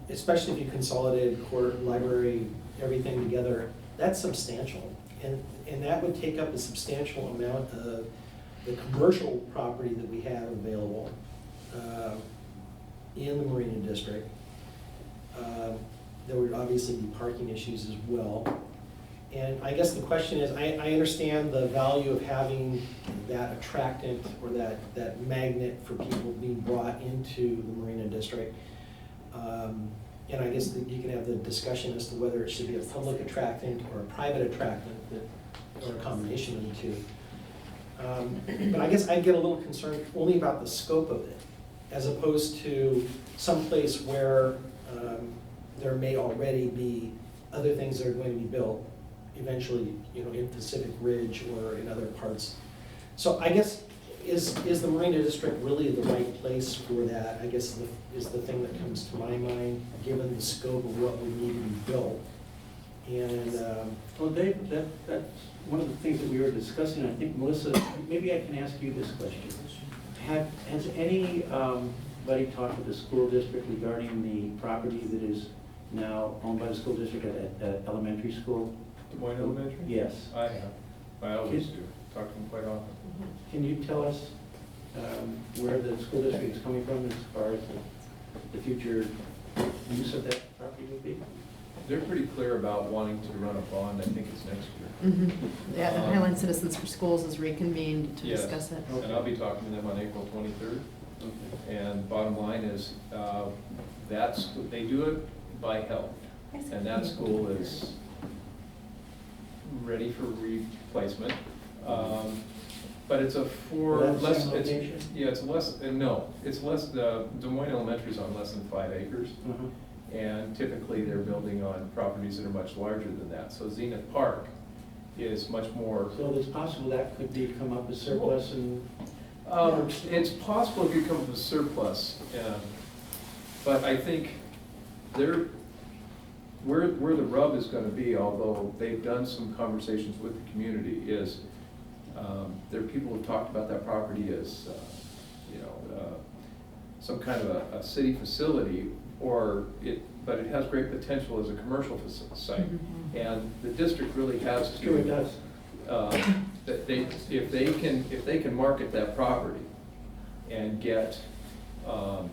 especially if you consolidated court, library, everything together, that's substantial. And that would take up a substantial amount of the commercial property that we have available in the Marina District. There would obviously be parking issues as well. And I guess the question is, I understand the value of having that attractant or that magnet for people being brought into the Marina District. And I guess that you can have the discussion as to whether it should be a public attractant or a private attractant, or a combination of the two. But I guess I get a little concerned only about the scope of it, as opposed to someplace where there may already be other things that are going to be built eventually, you know, in Pacific Ridge or in other parts. So I guess, is the Marina District really the right place for that? I guess is the thing that comes to my mind, given the scope of what would need to be built. And Well, Dave, that's one of the things that we were discussing. I think, Melissa, maybe I can ask you this question. Has anybody talked with the school district regarding the property that is now owned by the school district at elementary school? Des Moines Elementary? Yes. I have. I always do. Talk to them quite often. Can you tell us where the school district is coming from as far as the future use of that property would be? They're pretty clear about wanting to run a bond, I think it's next year. Yeah, the Highland Citizens for Schools is reconvened to Yes. discuss it. And I'll be talking to them on April 23rd. And bottom line is, they do it by health. And that school is ready for replacement. But it's less, Des Moines Elementary is on less than 5 acres. And typically they're building on properties that are much larger than that. So Zenith Park is much more. So it's possible that could come up as surplus and. It's possible it could come with a surplus, but I think where the rub is going to be, although they've done some conversations with the community, is there are people who talked about that property as some kind of a city facility, but it has great potential as a commercial site, and the district really has to. Sure it does. If they can market that property and get as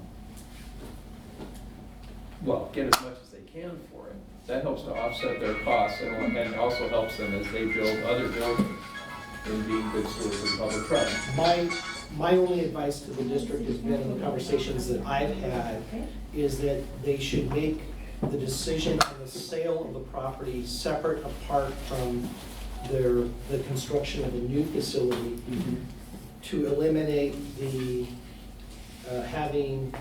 much as they can for it, that helps to offset their costs and also helps them as they build other buildings in being good stewards of the public trust. My only advice to the district has been in the conversations that I've had, is that they should make the decision on the sale of the property separate, apart from the construction of a new facility, to eliminate the having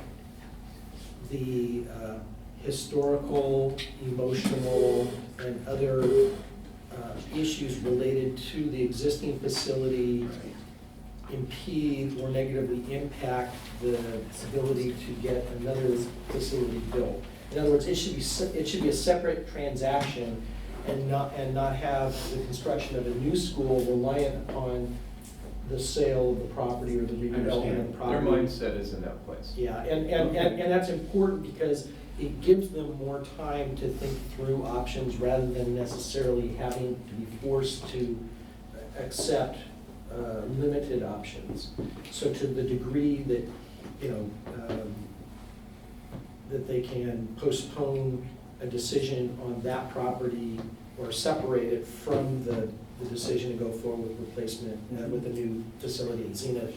the historical, emotional, and other issues related to the existing facility impede or negatively impact the ability to get another facility built. In other words, it should be a separate transaction, and not have the construction of a new school reliant upon the sale of the property or the redevelopment of the property. Their mindset is in that place. Yeah, and that's important because it gives them more time to think through options rather than necessarily having to be forced to accept limited options. So to the degree that, that they can postpone a decision on that property or separate it from the decision to go forward with replacement with the new facility at Zenith.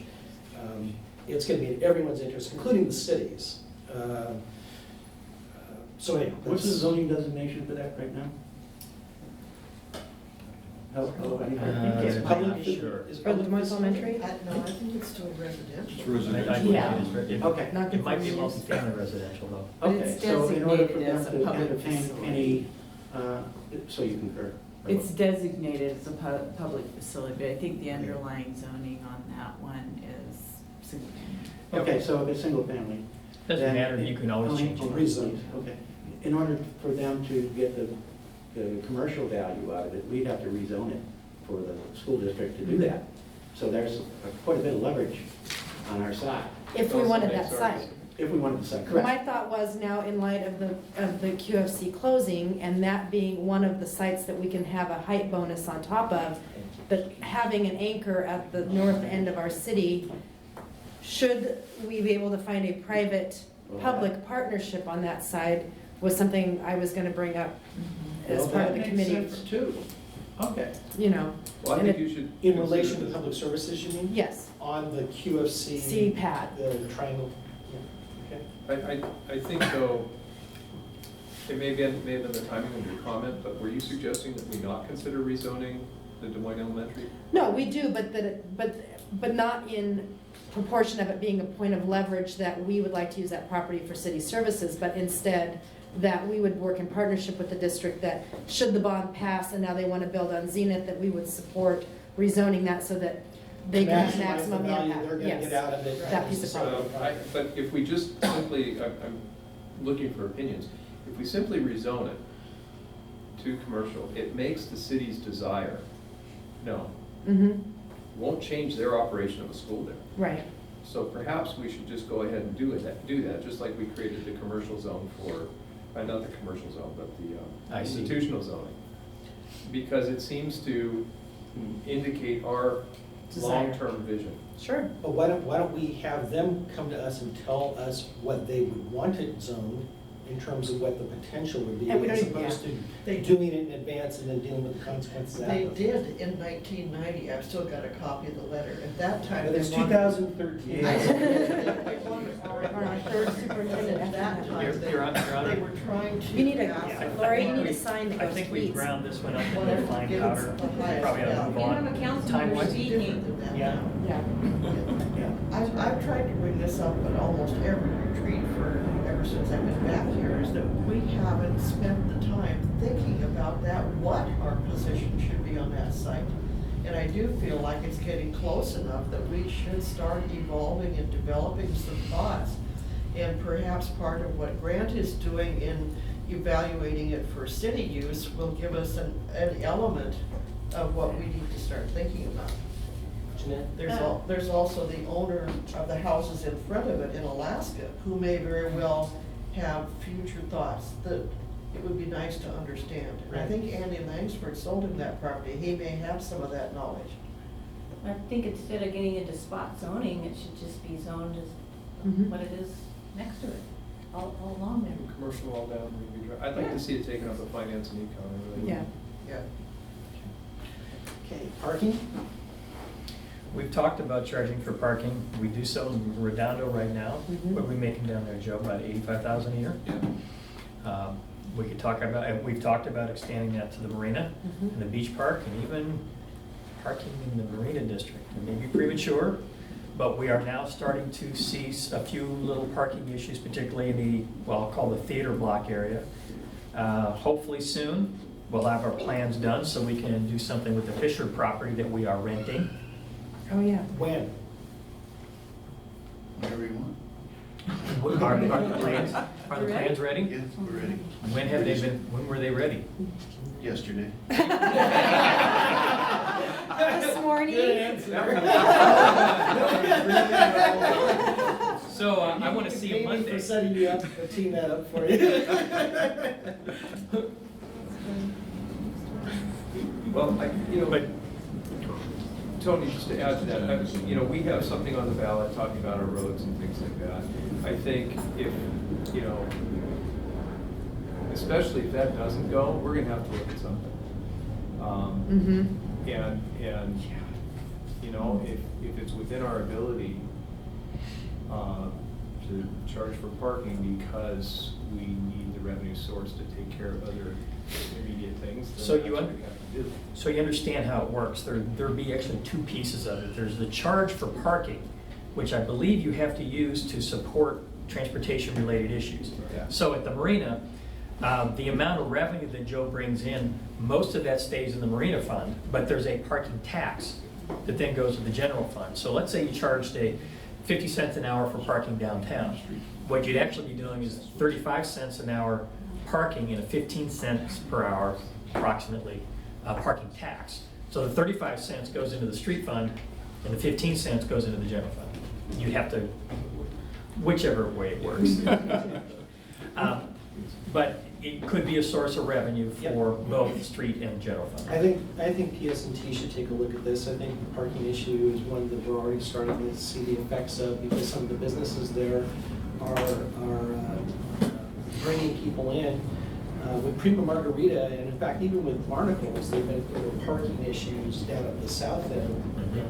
It's going to be in everyone's interest, including the cities. So anyhow. What's the zoning designation for that right now? Hello, anybody? It's public, Sure. is For the public Moist Elementary? No, I think it's still residential. I think Yeah. it is re- it- Okay. It might be multifamily residential though. But Okay, it's so in order for designated them as a to public entertain facility. any, so you concur? It's designated as a public facility, but I think the underlying zoning on that one is single family. Okay, so if it's single family. Doesn't then- matter, you can always change it. Rezone. Okay. In order for them to get the commercial value out of it, we'd have to rezone it for the school district to do that. So there's quite a bit of leverage on our side, If we wanted that site. if we wanted to say, My correct. thought was now in light of the QFC closing and that being one of the sites that we can have a height bonus on top of, that having an anchor at the north end of our city, should we be able to find a private public partnership on that side, was something I was gonna bring up as Well, part of the that makes committee, sense too. Okay. you know. Well, I And think it- you should. In relation consider to public services, you mean? Yes, On the QFC? C pad. The triangle, yeah, okay. I think though, it may have been the timing of your comment, but were you suggesting that we not consider rezoning the Des Moines Elementary? No, we do, but not in proportion of it being a point of leverage that we would like to use that property for city services, but instead that we would work in partnership with the district that should the bond pass and now they want to build on Zenith, that we would support rezoning that so that they can have Maximize the maximum value impact. they're gonna get out of it. That piece of property. But if we just simply, I'm looking for opinions, if we simply rezone it to commercial, it makes the city's desire known. Mm-hmm, Won't change their operation of a school there. right. So perhaps we should just go ahead and do that, just like we created the commercial zone for, not the commercial zone, but the I see. institutional zoning. Because it seems to indicate our Desire. long-term vision. Sure. But why don't we have them come to us and tell us what they would want it zoned in terms of what the potential would be, And we don't as even- opposed They- to doing it in advance and then dealing with the consequences They after. did in 1990, I've still got a copy of the letter. At that time, But they it's wanted. 2013. They wanted our- Our third superintendent At that after time, Your they Honor. they were trying to. You need a, pass- Laura, you need a sign that I goes think we please. ground this one up into Whatever fine gives powder. the highest Probably ought to value. move You have a on. council Time member wise. speaking. Different than that Yeah. now. Yeah. I've tried to bring this up at almost every retreat ever since I've been back here, is that we haven't spent the time thinking about that, what our position should be on that site. And I do feel like it's getting close enough that we should start evolving and developing some thoughts. And perhaps part of what Grant is doing in evaluating it for city use will give us an element of what we need to start thinking about. Jeanette? There's also the owner of the houses in front of it in Alaska, who may very well have future thoughts that it would be nice to understand. And I think Andy Langsford sold him that property, he may have some of that knowledge. I think instead of getting into spot zoning, it should just be zoned as Mhm. what it is next to it, all along there. Commercial all down Ruby Drive. I'd like to see it taken up with finance and econ, I really. Yeah. Yeah. Okay, parking? We've talked about charging for parking. We do so in Redondo right now. Mhm. What are we making down there, Joe? About 85,000 a year? Yeah. We could talk about, and we've talked about expanding that to the marina Mhm. and the beach park and even parking in the marina district. It may be premature, but we are now starting to see a few little parking issues, particularly in the, well, I'll call the theater block area. Hopefully soon, we'll have our plans done so we can do something with the Fisher property that we are renting. Oh, yeah. When? Whatever you want. Are the plans ready? Yes, we're ready. When were they ready? Yesterday. This morning. So I want to see Maybe you Monday. for setting you up, or teeing that up for you. Well, But Tony, just to add to that, you know, we have something on the ballot talking about our roads and things like that. I think if, you know, especially if that doesn't go, we're gonna have to look at something. And, you know, if it's within our ability to charge for parking because we need the revenue source to take care of other immediate things, then So that's you, what we have to do. so you understand how it works. There'd be actually two pieces of it. There's the charge for parking, which I believe you have to use to support transportation-related issues. Yeah. So at the marina, the amount of revenue that Joe brings in, most of that stays in the marina fund, but there's a parking tax that then goes to the general fund. So let's say you charged 50 cents an hour for parking downtown. What you'd actually be doing is 35 cents an hour parking and a 15 cents per hour approximately parking tax. So the 35 cents goes into the street fund and the 15 cents goes into the general fund. You'd have to, whichever way it works. But it could be a source of revenue for both street and general fund. I think PS&T should take a look at this. I think the parking issue is one that we're already starting to see the effects of, because some of the businesses there are bringing people in. With Prima Margarita, and in fact, even with Barnacles, there were parking issues down at the south end of the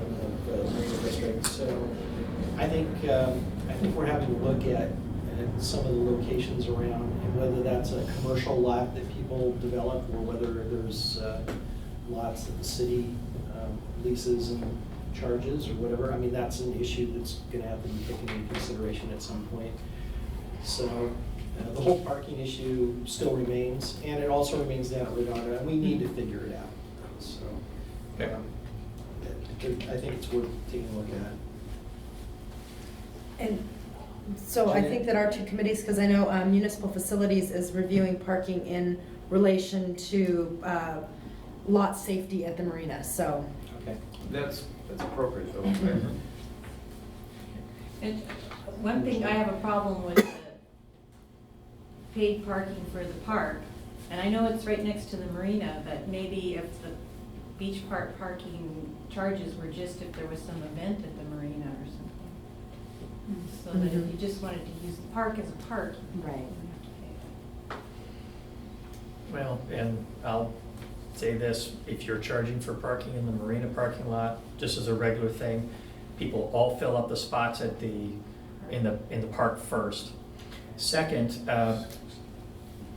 Marina District. So I think we're having to look at some of the locations around, and whether that's a commercial lot that people develop, or whether there's lots that the city leases and charges, or whatever. I mean, that's an issue that's gonna have to be taken into consideration at some point. So the whole parking issue still remains, and it also remains down at Redondo, and we need to figure it out. So I think it's worth taking a look at. And so I think that our two committees, because I know municipal facilities is reviewing parking in relation to lot safety at the marina, so. Okay. That's appropriate though. And one thing, I have a problem with the paid parking for the park, and I know it's right next to the marina, but maybe if the beach park parking charges were just if there was some event at the marina or something. So that if you just wanted to use the park as a park, you Right. wouldn't have to pay. Well, and I'll say this, if you're charging for parking in the marina parking lot, just as a regular thing, people all fill up the spots at in the park first. Second,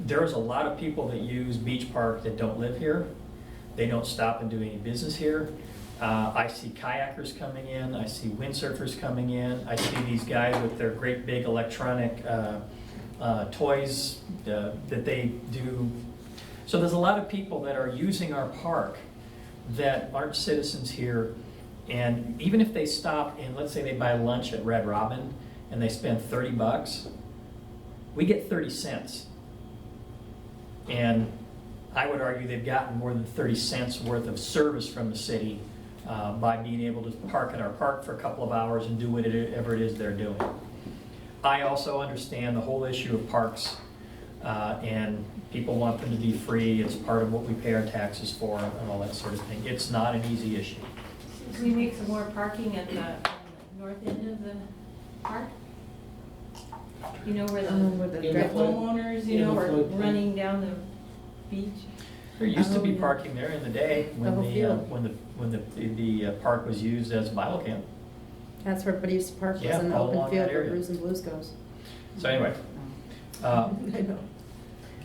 there's a lot of people that use Beach Park that don't live here. They don't stop and do any business here. I see kayakers coming in, I see windsurfers coming in, I see these guys with their great big electronic toys that they do. So there's a lot of people that are using our park that aren't citizens here, and even if they stop and let's say they buy lunch at Red Robin and they spend $30, we get 30 cents. And I would argue they've gotten more than 30 cents worth of service from the city by being able to park at our park for a couple of hours and do whatever it is they're doing. I also understand the whole issue of parks, and people want them to be free. It's part of what we pay our taxes for and all that sort of thing. It's not an easy issue. Can we make some more parking at the north end of the park? You know, where the homeowners, you know, are running down the beach? There used to be parking there in the day when Double the field. when the park was used as a Bible camp. That's where everybody used to park, was Yeah, in the all open along field that where area. Brews and Blues goes. So anyway, I know.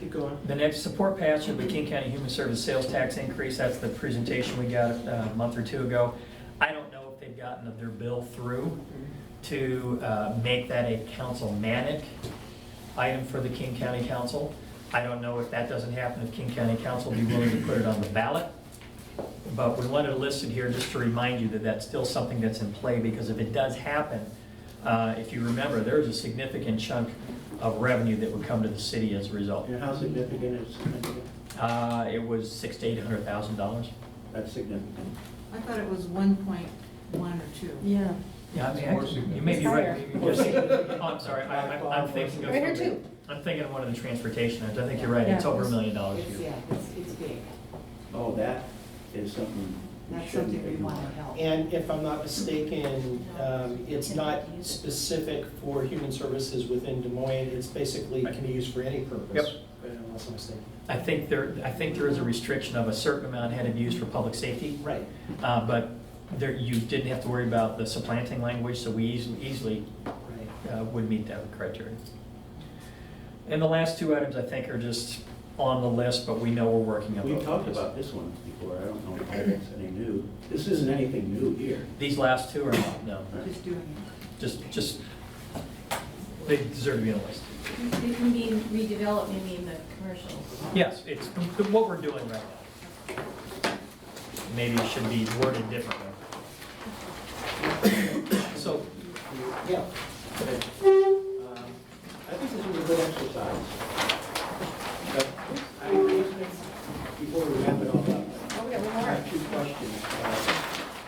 Keep going. the next support patch of the King County Human Service sales tax increase, that's the presentation we got a month or two ago. I don't know if they've gotten their bill through to make that a councilmanic item for the King County Council. I don't know if that doesn't happen, if King County Council will be willing to put it on the ballot. But we wanted to list it here just to remind you that that's still something that's in play, because if it does happen, if you remember, there's a significant chunk of revenue that would come to the city as a result. And how significant is it? It was $600,000 to $800,000. That's significant. I thought it was 1.1 or 2. Yeah. Yeah, I mean, More you may be right. significant. Oh, I'm sorry, I'm thinking of. Right here too. I'm thinking of one of the transportation items. I think you're right, it's over $1 million a It's, year. yeah, it's big. Oh, that is something That's something we want to help. And if I'm not mistaken, it's not specific for human services within Des Moines. It's basically can be used for any purpose. Yep. Unless I'm mistaken. I think there is a restriction of a certain amount had to be used for public safety. Right. But there, you didn't have to worry about the supplanting language, so we easily would meet that criteria. And the last two items I think are just on the list, but we know we're working on. We talked about this one before, I don't know if that's any new. This isn't anything new here. These last two are not, no. Just doing it. Just, they deserve to be on the list. It can be redeveloped, maybe in the commercial. Yes, it's what we're doing right now. Maybe it should be worded differently. So, Yeah. I think this was a good exercise. But before we wrap it all up, I have two questions.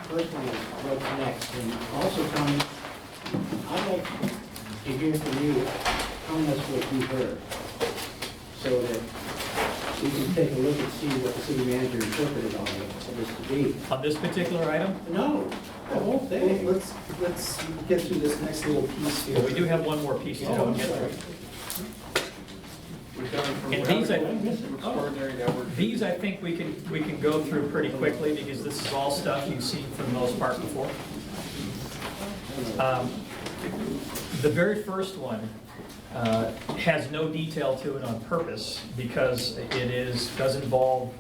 First one is what's next? And also, Tony, I'd like to hear from you, telling us what you heard, so that we can take a look and see what the city manager interpreted on this to be. on this particular item, No, the whole thing. Well, let's get through this next little piece here. we do have one more piece to go and get through. We've gone from And these, extraordinary network. These, I think we can go through pretty quickly because this is all stuff you've seen for the most part before. The very first one has no detail to it on purpose because it does involve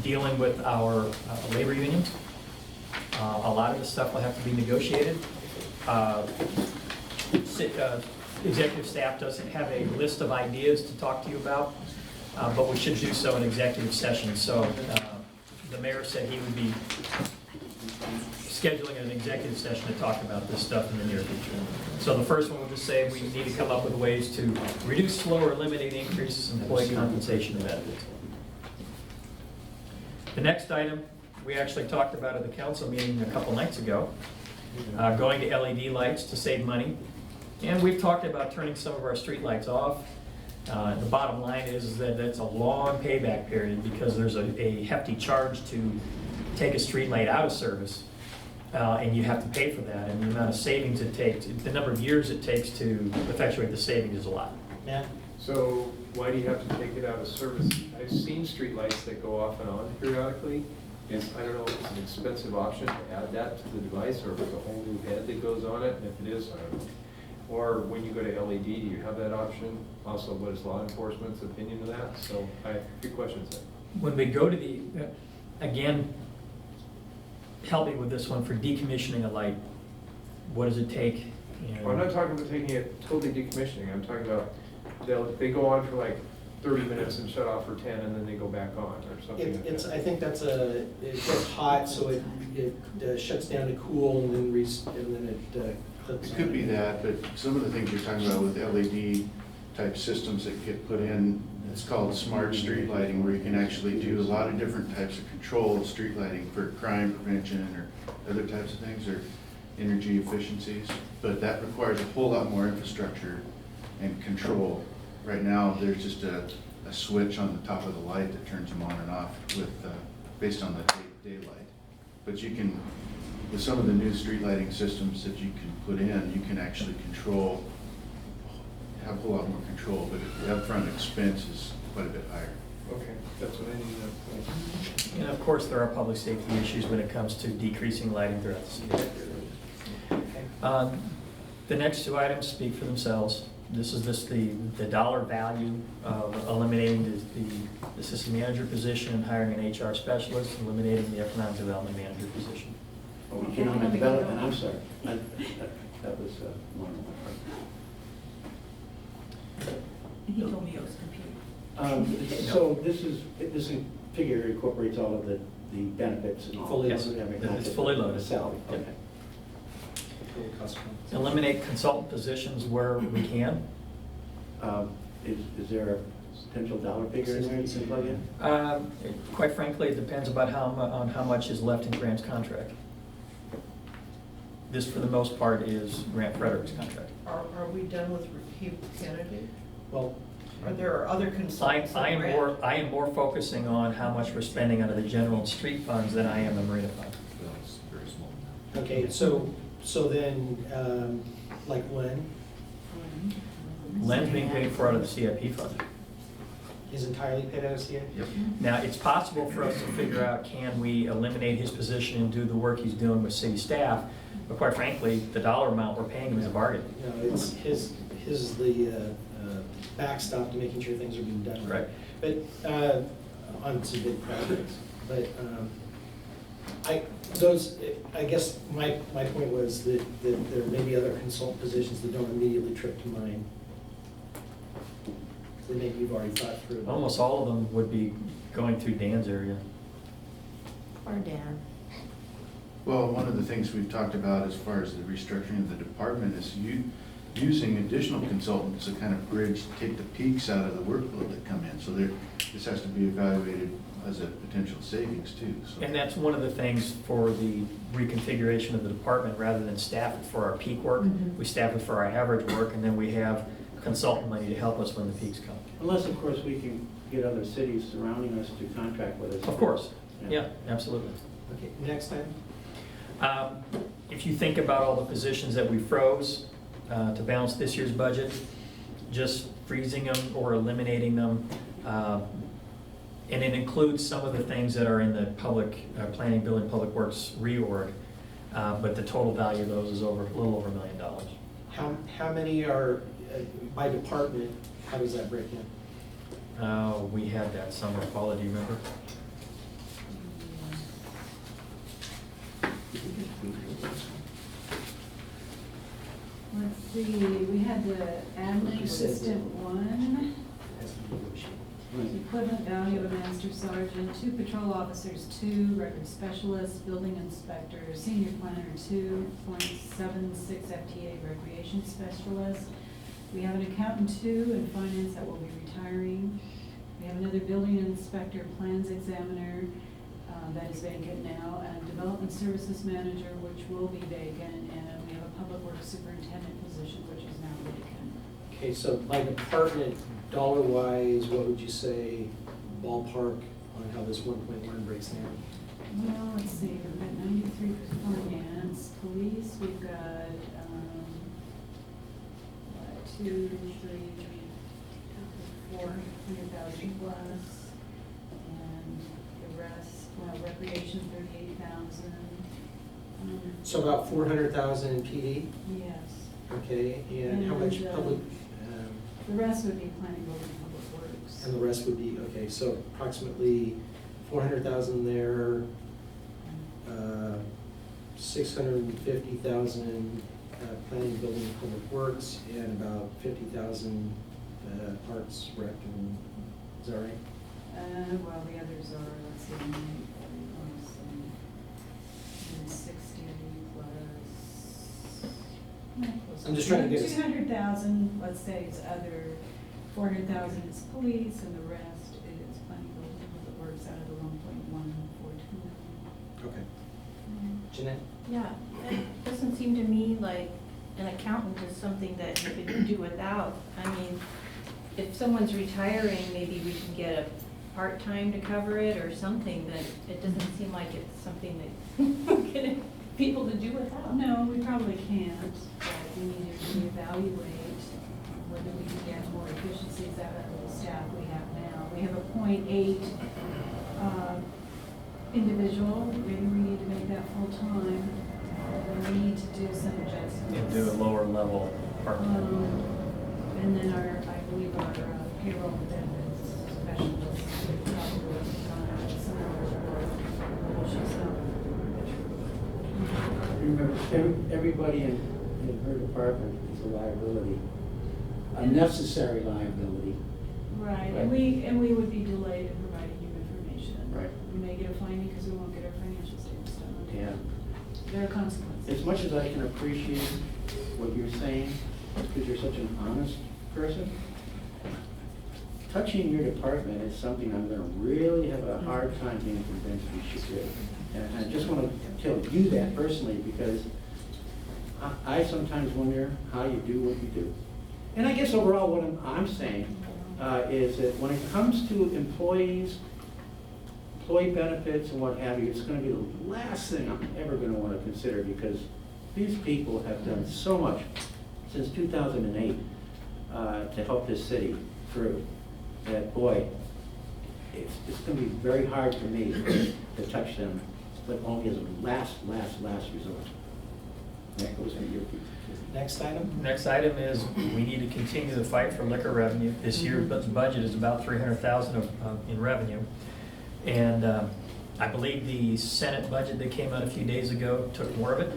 dealing with our labor unions. A lot of the stuff will have to be negotiated. Executive staff doesn't have a list of ideas to talk to you about, but we should do so in executive session. So the mayor said he would be scheduling an executive session to talk about this stuff in the near future. So the first one will just say we need to come up with ways to reduce, slow, or eliminate increases in employee compensation and benefits. The next item, we actually talked about at the council meeting a couple nights ago, going to LED lights to save money. And we've talked about turning some of our street lights off. The bottom line is that that's a long payback period because there's a hefty charge to take a street light out of service. And you have to pay for that. And the amount of savings it takes, the number of years it takes to effectuate the savings is a lot. Yeah. So why do you have to take it out of service? I've seen streetlights that go off and on periodically. I don't know if it's an expensive option to add that to the device or if it's a whole new head that goes on it. And if it is, I don't know. Or when you go to LED, do you have that option? Also, what is law enforcement's opinion of that? So I have a few questions there. When we go to the, again, help me with this one for decommissioning a light. What does it take? Well, I'm not talking about taking it totally decommissioning. I'm talking about they go on for like 30 minutes and shut off for 10 and then they go back on or something like that. I think it gets hot, so it shuts down to cool and then it clips. It could be that, but some of the things you're talking about with LED type systems that get put in, it's called smart street lighting, where you can actually do a lot of different types of controlled street lighting for crime prevention or other types of things, or energy efficiencies. But that requires a whole lot more infrastructure and control. Right now, there's just a switch on the top of the light that turns them on and off with based on the daylight. But you can, with some of the new street lighting systems that you can put in, you can actually control, have a whole lot more control, but the upfront expense is quite a bit higher. Okay, that's what I need to know. And of course, there are public safety issues when it comes to decreasing lighting throughout the city. The next two items speak for themselves. This is the dollar value of eliminating the assistant manager position and hiring an HR specialist, eliminating the economic development manager position. Oh, economic development, I'm sorry. That was one of my parts. He told me it was computer. So this figure incorporates all of the benefits and all. Fully Yes, loaded, everything. it's fully loaded. The salary, Yep. okay. Eliminate consultant positions where we can. Is there a potential dollar figure in there you can plug in? Quite frankly, it depends about on how much is left in Grant's contract. This, for the most part, is Grant Frederick's contract. Are we done with Hugh Kennedy? Well, Are there other consultants? I that I am more focusing on how much we're spending out of the general and street funds than I am the marina fund. Okay, so then, like Len Len's being paid for out of the CIP fund. is entirely paid out of CIP? Yep. Now, it's possible for us to figure out, can we eliminate his position and do the work he's doing with city staff? But quite frankly, the dollar amount we're paying him is a bargain. No, it's his is the backstop to making sure things are being done right. But on some big projects. But I guess my point was that there may be other consultant positions that don't immediately trip to mind. That maybe you've already thought through. Almost all of them would be going through Dan's area. Or Dan. Well, one of the things we've talked about as far as the restructuring of the department is using additional consultants to kind of bridge, take the peaks out of the workload that come in. So this has to be evaluated as a potential savings too. So. And that's one of the things for the reconfiguration of the department, rather than staff it for our peak work, we staff it for our average work, and then we have consultant money to help us when the peaks come. Unless, of course, we can get other cities surrounding us to contract with us. Of course, yeah, absolutely. Okay, next time. If you think about all the positions that we froze to balance this year's budget, just freezing them or eliminating them, and it includes some of the things that are in the public planning, building, public works reorg, but the total value of those is a little over $1 million. How many are by department? How does that break in? We had that summer quality, remember? Let's see, we had the admin assistant 1, equipment value of master sergeant, 2 patrol officers, 2 record specialists, building inspector, senior planner, 2.76 FTA recreation specialist. We have an accountant 2 in finance that will be retiring. We have another building inspector, plans examiner, that is vacant now, and development services manager, which will be vacant, and we have a public works superintendent position, which is now vacant. Okay, so by department, dollar-wise, what would you say ballpark on how this 1.1 breaks down? Well, let's see, we've got 93 for finance, police, we've got, 2, 3, 400,000 plus, and the rest, well, recreation, 38,000. So about 400,000 in PD? Yes. Okay, and how much public? The rest would be planning, building, public works. And the rest would be, okay, so approximately 400,000 there, 650,000 planning, building, public works, and about 50,000 parks, rec, and, is that right? Well, the others are, let's see, 60 plus. I'm just trying to get. 200,000, let's say, is other, 400,000 is police, and the rest is planning, building, public works out of the 1.142 million. Okay. Jeanette? Yeah, it doesn't seem to me like an accountant is something that you could do without. I mean, if someone's retiring, maybe we can get a part-time to cover it or something, but it doesn't seem like it's something that we can people to do without. No, we probably can't, but we need to reevaluate whether we can get more efficiencies out of the staff we have now. We have a .8 individual, maybe we need to make that full-time. We need to do some adjustments. And do a lower level part-time. And then I believe our payroll and benefits specialist would probably some Remember, everybody in her department is a liability, a necessary liability. Right, and we would be delayed in providing you information. Right. We may get a finding because we won't get our financial statements done. Yeah. There are consequences. As much as I can appreciate what you're saying, because you're such an honest person, touching your department is something I'm gonna really have a hard time being convinced we should do. And I just want to tell you that personally, because I sometimes wonder how you do what you do. And I guess overall what I'm saying is that when it comes to employees, employee benefits and what have you, it's gonna be the last thing I'm ever gonna wanna consider, because these people have done so much since 2008 to help this city through, that, boy, it's gonna be very hard for me to touch them, but only as a last resort. That goes into your future. Next item? Next item is, we need to continue the fight for liquor revenue. This year's budget is about $300,000 in revenue. And I believe the Senate budget that came out a few days ago took more of it.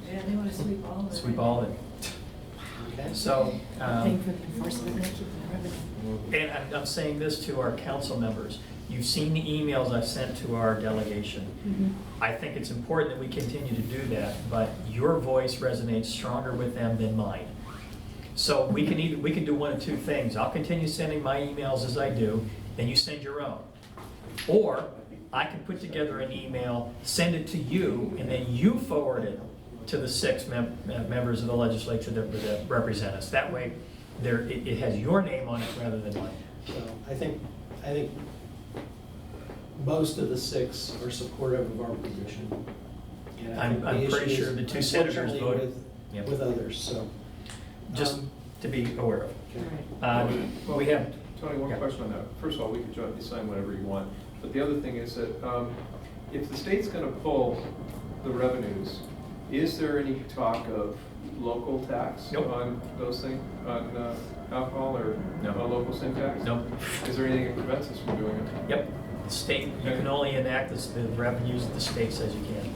Yeah, they want to sweep all of it. Sweep all of it. Okay. So, Paying for the enforcement and keeping the revenue. and I'm saying this to our council members. You've seen the emails I've sent to our delegation. I think it's important that we continue to do that, but your voice resonates stronger with them than mine. So we can do one of two things. I'll continue sending my emails as I do, then you send your own. Or I can put together an email, send it to you, and then you forward it to the 6 members of the legislature that represent us. That way, it has your name on it rather than mine. So I think most of the 6 are supportive of our position. And I think I'm the pretty issue sure is the 2 senators unfortunately voted. Yep. with others, so. Just to be aware of. Okay. We have. Tony, one question on that. First of all, we can jointly sign whatever you want. But the other thing is that if the state's going to pull the revenues, is there any talk of local tax on those things, on alcohol or local sin tax? No. Is there anything that prevents us from doing it? Yep. The state, you can only enact the revenues that the state says you can.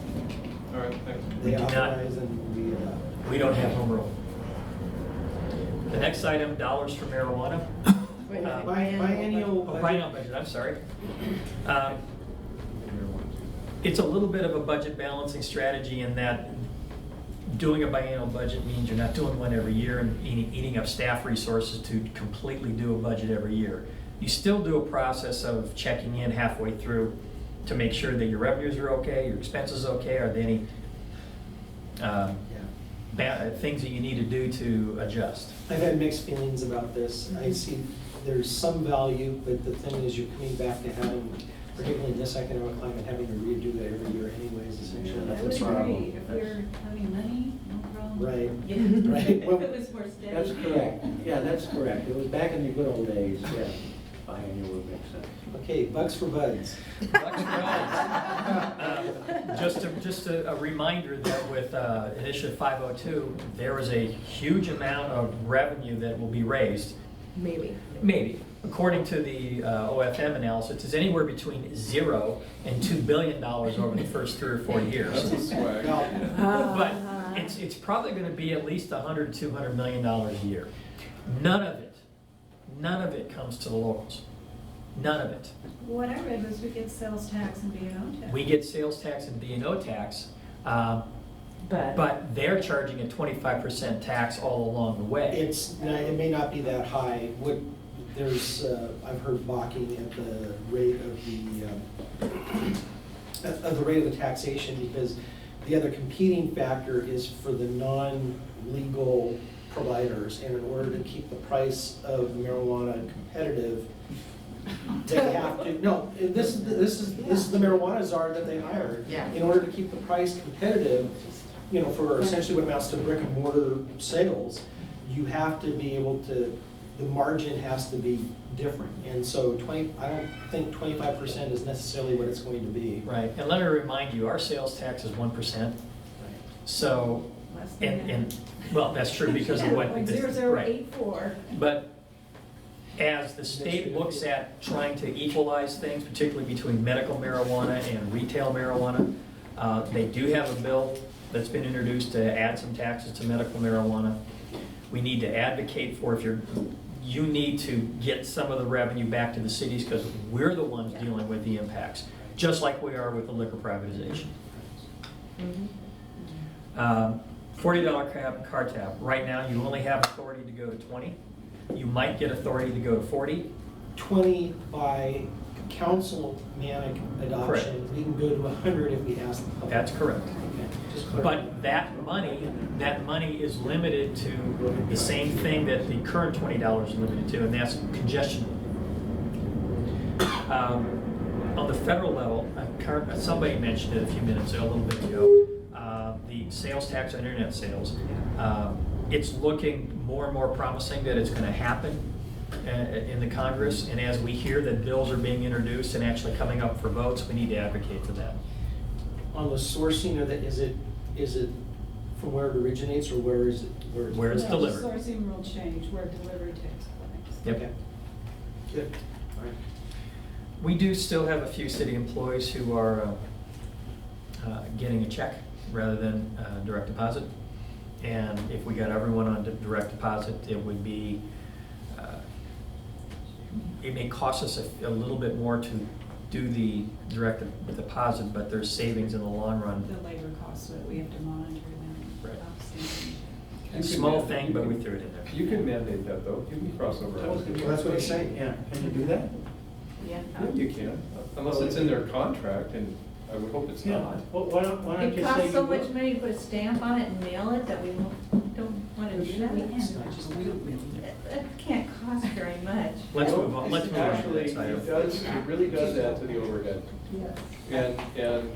All right, thanks. We They do not. authorize and We don't have home rule. The next item, dollars for marijuana. biennial Oh, biennial budget, I'm sorry. It's a little bit of a budget balancing strategy in that doing a biennial budget means you're not doing one every year and eating up staff resources to completely do a budget every year. You still do a process of checking in halfway through to make sure that your revenues are okay, your expenses okay, are there any things that you need to do to adjust? I've had mixed feelings about this. I see there's some value, but the thing is, you're coming back to having, particularly in this economic climate, having to redo that every year anyways, essentially. I would agree, if we're having money, no problem. Right. Yeah. Right. Well, If it was more steady. That's correct. Yeah, that's correct. It was back in the good old days, yeah. Biennial would make sense. Okay, bucks for buds. Just a reminder that with Initiative 502, there was a huge amount of revenue that will be raised. Maybe. According to the OFM analysis, it's anywhere between 0 and $2 billion over the first 3 or 4 years. That's a swag. But it's probably going to be at least $100, $200 million a year. None of it comes to the locals. None of it. What I read was we get sales tax and B&O tax. We get sales tax and B&O tax, but they're charging a 25% tax all along the way. It may not be that high. I've heard balking at the rate of the taxation, because the other competing factor is for the non-legal providers, and in order to keep the price of marijuana competitive, they have to, no, this is the marijuana czar that they hired. Yeah. In order to keep the price competitive, for essentially what amounts to brick and mortar sales, you have to be able to, the margin has to be different. And so I don't think 25% is necessarily what it's going to be. Right, and let me remind you, our sales tax is 1%. So, Less than and well, that's true because of what. Like right. 0084. But as the state looks at trying to equalize things, particularly between medical marijuana and retail marijuana, they do have a bill that's been introduced to add some taxes to medical marijuana. We need to advocate for you need to get some of the revenue back to the cities, because we're the ones dealing with the impacts, just like we are with the liquor privatization. $40 car tab. Right now, you only have authority to go to 20. You might get authority to go to 40. 20 by council-manic adoption, we can go to 100 if we ask the public. That's correct. Okay, just clarify. But that money is limited to the same thing that the current $20 is limited to, and that's congestion. On the federal level, somebody mentioned it a few minutes ago, a little bit ago, the sales tax on internet sales. It's looking more and more promising that it's going to happen in the Congress, and as we hear that bills are being introduced and actually coming up for votes, we need to advocate for that. On the sourcing of that, is it from where it originates, or where is it? Where it's Yeah, delivered. the sourcing will change where delivery takes place. Yep. Okay. Good. All right. We do still have a few city employees who are getting a check rather than direct deposit. And if we got everyone on direct deposit, it would be, it may cost us a little bit more to do the direct deposit, but there's savings in the long run. The labor costs that we have to monitor them. Right. Obviously. You can Small mandate- thing, but we threw it in there. You can mandate that, though. You can cross over. Well, that's what he's saying. Yeah, can you do that? Yeah. Yeah, you can, unless it's in their contract, and I would hope it's Yeah, not. well, why don't you It say costs you so will? much money to put a stamp on it and mail it that we don't want to do that. That can't cost very much. Let's move on, let's move on to the Actually, next item. it really does add to the overhead. Yes. And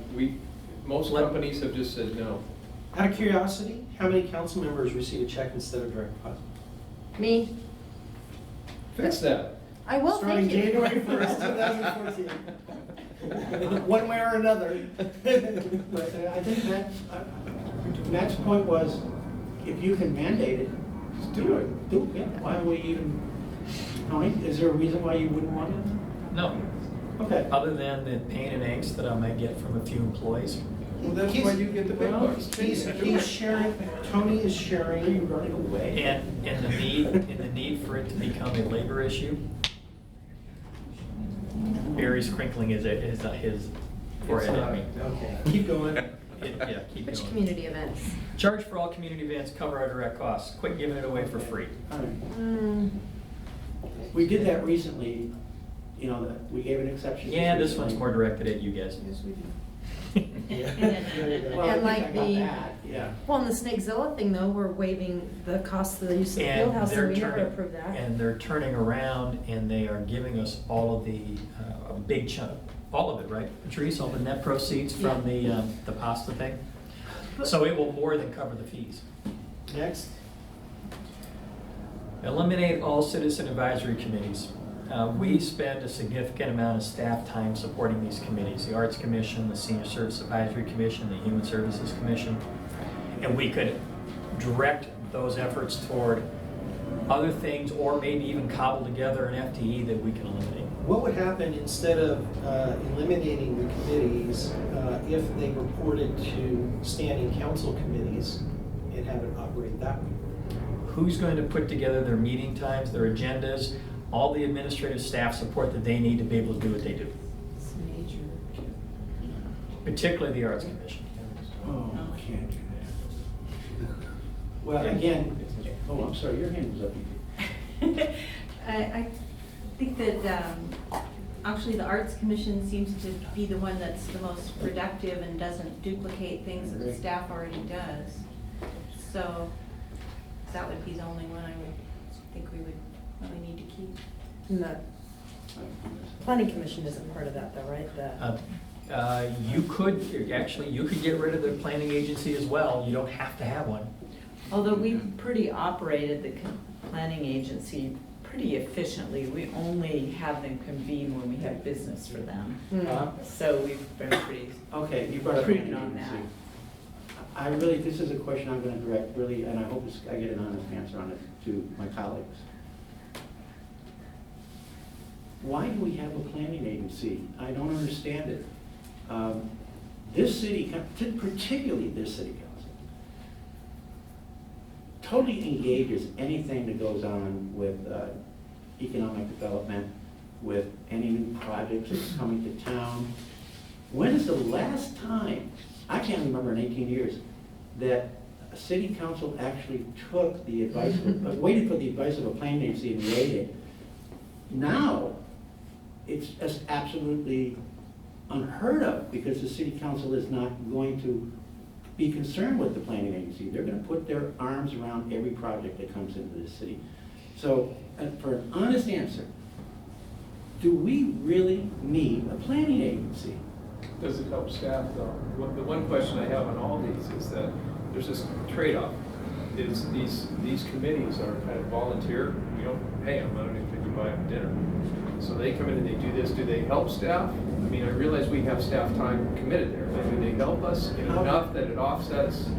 most companies have just said no. Out of curiosity, how many council members receive a check instead of direct deposit? Me? Fix that. I will, Starting thank you. January 1st, 2014. One way or another. But I think Matt's point was, if you can mandate it, Just do it. do it, yeah. Why would we even, Tony, is there a reason why you wouldn't want it? No, Okay. other than the pain and angst that I might get from a few employees. Well, that's why you get the big Well, bucks. he's sharing, Tony is sharing. Are you running away? And the need for it to become a labor issue. Barry's crinkling his forehead at me. Okay, keep going. Yeah, keep Which going. community events? Charge for all community events, cover our direct costs. Quit giving it away for free. All right. Mm, We did that recently, you know, that we gave an exception. Yeah, this one's more directed at you guys. Yes, we do. Well, I And think like I got the- that, yeah. Well, in the Snakezilla thing though, we're waiving the cost of the use of the And field house, they're and we never turning- approved that. And they're turning around and they are giving us all of the, a big chunk, all of it, right, Patrice, all the net proceeds from the pasta thing? So it will more than cover the fees. Next. Eliminate all citizen advisory committees. We spend a significant amount of staff time supporting these committees, the Arts Commission, the Senior Service Advisory Commission, the Human Services Commission. And we could direct those efforts toward other things, or maybe even cobble together an FTE that we can eliminate. What would happen instead of eliminating the committees if they reported to standing council committees and have it operate that way? Who's going to put together their meeting times, their agendas, all the administrative staff support that they need to be able to do what they do, It's major. particularly the Arts Commission. Oh, can't do that. Well, again, oh, I'm sorry, your hand was up. I think that actually the Arts Commission seems to be the one that's the most productive and doesn't duplicate things that the staff already does. So that would be the only one I would think we would really need to keep. And the planning commission isn't part of that though, right? You could get rid of the planning agency as well. You don't have to have one. Although we pretty operated the planning agency pretty efficiently, we only have them convene when we have business for them. So we've been pretty Okay, you brought up prudent planning on that. agency. I really, this is a question I'm gonna direct really, and I hope I get an honest answer on it to my colleagues. Why do we have a planning agency? I don't understand it. This city, particularly this city council, totally engages anything that goes on with economic development, with any new projects that's coming to town. When is the last time, I can't remember in 18 years, that a city council actually took the advice, waited for the advice of a planning agency and waited? Now, it's just absolutely unheard of, because the city council is not going to be concerned with the planning agency. They're gonna put their arms around every project that comes into the city. So, for an honest answer, do we really need a planning agency? Does it help staff though? The one question I have on all these is that there's this trade-off. Is these committees are kind of volunteer. We don't pay them, I don't even think we buy them dinner. So they come in and they do this. Do they help staff? I mean, I realize we have staff time committed there, but do they help us enough that it offsets,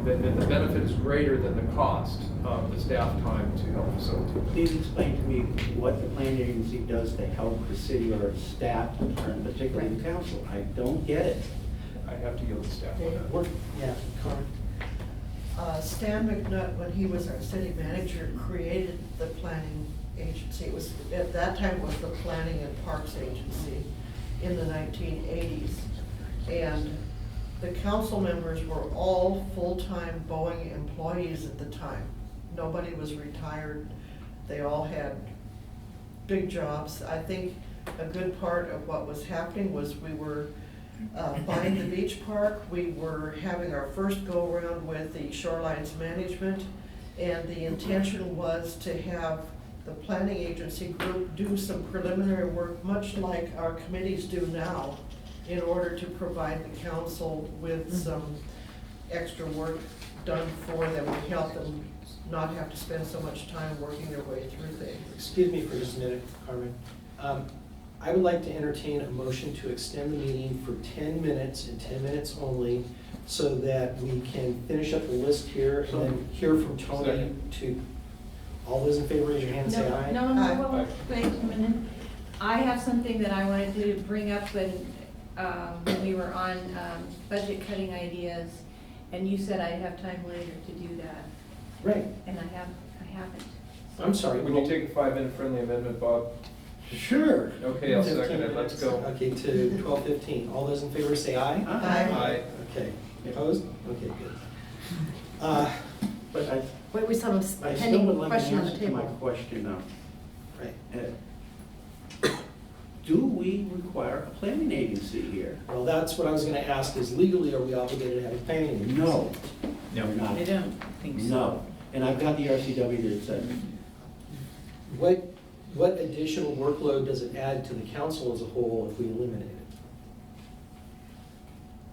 that the benefit is greater than the cost of the staff time to help facilitate? Please explain to me what the planning agency does to help the city or its staff, or particularly the council. I don't get it. I have to yield to staff on that. Yeah, Carmen? Stan McNutt, when he was our city manager, created the planning agency. It was, at that time, it was the Planning and Parks Agency in the 1980s. And the council members were all full-time Boeing employees at the time. Nobody was retired. They all had big jobs. I think a good part of what was happening was we were buying the beach park. We were having our first go-around with the shorelines management, and the intention was to have the planning agency group do some preliminary work, much like our committees do now, in order to provide the council with some extra work done for them, to help them not have to spend so much time working their way through things. Excuse me for just a minute, Carmen. I would like to entertain a motion to extend the meeting for 10 minutes and 10 minutes only, so that we can finish up the list here and then hear from Tony to, all those in favor, raise your hand and say aye. No, wait a minute. I have something that I wanted to bring up when we were on budget cutting ideas, and you said I'd have time later to do that. Right. And I haven't. I'm sorry. Would you take a 5-minute friendly amendment, Bob? Sure. Okay, I'll second it. Let's go. Okay, to 12:15. All those in favor say aye. Aye. Okay. Opposed? Okay, good. But Wait, we still have a I still pending would like question an on the answer to my table. question now. Right. Do we require a planning agency here? Well, that's what I was gonna ask, is legally, are we obligated to have a planning agency? No. No, we're not. I don't think so. No. And I've got the RCW that says, What additional workload does it add to the council as a whole if we eliminate it?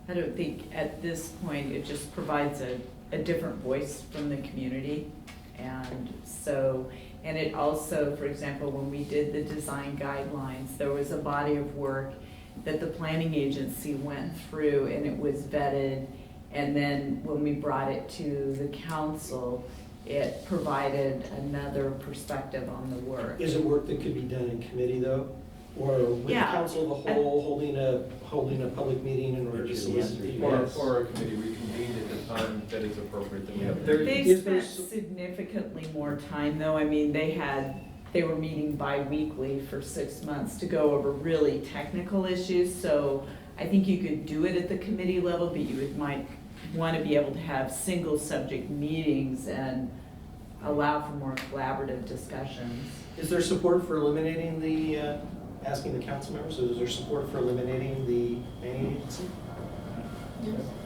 I don't think at this point, it just provides a different voice from the community. And so, and it also, for example, when we did the design guidelines, there was a body of work that the planning agency went through, and it was vetted. And then when we brought it to the council, it provided another perspective on the work. Is it work that could be done in committee though? Or with the Yeah. council of the whole holding a public meeting in order to solicit feedback? Or a committee reconvened at the time that is appropriate, then we have. They spent significantly more time though. I mean, they were meeting bi-weekly for 6 months to go over really technical issues. So I think you could do it at the committee level, but might want to be able to have single subject meetings and allow for more collaborative discussions. Is there support for eliminating the, asking the council members, is there support for eliminating the planning agency?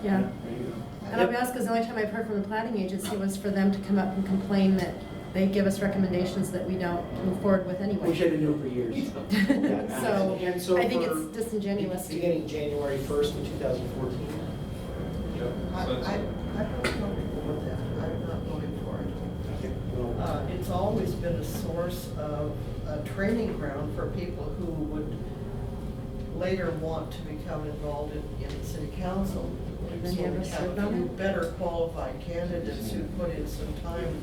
Yeah. And I'll be honest, because the only time I've heard from the planning agency was for them to come up and complain that they give us recommendations that we don't move forward with anyway. which I've been doing for years. So And so I think for it's disingenuous to. Beginning January 1st of 2014. I'm not comfortable with that. I'm not voting for it. Okay, well, It's always been a source of a training ground for people who would later want to become involved in the city council. And So then you we have a have a third few one? better qualified candidates who put in some time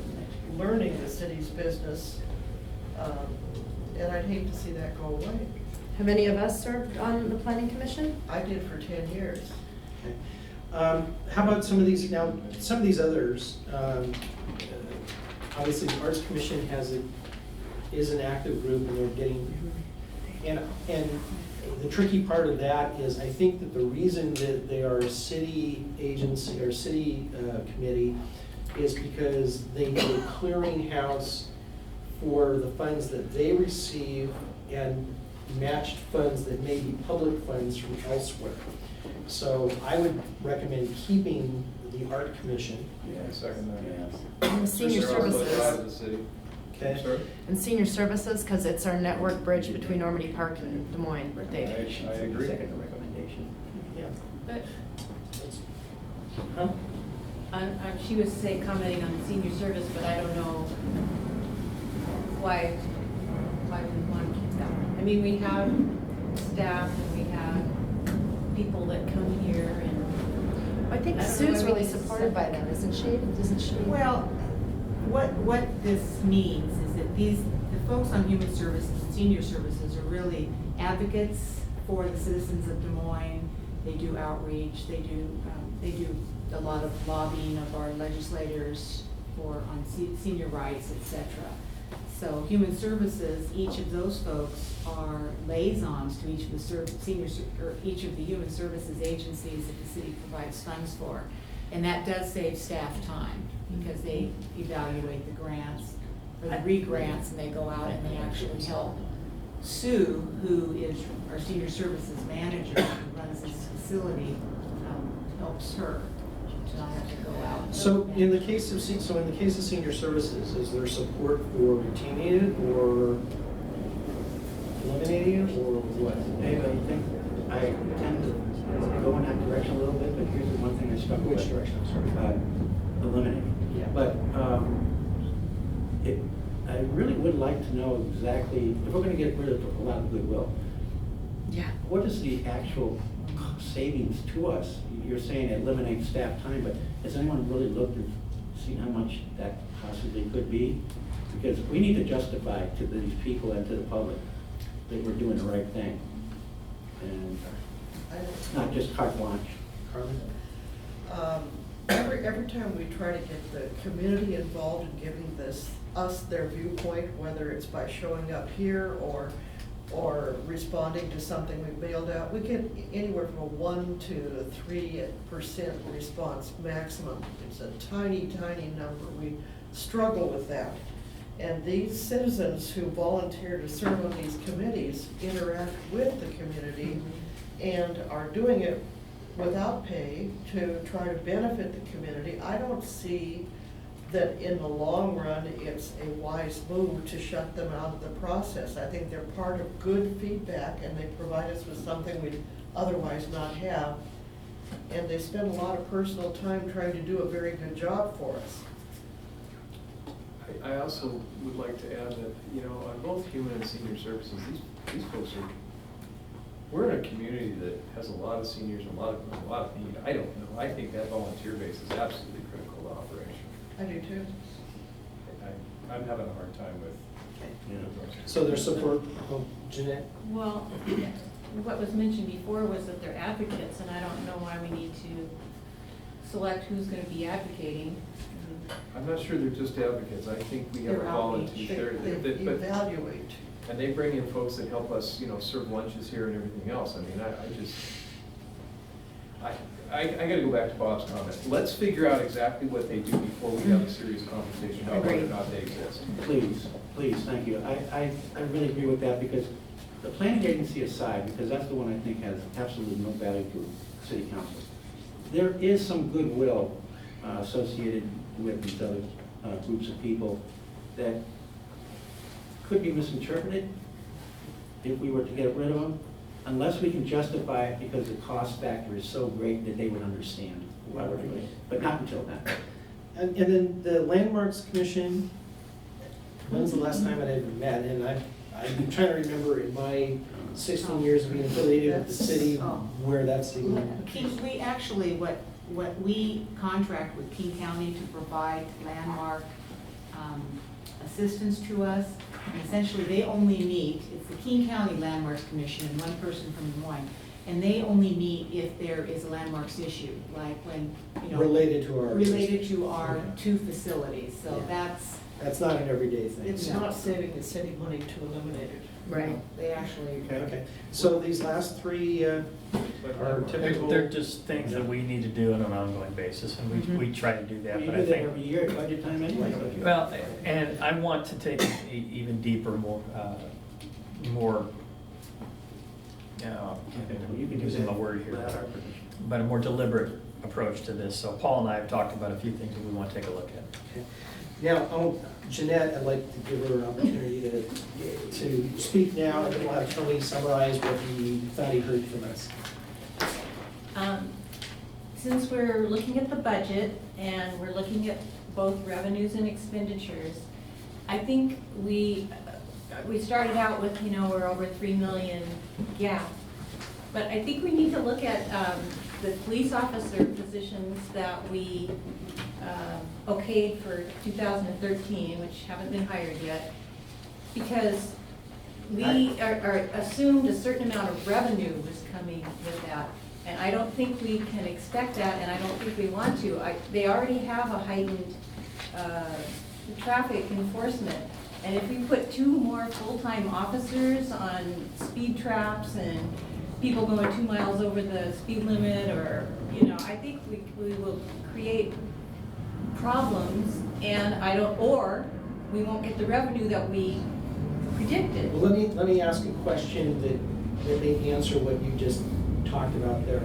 learning the city's business. And I'd hate to see that go away. Have any of us served on the planning commission? I did for 10 years. okay. How about some of these, now, some of these others, obviously the Arts Commission is an active group and they're getting, and the tricky part of that is I think that the reason that they are a city agency or city committee is because they need a clearinghouse for the funds that they receive and matched funds that may be public funds from elsewhere. So I would recommend keeping the art commission. Yeah, I second that. And senior They're also services. out of the city. Okay. Sorry? And senior services, because it's our network bridge between Normandy Park and Des Moines. I agree. Second the recommendation. Yeah. But Huh? she was commenting on senior service, but I don't know why we want to keep that one. I mean, we have staff and we have people that come here and. I think I don't know Sue's why we really need to supported by them, isn't she? Isn't she? Well, what this means is that the folks on human services, senior services, are really advocates for the citizens of Des Moines. They do outreach, they do a lot of lobbying of our legislators on senior rights, et cetera. So human services, each of those folks are liaisons to each of the each of the human services agencies that the city provides funds for. And that does save staff time because they evaluate the grants or the re-grants, and they go out and they actually help. Sue, who is our senior services manager, who runs this facility, helps her to not have to go out. So in the case of senior services, is there support for retaining it or eliminating it or what? Dave, I tend to go in that direction a little bit, but here's the one thing I struck with. Which direction, I'm sorry? Eliminate. Yeah. But I really would like to know exactly, if we're gonna get rid of a lot of goodwill, Yeah. what is the actual savings to us? You're saying eliminate staff time, but has anyone really looked and seen how much that possibly could be? Because we need to justify to these people and to the public that we're doing the right thing. And it's not just carte blanche. Carmen? Every time we try to get the community involved in giving us their viewpoint, whether it's by showing up here or responding to something we've mailed out, we get anywhere from a 1 to 3% response maximum. It's a tiny, tiny number. We struggle with that. And these citizens who volunteer to serve on these committees interact with the community and are doing it without pay to try to benefit the community. I don't see that in the long run, it's a wise move to shut them out of the process. I think they're part of good feedback and they provide us with something we'd otherwise not have. And they spend a lot of personal time trying to do a very good job for us. I also would like to add that, on both human and senior services, these folks we're in a community that has a lot of seniors and a lot of need. I don't know. I think that volunteer base is absolutely critical to operation. I do too. I'm having a hard time with. So there's support, Jeanette? Well, what was mentioned before was that they're advocates, and I don't know why we need to select who's going to be advocating. I'm not sure they're just advocates. I think we have a volunteer. They evaluate. And they bring in folks that help us, serve lunches here and everything else. I mean, I gotta go back to Bob's comment. Let's figure out exactly what they do before we have a serious conversation about whether or not they exist. Please, thank you. I really agree with that because the planning agency aside, because that's the one I think has absolutely no value to city council. There is some goodwill associated with these other groups of people that could be misinterpreted if we were to get rid of them, unless we can justify it because the cost factor is so great that they would understand why we're doing it, but not until then. And then the Landmarks Commission, when's the last time I had met? And I'm trying to remember in my 16 years of being affiliated with the city, where that's even. We actually, what we contract with King County to provide landmark assistance to us, and essentially they only meet, it's the King County Landmarks Commission and one person from Des Moines, and they only meet if there is a landmarks issue, like when, Related to our two facilities, so Yeah. that's not an everyday thing. It's not saving the city money to eliminate it. right. They actually. Okay. So these last three are typical. They're just things that we need to do on an ongoing basis, and we try to do that, You but do I that think. every year at budget time anyway. don't you? Well, and I want to take it even deeper, more you can use my word here, but a more deliberate approach to this. So Paul and I have talked about a few things that we want to take a look at. Okay. Now, Jeanette, I'd like to give her an opportunity to speak now, and then we'll have Tony summarize what he thought he heard from us. Since we're looking at the budget and we're looking at both revenues and expenditures, I think we started out with, we're over 3 million gap. But I think we need to look at the police officer positions that we okayed for 2013, which haven't been hired yet, because we are assumed a certain amount of revenue was coming with that. And I don't think we can expect that, and I don't think we want to. They already have a heightened traffic enforcement. And if we put 2 more full-time officers on speed traps and people going 2 miles over the speed limit, or, I think we will create problems, and or we won't get the revenue that we predicted. Well, let me ask a question that may answer what you just talked about there.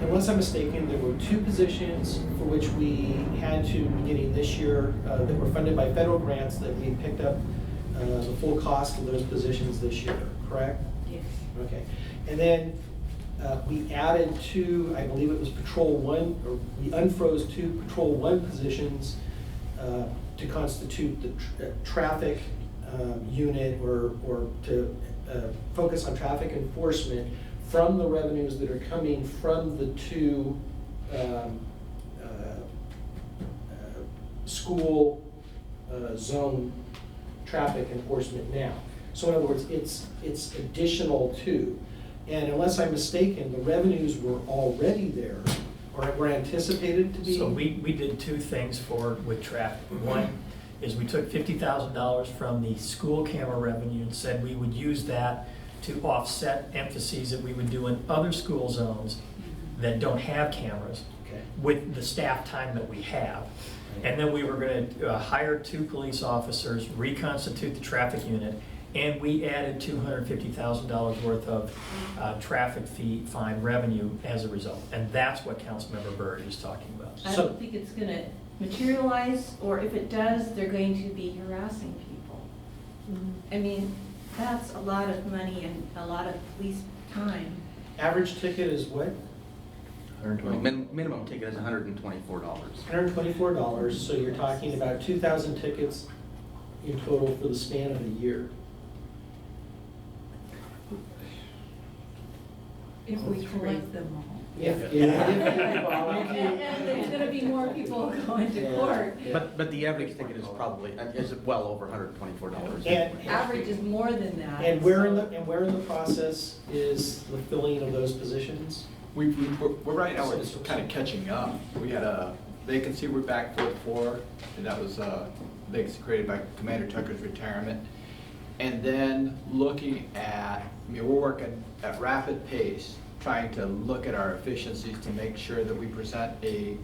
Unless I'm mistaken, there were 2 positions for which we had to, beginning this year, that were funded by federal grants, that we picked up the full cost of those positions this year, correct? Yes. Okay. And then we added 2, I believe it was Patrol 1, or we unfroze 2 Patrol 1 positions to constitute the traffic unit, or to focus on traffic enforcement from the revenues that are coming from the 2 school zone traffic enforcement now. So in other words, it's additional to. And unless I'm mistaken, the revenues were already there, or were anticipated to be. So we did 2 things with traffic. One is we took $50,000 from the school camera revenue and said we would use that to offset emphases that we would do in other school zones that don't have cameras, with the staff time that we have. And then we were going to hire 2 police officers, reconstitute the traffic unit, and we added $250,000 worth of traffic fine revenue as a result. And that's what Councilmember Byrd is talking about. I don't think it's going to materialize, or if it does, they're going to be harassing people. I mean, that's a lot of money and a lot of police time. Average ticket is what? Minimum ticket is $124. $124, so you're talking about 2,000 tickets in total for the span of a year. If we collect them all. And there's going to be more people going to court. But the average ticket is probably, well over $124. And Average is more than that. And where in the process is the filling of those positions? We're right now, we're just kind of catching up. We had a vacancy we're backfilled for, and that was a vacancy created by Commander Tucker's retirement. And then looking at, we're working at rapid pace, trying to look at our efficiencies to make sure that we present a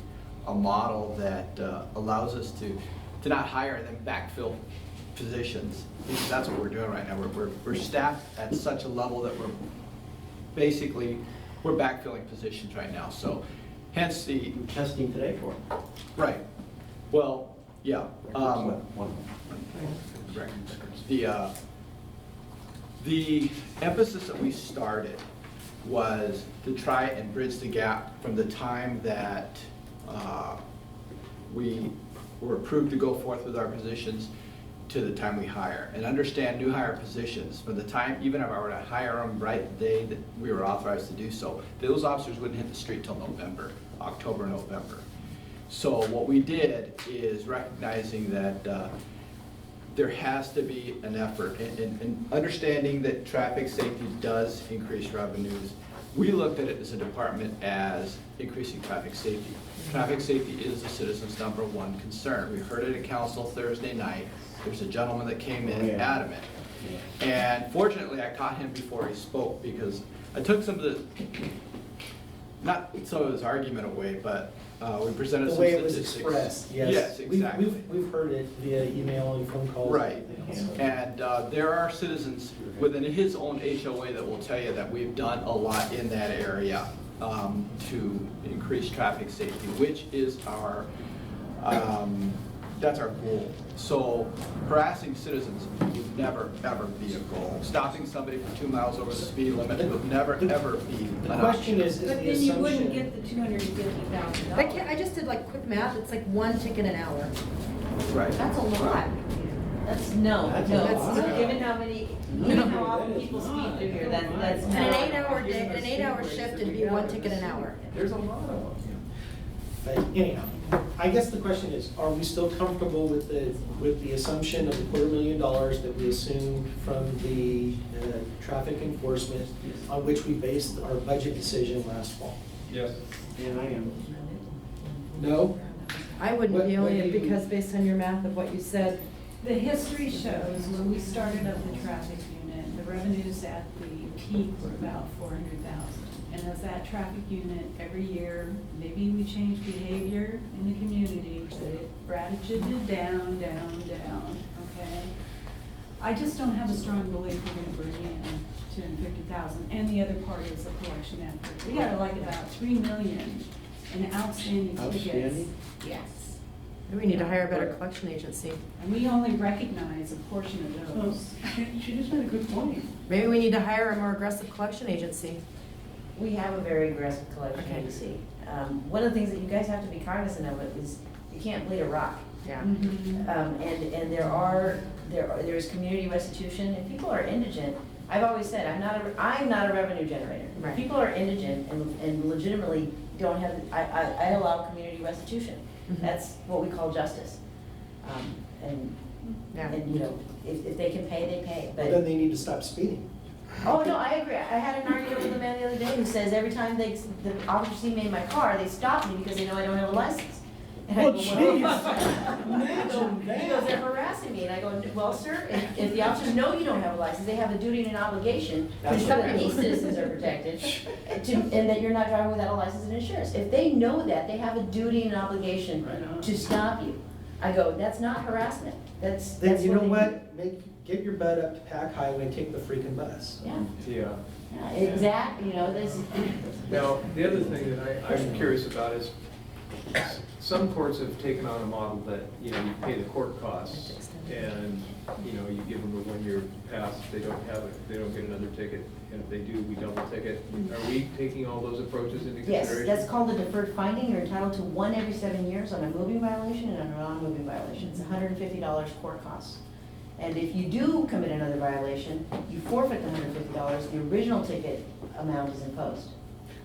model that allows us to not hire and then backfill positions. Because that's what we're doing right now. We're staffed at such a level that we're backfilling positions right now. So hence the testing today for it. Right. Well, yeah. The emphasis that we started was to try and bridge the gap from the time that we were approved to go forth with our positions to the time we hire, and understand new hire positions from the time, even if I were to hire them right the day that we were authorized to do so, those officers wouldn't hit the street till October, November. So what we did is recognizing that there has to be an effort, and understanding that traffic safety does increase revenues. We looked at it as a department as increasing traffic safety. Traffic safety is the citizens' #1 concern. We heard it at council Thursday night. There's a gentleman that came in adamant. And fortunately, I caught him before he spoke, because I took some of not so as argument away, but we presented The some way it was statistics. expressed, yes. Yes, exactly. We've heard it via email and phone calls. Right, and and there are citizens within his own HOA that will tell you that we've done a lot in that area to increase traffic safety, which is our, that's our goal. So harassing citizens would never, ever be a goal. Stopping somebody for 2 miles over the speed limit would never, ever be an The question is But the then you wouldn't assumption. get the $250,000. I just did like quick math, it's like 1 ticket an hour. Right. That's a lot. That's, no, That's a no, lot. given how often people speed through here, that's And an not. 8-hour day, an 8-hour shift, it'd be 1 ticket an hour. There's a lot of them. But anyhow, I guess the question is, are we still comfortable with the assumption of the $250,000 that we assumed from the traffic enforcement on which we based our budget decision last fall? Yes. And I am. No? I wouldn't be What only do you- because based on your math of what you said, The history shows when we started up the traffic unit, the revenues at the peak were about 400,000. And as that traffic unit, every year, maybe we changed behavior in the community, but it ratcheted down, okay? I just don't have a strong belief we're gonna bring in 250,000. And the other part is the collection effort. We got like about 3 million in outstanding tickets. Outstanding? Yes. we need to hire a better collection agency. And we only recognize a portion of those. She just made a good point. Maybe we need to hire a more aggressive collection agency. We have a very aggressive collection Okay. agency. One of the things that you guys have to be cognizant of is you can't bleed a rock. Yeah. And there's community restitution. If people are indigent, I've always said, I'm not a revenue generator. If Right. people are indigent and legitimately don't have, I allow community restitution. Mhm. That's what we call justice. Yeah. And, you know, if they can pay, they pay. Well, then they need to stop speeding. Oh, no, I agree. I had an argument with a man the other day who says every time the officers see me in my car, they stop me because they know I don't have a license. And I Well, go, jeez. Imagine he goes, they're harassing me. And I go, well, sir, if the officers know you don't have a license, they have a duty and an obligation to That's ensure that right. these citizens are protected and that you're not driving without a license and insurance. If they know that, they have a duty and an obligation Right on. to stop you. I go, that's not harassment. That's Then you know they do." what? Get your butt up to Pack Highway and take the freaking bus. Yeah, Yeah. yeah, exactly. You know, this. Now, the other thing that I'm curious about is, some courts have taken on a model that, you know, you pay the court costs, and, you know, you give them a 1-year pass, if they don't have it, they don't get another ticket, and if they do, we double ticket. Are we taking all those approaches into Yes, consideration? that's called a deferred finding. You're entitled to one every 7 years on a moving violation and on a non-moving violation. It's $150 court costs. And if you do commit another violation, you forfeit the $150. The original ticket amount is imposed.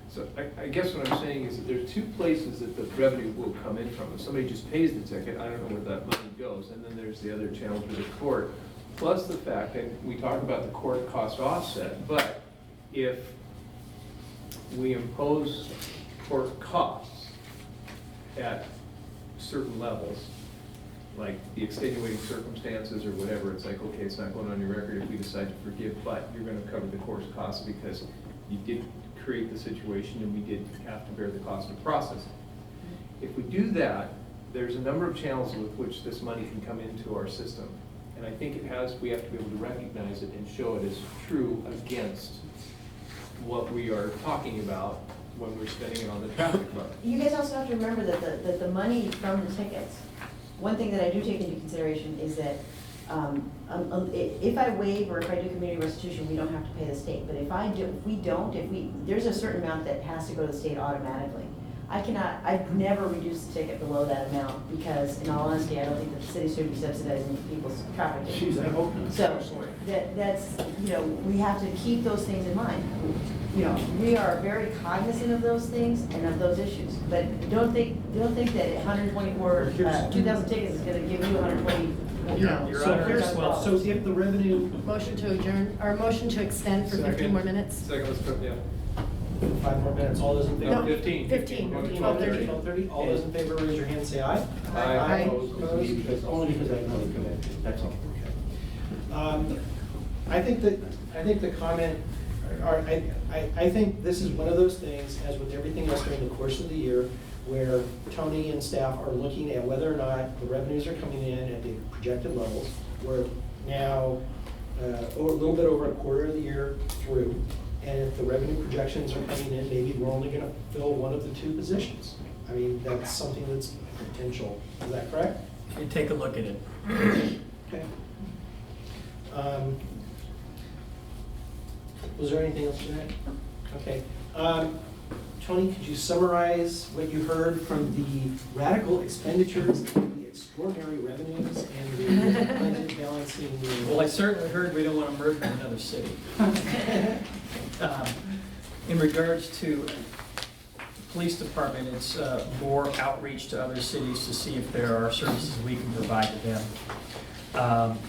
So I guess what I'm saying is that there's two places that the revenue will come in from. If somebody just pays the ticket, I don't know where that money goes. And then there's the other channel to the court. Plus the fact that we talk about the court cost offset, but if we impose court costs at certain levels, like the extenuating circumstances or whatever, it's like, okay, it's not going on your record if we decide to forgive, but you're gonna cover the court's costs because you did create the situation and we did have to bear the cost of processing. If we do that, there's a number of channels with which this money can come into our system. And I think we have to be able to recognize it and show it as true against what we are talking about when we're spending it on the traffic fund. You guys also have to remember that the money from the tickets, one thing that I do take into consideration is that if I waive or if I do community restitution, we don't have to pay the state. But there's a certain amount that has to go to the state automatically. I've never reduced the ticket below that amount because in all honesty, I don't think that the city should be subsidizing people's traffic. Jeez, I hope not. So that's, you know, we have to keep those things in mind. You know, we are very cognizant of those things and of those issues. But don't think that 124, 2,000 tickets is gonna give you 120. Your So Honor, here's, well, so if the revenue, Motion to adjourn, or motion to extend for 15 more minutes? Second, let's put, yeah. 5 more minutes, all those in favor? No, 15. 15. 12:30. 12:30, all those in favor, raise your hand, say aye. Aye. Opposed? Only because I know the commitment, that's all. I think the comment I think this is one of those things, as with everything else during the course of the year, where Tony and staff are looking at whether or not the revenues are coming in at the projected levels. We're now a little bit over a quarter of the year through, and if the revenue projections are coming in, maybe we're only gonna fill one of the two positions. I mean, that's something that's potential. Is that correct? You take a look at it. Okay. Was there anything else to that? Okay. Tony, could you summarize what you heard from the radical expenditures, the extraordinary revenues, and the budget balancing? Well, I certainly heard we don't want to merge with another city. In regards to the police department, it's more outreach to other cities to see if there are services we can provide to them.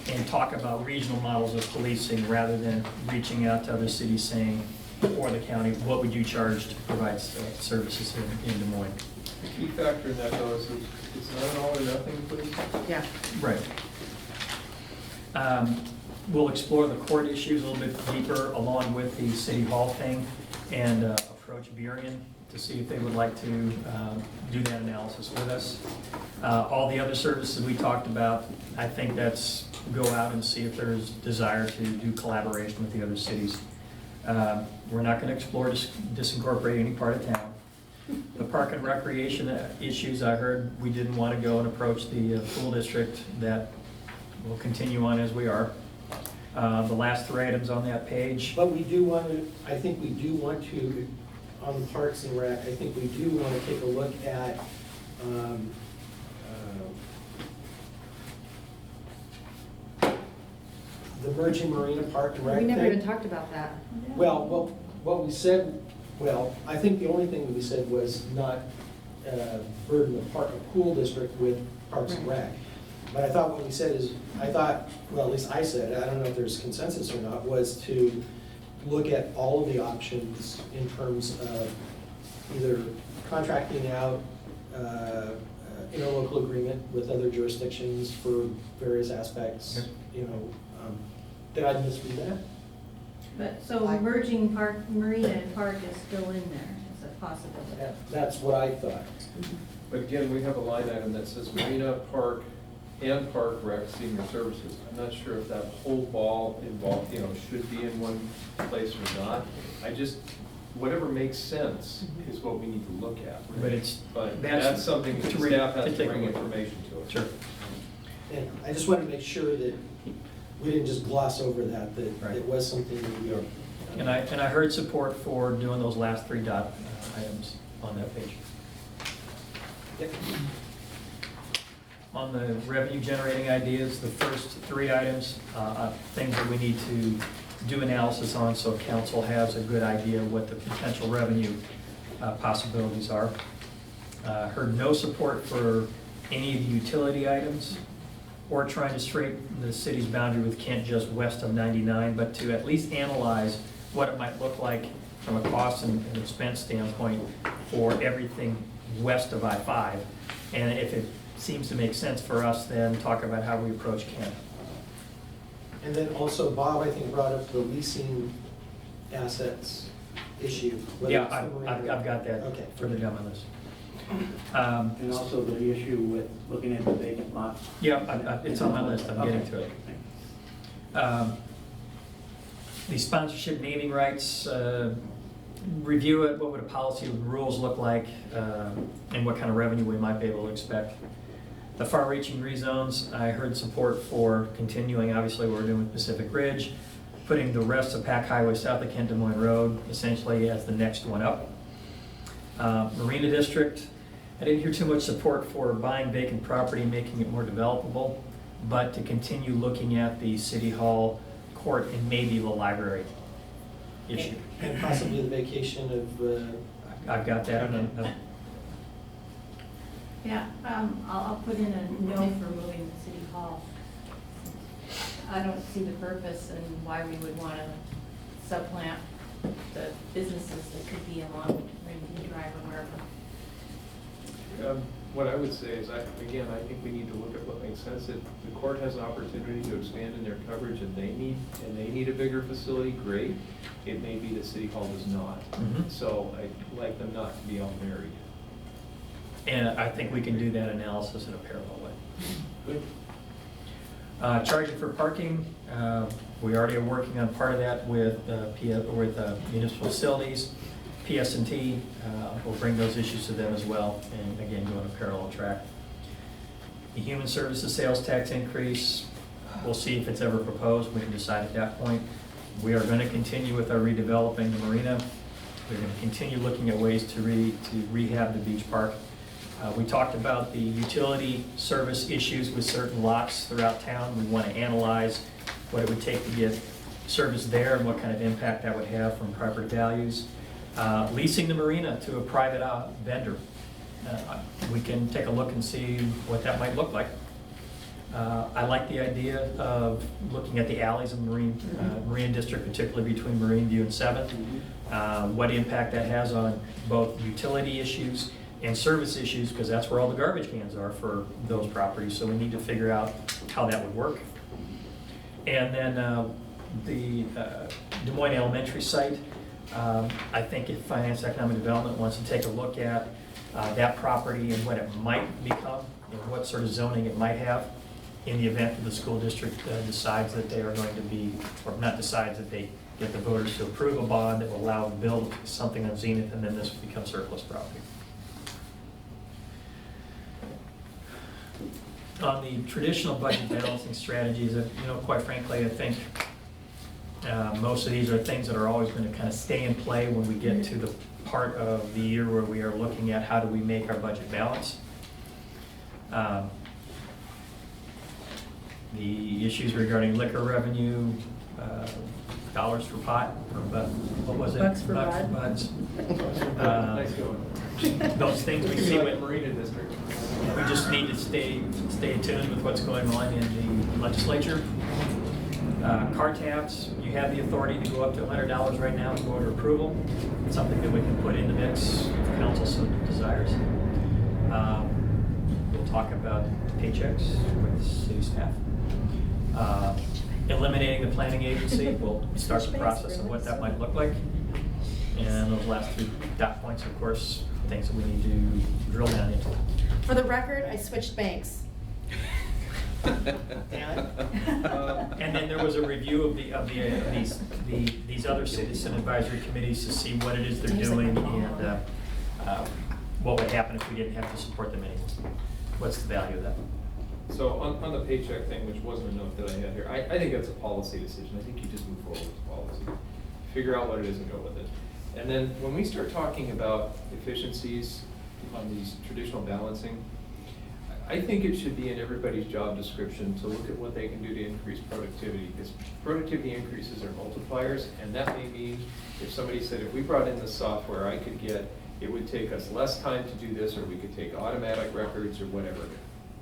And talk about regional models of policing rather than reaching out to other cities saying, or the county, what would you charge to provide services here in Des Moines? The key factor in that though is it's not an all or nothing, please. Yeah. Right. We'll explore the court issues a little bit deeper along with the city hall thing and approach Burien to see if they would like to do that analysis with us. All the other services we talked about, I think that's go out and see if there's desire to do collaboration with the other cities. We're not going to explore disincorporating any part of town. The park and recreation issues, I heard we didn't want to go and approach the pool district. That will continue on as we are. The last three items on that page. But we do want to, I think we do want to, on the Parks and Rec, I think we do want to take a look at the merging Marina Park and Rec We never thing. even talked about that. Well, what we said, I think the only thing that we said was not burden the park and pool district with Parks and Rec. But I thought what we said is, at least I said, I don't know if there's consensus or not, was to look at all of the options in terms of either contracting out, interlocal agreement with other jurisdictions for various aspects, did I misread that? But, so merging Marina and Park is still in there as a possibility. That's what I thought. But again, we have a line item that says Marina, Park, and Park Rec Senior Services. I'm not sure if that whole ball involved, should be in one place or not. Whatever makes sense is what we need to look at. But that's something that staff has to bring information to us. Sure. And I just wanted to make sure that we didn't just gloss over that it was something that we are. And I heard support for doing those last three items on that page. Yep. On the revenue generating ideas, the first three items, things that we need to do analysis on so council has a good idea of what the potential revenue possibilities are. Heard no support for any of the utility items or trying to straighten the city's boundary with Kent just west of 99, but to at least analyze what it might look like from a cost and expense standpoint for everything west of I-5. And if it seems to make sense for us, then talk about how we approach Kent. And then also Bob, I think, brought up the leasing assets issue. whether Yeah, it's the Marina I've got that Okay. further down my list. And also the issue with looking at the vacant lots. Yeah, it's on my list, I'm getting to it. The sponsorship naming rights, review it, what would a policy and rules look like, and what kind of revenue we might be able to expect. The far-reaching rezones, I heard support for continuing, obviously, what we're doing with Pacific Ridge, putting the rest of Pack Highway south of Kent Des Moines Road essentially as the next one up. Marina District, I didn't hear too much support for buying vacant property, making it more developable, but to continue looking at the City Hall, court, and maybe the library issue. And possibly the vacation of. I've got that. Yeah, I'll put in a no for moving the City Hall. I don't see the purpose and why we would want to supplant the businesses that could be along Rainview Drive or wherever. What I would say is, again, I think we need to look at what makes sense. If the court has an opportunity to expand in their coverage and they need a bigger facility, great. It may be that City Hall does not. Mhm. So I'd like them not to be all married. And I think we can do that analysis in a parallel way. Good. Charging for parking, we already are working on part of that with municipal facilities. PS&T, we'll bring those issues to them as well, and again, go on a parallel track. The human services sales tax increase, we'll see if it's ever proposed, we can decide at that point. We are going to continue with our redeveloping the marina. We're going to continue looking at ways to rehab the beach park. We talked about the utility service issues with certain lots throughout town. We want to analyze what it would take to get service there and what kind of impact that would have from property values. Leasing the marina to a private vendor. We can take a look and see what that might look like. I like the idea of looking at the alleys of Marine District, particularly between Marine View and 7th. What impact that has on both utility issues and service issues, because that's where all the garbage cans are for those properties. So we need to figure out how that would work. And then the Des Moines Elementary site. I think if Finance Economic Development wants to take a look at that property and what it might become, and what sort of zoning it might have in the event that the school district decides that they are going to be, or not decides, that they get the voters to approve a bond that will allow them to build something on Zenith, and then this will become surplus property. On the traditional budget balancing strategies, quite frankly, I think most of these are things that are always going to kind of stay in play when we get to the part of the year where we are looking at how do we make our budget balance. The issues regarding liquor revenue, dollars for pot, or what was it? Bucks for buds. Nice going. Those things we see with Marina District. we just need to stay attuned with what's going on in the legislature. Car tabs, you have the authority to go up to $100 right now to order approval. It's something that we can put in the mix if council so desires. We'll talk about paychecks with city staff. Eliminating the planning agency, we'll start the process of what that might look like. And those last 3 dot points, of course, things that we need to drill down into. For the record, I switched banks. And then there was a review of these other citizen advisory committees to see what it is they're doing and what would happen if we didn't have to support them anymore. What's the value of that? So on the paycheck thing, which wasn't a note that I had here, I think that's a policy decision. I think you just move forward with policy. Figure out what it is and go with it. And then when we start talking about efficiencies on these traditional balancing, I think it should be in everybody's job description to look at what they can do to increase productivity, because productivity increases are multipliers, and that may mean if somebody said, if we brought in the software, it would take us less time to do this, or we could take automatic records or whatever.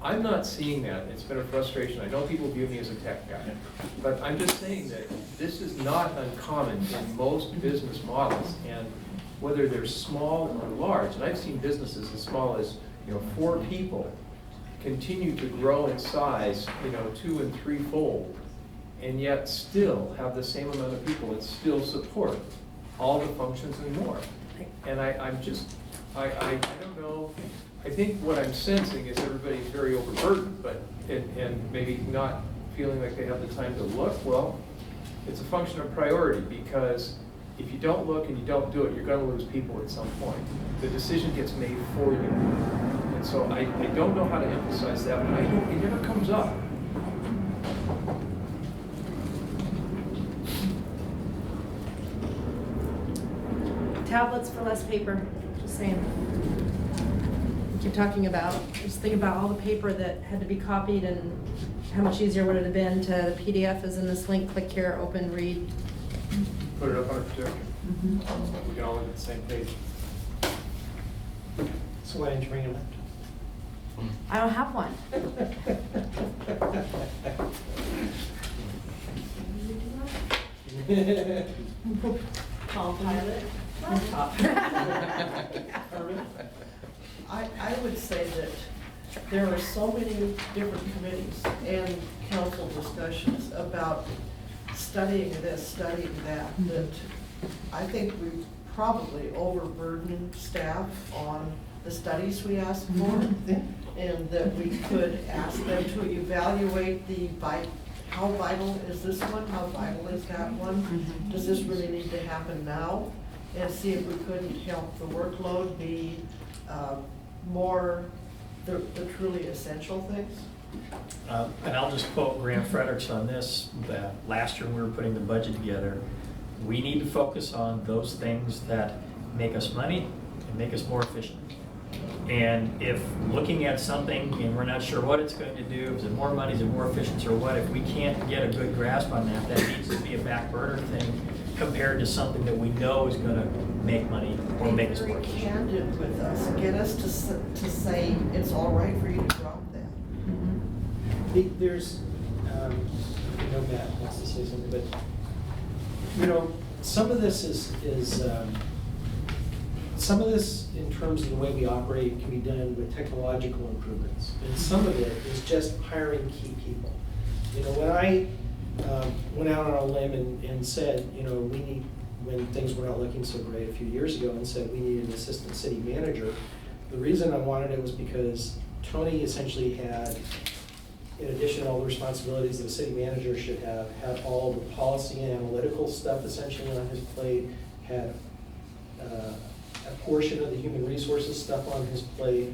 I'm not seeing that. It's been a frustration. I know people view me as a tech guy, but I'm just saying that this is not uncommon in most business models, and whether they're small or large, and I've seen businesses as small as 4 people continue to grow in size 2- and 3-fold, and yet still have the same amount of people that still support all the functions and more. And I don't know. I think what I'm sensing is everybody's very overburdened, and maybe not feeling like they have the time to look. Well, it's a function of priority, because if you don't look and you don't do it, you're going to lose people at some point. The decision gets made for you. And so I don't know how to emphasize that, but it never comes up. Tablets for less paper, just saying. Keep talking about, just think about all the paper that had to be copied and how much easier would it have been to, the PDF is in this link, click here, open, read. Put it up on a projector. We can all look at the same page. So why didn't you bring it up? I don't have one. Palm Pilot. I would say that there are so many different committees and council discussions about studying this, studying that, that I think we've probably overburdened staff on the studies we ask for, and that we could ask them to evaluate how vital is this one, how vital is that one? Does this really need to happen now? And see if we couldn't help the workload be more the truly essential things. And I'll just quote Graham Fredericks on this, that last year when we were putting the budget together, we need to focus on those things that make us money and make us more efficient. And if looking at something and we're not sure what it's going to do, is it more money, is it more efficiency, or what, if we can't get a good grasp on that, that needs to be a back burner thing compared to something that we know is going to make money or make us more efficient. Candid with us, get us to say it's all right for you to drop that. There's, I know Matt wants to say something, but, you know, some of this some of this in terms of the way we operate can be done with technological improvements. And some of it is just hiring key people. You know, when I went out on a limb and said, you know, we need, when things were not looking so great a few years ago, and said we need an assistant city manager, the reason I wanted it was because Tony essentially had, in addition to all the responsibilities that a city manager should have, had all the policy and analytical stuff essentially on his plate, had a portion of the human resources stuff on his plate.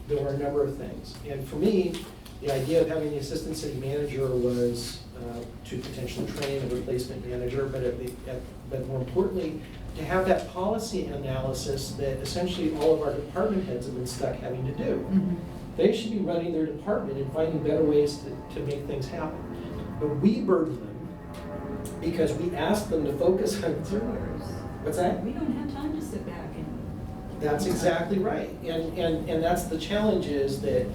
There were a number of things. And for me, the idea of having the assistant city manager was to potentially train a replacement manager, but more importantly, to have that policy analysis that essentially all of our department heads have been stuck having to do. They should be running their department and finding better ways to make things happen. But we burden them because we ask them to focus on what's that? We don't have time to sit back and. That's exactly right. And that's the challenge, is that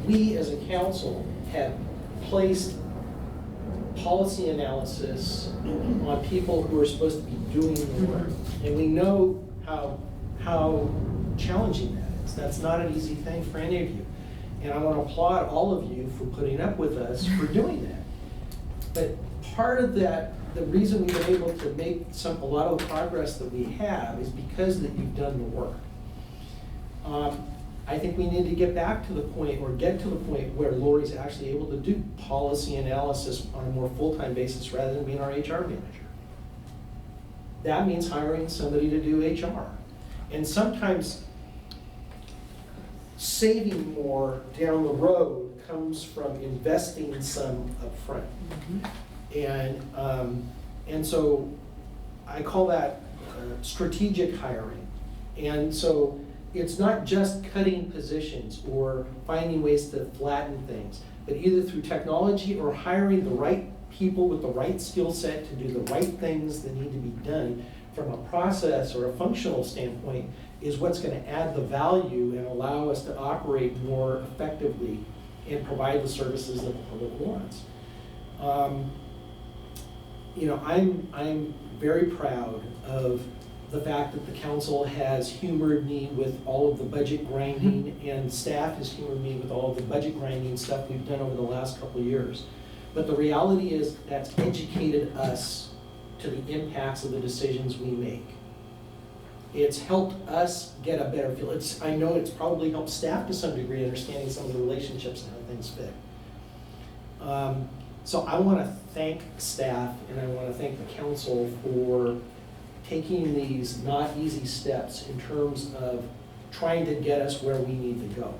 we as a council have placed policy analysis on people who are supposed to be doing the work. And we know how challenging that is. That's not an easy thing for any of you. And I want to applaud all of you for putting up with us for doing that. But part of that, the reason we've been able to make a lot of the progress that we have is because that you've done the work. I think we need to get back to the point, or get to the point where Lori's actually able to do policy analysis on a more full-time basis rather than being our HR manager. That means hiring somebody to do HR. And sometimes saving more down the road comes from investing some upfront. And so I call that strategic hiring. And so it's not just cutting positions or finding ways to flatten things, but either through technology or hiring the right people with the right skill set to do the right things that need to be done from a process or a functional standpoint is what's going to add the value and allow us to operate more effectively and provide the services that the public wants. You know, I'm very proud of the fact that the council has humored me with all of the budget grinding, and staff has humored me with all of the budget grinding stuff we've done over the last couple of years. But the reality is that's educated us to the impacts of the decisions we make. It's helped us get a better feel. I know it's probably helped staff to some degree, understanding some of the relationships and how things fit. So I want to thank staff and I want to thank the council for taking these not easy steps in terms of trying to get us where we need to go.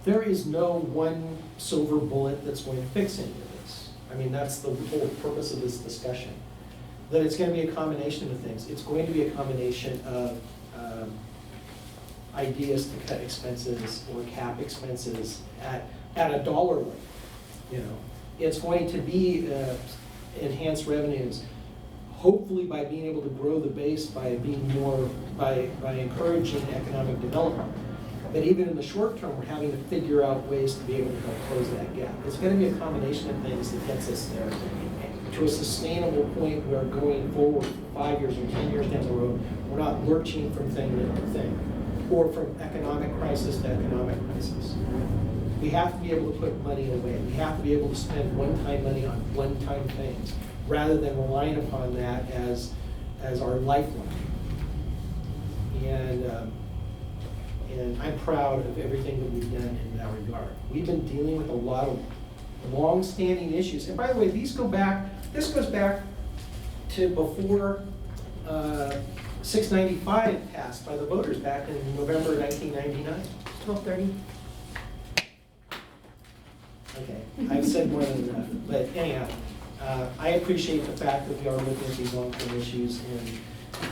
There is no one silver bullet that's going to fix any of this. I mean, that's the whole purpose of this discussion. That it's going to be a combination of things. It's going to be a combination of ideas to cut expenses or cap expenses at a dollar rate. You know, it's going to be enhanced revenues. Hopefully, by being able to grow the base by being more by encouraging economic development. But even in the short term, we're having to figure out ways to be able to help close that gap. It's going to be a combination of things that gets us there to a sustainable point where going forward 5 years or 10 years down the road, we're not lurching from thing to thing. or from economic crisis to economic crisis. We have to be able to put money away. We have to be able to spend one-time money on one-time things, rather than relying upon that as our lifeline. And I'm proud of everything that we've done in that regard. We've been dealing with a lot of long-standing issues. And by the way, this goes back to before 695 passed by the voters back in November 1999. 12:30. Okay, I've said more than enough, but anyhow, I appreciate the fact that we are looking at these long-term issues,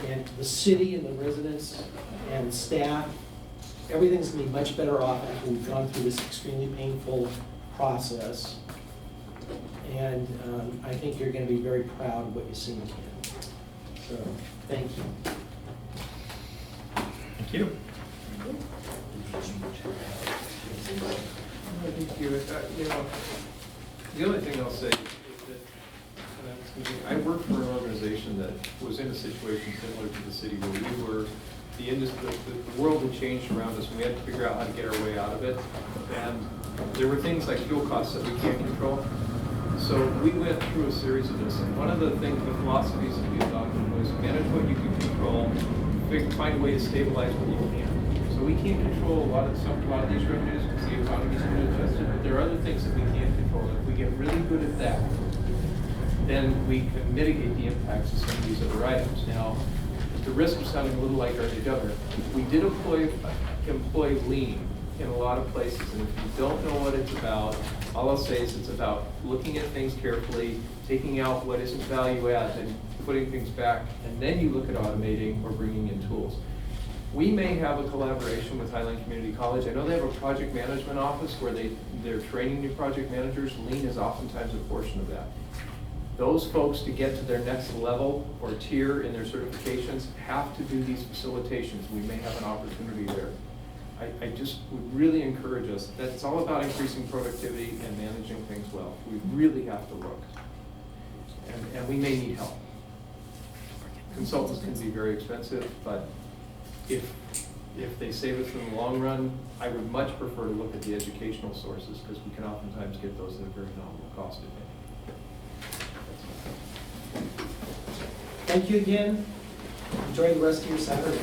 and the city and the residents and staff, everything's gonna be much better off after we've gone through this extremely painful process. And I think you're gonna be very proud of what you see in Canton. So, thank you. Thank you. Thank you. The other thing I'll say is that I worked for an organization that was in a situation similar to the city, where we were, the world had changed around us, and we had to figure out how to get our way out of it. And there were things like fuel costs that we can't control. So we went through a series of this, and one of the philosophies that we adopted was manage what you can control, find a way to stabilize what you can't. So we can't control a lot of these revenues because the economy's been adjusted, but there are other things that we can't control. If we get really good at that, then we can mitigate the impacts of some of these other items. Now, at the risk of sounding a little like our new governor, we did employ lean in a lot of places, and if you don't know what it's about, all I'll say is it's about looking at things carefully, taking out what isn't value add, and putting things back, and then you look at automating or bringing in tools. We may have a collaboration with Highland Community College. I know they have a project management office where they're training new project managers. Lean is oftentimes a portion of that. Those folks, to get to their next level or tier in their certifications, have to do these facilitations. We may have an opportunity there. I just would really encourage us that it's all about increasing productivity and managing things well. We really have to look. And we may need help. Consultants can be very expensive, but if they save us in the long run, I would much prefer to look at the educational sources, because we can oftentimes get those at a very nominal cost, I think. Thank you again. Enjoy the rest of your Saturday.